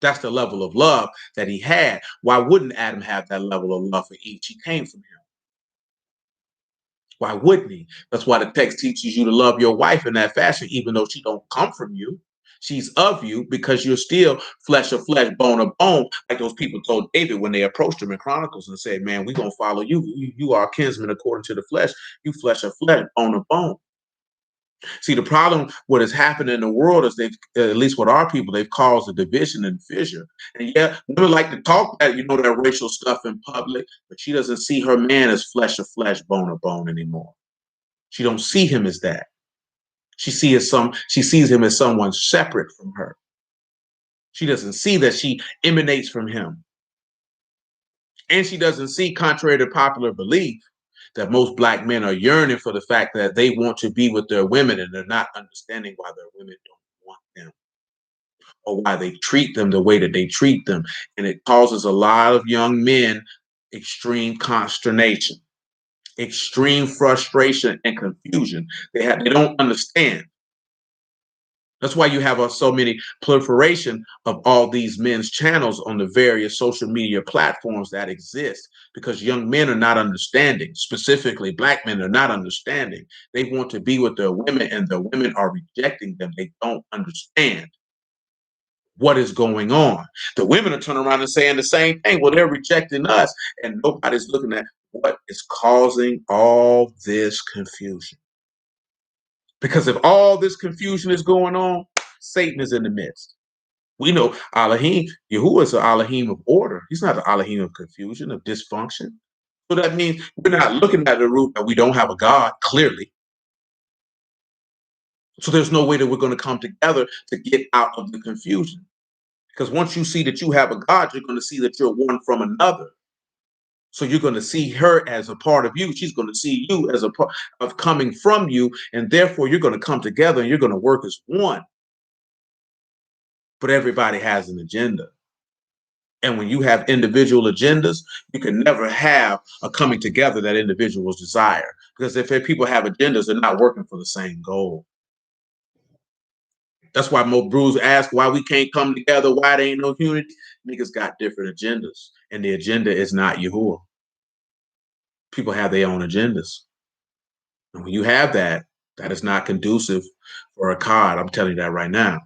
Speaker 1: That's the level of love that he had. Why wouldn't Adam have that level of love for Eve? She came from him. Why wouldn't he? That's why the text teaches you to love your wife in that fashion, even though she don't come from you. She's of you because you're still flesh of flesh, bone of bone, like those people told David when they approached him in Chronicles and said, man, we're going to follow you. You are kinsman according to the flesh. You flesh of flesh, bone of bone. See, the problem, what has happened in the world is they've, at least with our people, they've caused a division and fissure. And yeah, women like to talk that, that racial stuff in public, but she doesn't see her man as flesh of flesh, bone of bone anymore. She don't see him as that. She sees him as someone separate from her. She doesn't see that she emanates from him. And she doesn't see, contrary to popular belief, that most Black men are yearning for the fact that they want to be with their women and they're not understanding why their women don't want them or why they treat them the way that they treat them. And it causes a lot of young men extreme consternation, extreme frustration and confusion. They don't understand. That's why you have so many proliferation of all these men's channels on the various social media platforms that exist, because young men are not understanding. Specifically, Black men are not understanding. They want to be with their women and the women are rejecting them. They don't understand what is going on. The women are turning around and saying the same thing. Well, they're rejecting us, and nobody's looking at what is causing all this confusion. Because if all this confusion is going on, Satan is in the midst. We know Alahym, Yahuwah is an Alahym of order. He's not an Alahym of confusion, of dysfunction. So that means we're not looking at the root that we don't have a God, clearly. So there's no way that we're going to come together to get out of the confusion. Because once you see that you have a God, you're going to see that you're one from another. So you're going to see her as a part of you. She's going to see you as a part of coming from you. And therefore, you're going to come together and you're going to work as one. But everybody has an agenda. And when you have individual agendas, you can never have a coming together that individuals desire. Because if people have agendas, they're not working for the same goal. That's why most brews ask why we can't come together, why there ain't no unity. Niggas got different agendas. And the agenda is not Yahuwah. People have their own agendas. And when you have that, that is not conducive for a card. I'm telling you that right now.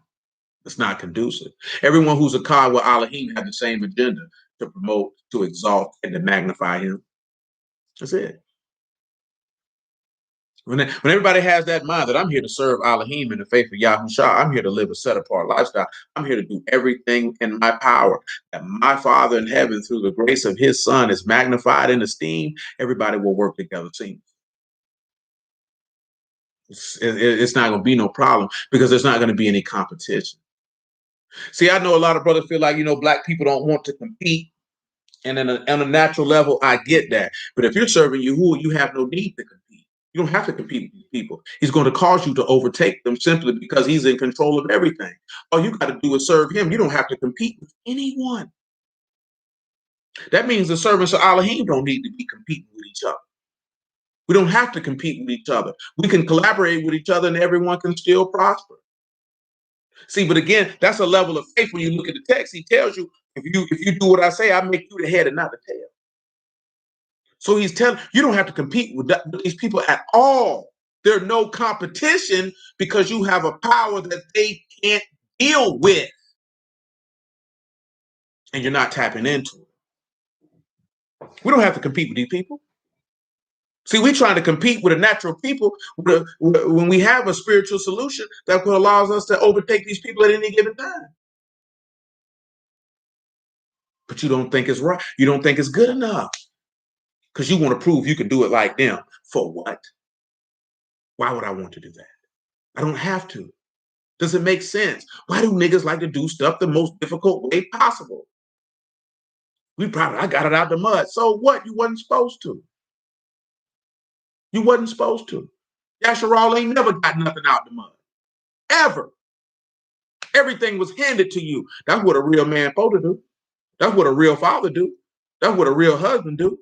Speaker 1: It's not conducive. Everyone who's a card with Alahym have the same agenda: to promote, to exalt, and to magnify him. That's it. When everybody has that mind that I'm here to serve Alahym in the faith of Yahusha, I'm here to live a set-apart lifestyle. I'm here to do everything in my power that my Father in heaven, through the grace of his Son, is magnified and esteemed. Everybody will work together. It's not going to be no problem because there's not going to be any competition. See, I know a lot of brothers feel like, Black people don't want to compete. And on a natural level, I get that. But if you're serving Yahuwah, you have no need to compete. You don't have to compete with these people. He's going to cause you to overtake them simply because he's in control of everything. All you got to do is serve him. You don't have to compete with anyone. That means the servants of Alahym don't need to be competing with each other. We don't have to compete with each other. We can collaborate with each other and everyone can still prosper. See, but again, that's a level of faith. When you look at the text, he tells you, if you do what I say, I make you the head and not the tail. So he's telling you don't have to compete with these people at all. There's no competition because you have a power that they can't deal with. And you're not tapping into it. We don't have to compete with these people. See, we're trying to compete with a natural people when we have a spiritual solution that allows us to overtake these people at any given time. But you don't think it's right. You don't think it's good enough because you want to prove you can do it like them. For what? Why would I want to do that? I don't have to. Does it make sense? Why do niggas like to do stuff the most difficult way possible? I got it out the mud. So what? You wasn't supposed to. You wasn't supposed to. Yasharal ain't never got nothing out the mud. Ever. Everything was handed to you. That's what a real man supposed to do. That's what a real father do. That's what a real husband do.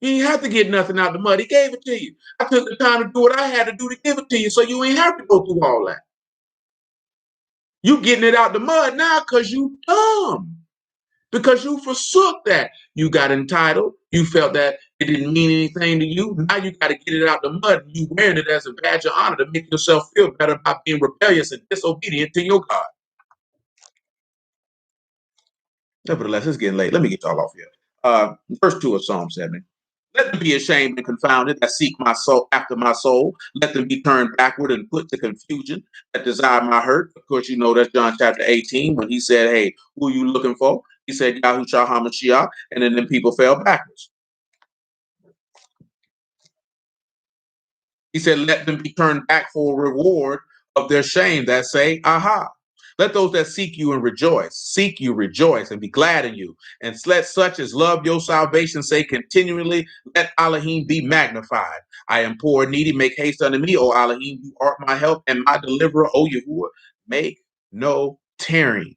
Speaker 1: You ain't have to get nothing out the mud. He gave it to you. I took the time to do what I had to do to give it to you, so you ain't have to go through all that. You getting it out the mud now because you dumb. Because you forsook that. You got entitled. You felt that it didn't mean anything to you. Now you got to get it out the mud. You wearing it as a badge of honor to make yourself feel better about being rebellious and disobedient to your God. Nevertheless, it's getting late. Let me get y'all off here. Verse 2 of Psalm 70. Let them be ashamed and confounded that seek my soul after my soul. Let them be turned backward and put to confusion that desire my hurt. Of course, you know that's John chapter 18 when he said, hey, who are you looking for? He said, Yahushua HaMashiach, and then them people fell backwards. He said, let them be turned back for a reward of their shame that say, aha. Let those that seek you and rejoice, seek you, rejoice, and be glad in you. And let such as love your salvation say continually, let Alahym be magnified. I am poor and needy, make haste unto me, O Alahym, you art my help and my deliverer, O Yahuwah, make no tarrying.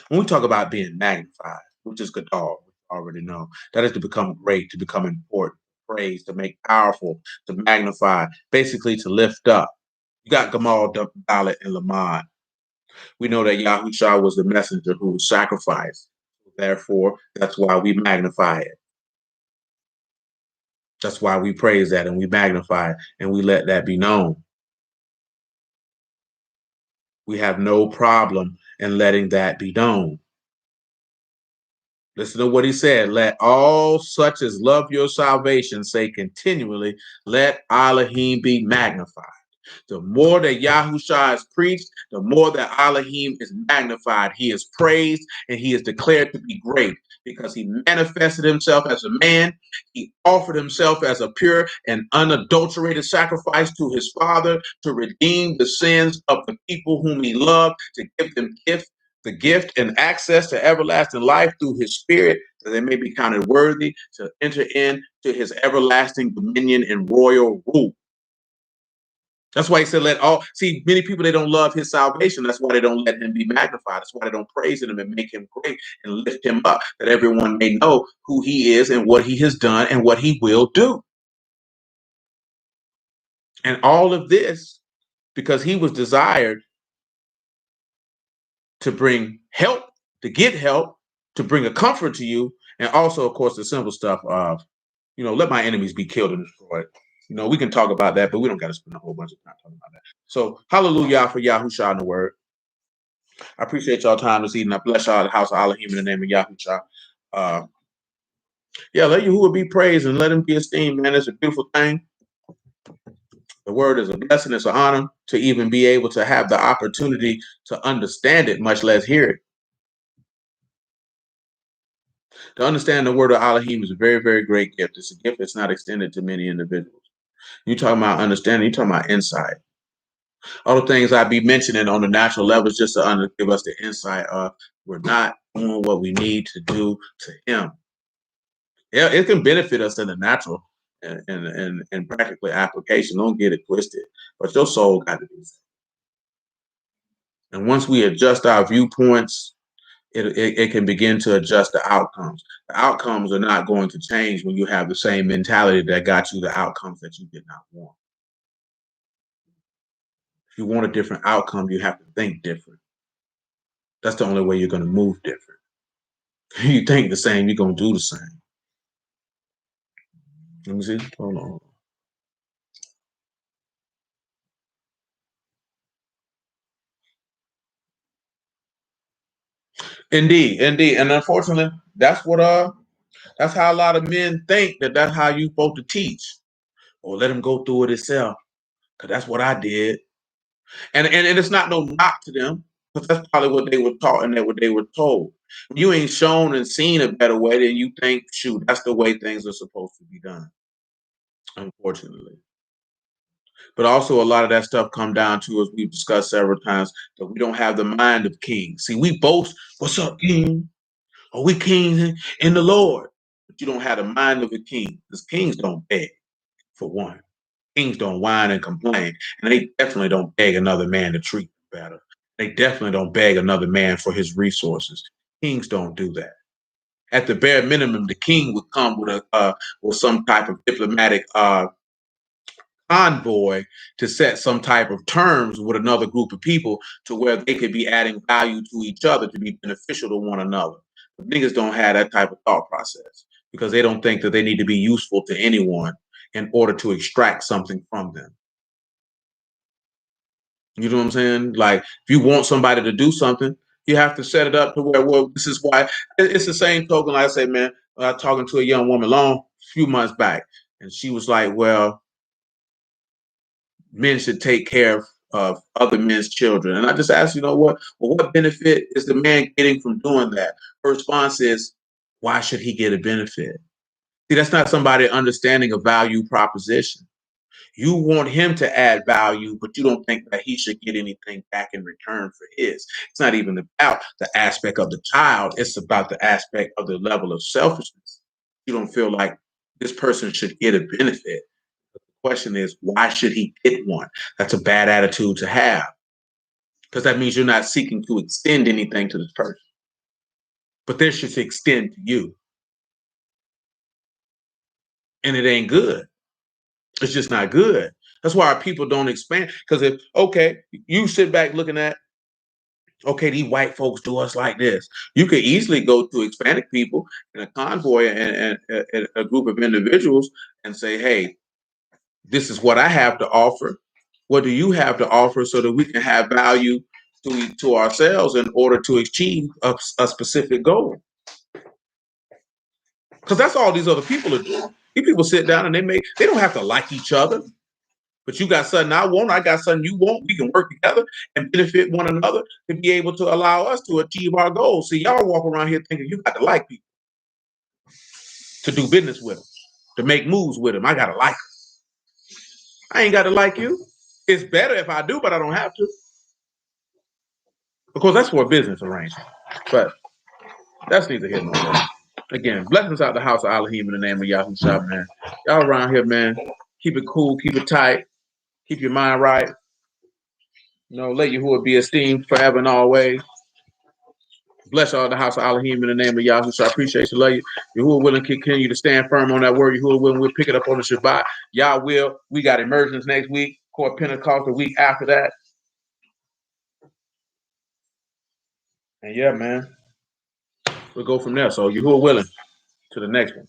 Speaker 1: When we talk about being magnified, which is Gadol, we already know, that is to become great, to become important, praise, to make powerful, to magnify, basically to lift up. You got Gamal, Dalit, and Lamad. We know that Yahushua was the messenger who was sacrificed. Therefore, that's why we magnify it. That's why we praise that and we magnify it and we let that be known. We have no problem in letting that be known. Listen to what he said. Let all such as love your salvation say continually, let Alahym be magnified. The more that Yahushua is preached, the more that Alahym is magnified. He is praised and he is declared to be great because he manifested himself as a man. He offered himself as a pure and unadulterated sacrifice to his Father to redeem the sins of the people whom he loved, to give them the gift and access to everlasting life through his Spirit, that they may be counted worthy to enter into his everlasting dominion and royal rule. That's why he said, let all, see, many people, they don't love his salvation. That's why they don't let him be magnified. That's why they don't praise him and make him great and lift him up, that everyone may know who he is and what he has done and what he will do. And all of this, because he was desired to bring help, to get help, to bring a comfort to you. And also, of course, the simple stuff of, let my enemies be killed and destroyed. We can talk about that, but we don't got to spend a whole bunch of time talking about that. So, hallelujah for Yahushua in the word. I appreciate y'all time this evening. I bless y'all, the house of Alahym, in the name of Yahushua. Let Yahuwah be praised and let him be esteemed, man. It's a beautiful thing. The word is a blessing. It's an honor to even be able to have the opportunity to understand it, much less hear it. To understand the word of Alahym is a very, very great gift. It's a gift that's not extended to many individuals. You're talking about understanding, you're talking about insight. All the things I be mentioning on the natural level is just to give us the insight of we're not doing what we need to do to him. Yeah, it can benefit us in the natural and practically application. Don't get it twisted. But your soul got to be saved. And once we adjust our viewpoints, it can begin to adjust the outcomes. The outcomes are not going to change when you have the same mentality that got you the outcomes that you did not want. If you want a different outcome, you have to think different. That's the only way you're going to move different. You think the same, you're going to do the same. Let me see. Hold on. Indeed. And unfortunately, that's how a lot of men think that's how you supposed to teach. Or let them go through it itself. Because that's what I did. And it's not no knock to them, because that's probably what they were taught and what they were told. You ain't shown and seen a better way, then you think, shoot, that's the way things are supposed to be done. Unfortunately. But also a lot of that stuff come down to, as we've discussed several times, that we don't have the mind of kings. See, we boast, what's up, king? Are we kings in the Lord? But you don't have the mind of a king, because kings don't beg, for one. Kings don't whine and complain, and they definitely don't beg another man to treat them better. They definitely don't beg another man for his resources. Kings don't do that. At the bare minimum, the king would come with with some type of diplomatic convoy to set some type of terms with another group of people to where they could be adding value to each other to be beneficial to one another. But niggas don't have that type of thought process because they don't think that they need to be useful to anyone in order to extract something from them. You know what I'm saying? Like, if you want somebody to do something, you have to set it up to where, well, this is why. It's the same token. Like I say, man, I was talking to a young woman few months back, and she was like, well, men should take care of other men's children. And I just asked, you know what? Well, what benefit is the man getting from doing that? Her response is, why should he get a benefit? See, that's not somebody understanding a value proposition. You want him to add value, but you don't think that he should get anything back in return for his. It's not even about the aspect of the child, it's about the aspect of the level of selfishness. You don't feel like this person should get a benefit. The question is, why should he get one? That's a bad attitude to have because that means you're not seeking to extend anything to this person, but they should extend to you. And it ain't good. It's just not good. That's why our people don't expand. Because if, okay, you sit back looking at, okay, these white folks do us like this. You could easily go to Hispanic people in a convoy and a group of individuals and say, hey, this is what I have to offer. What do you have to offer so that we can have value to ourselves in order to achieve a specific goal? Because that's all these other people are doing. These people sit down and they don't have to like each other. But you got something I want, I got something you want. We can work together and benefit one another to be able to allow us to achieve our goals. See, y'all walk around here thinking you got to like people to do business with them, to make moves with them. I got to like them. I ain't got to like you. It's better if I do, but I don't have to. Because that's for a business arrangement. But that's neither here nor there. Again, blessings out the house of Alahym in the name of Yahoo Shah, man. Y'all around here, man. Keep it cool, keep it tight, keep your mind right. You know, let Yahuwah be esteemed forever and always. Bless all the house of Alahym in the name of Yahoo. So I appreciate you, love you. Yahuwah willing to continue to stand firm on that word. Yahuwah willing, we'll pick it up on the Shabbat. Yah will. We got emergence next week. Core Pentecost the week after that. And yeah, man, we'll go from there. So Yahuwah willing to the next one.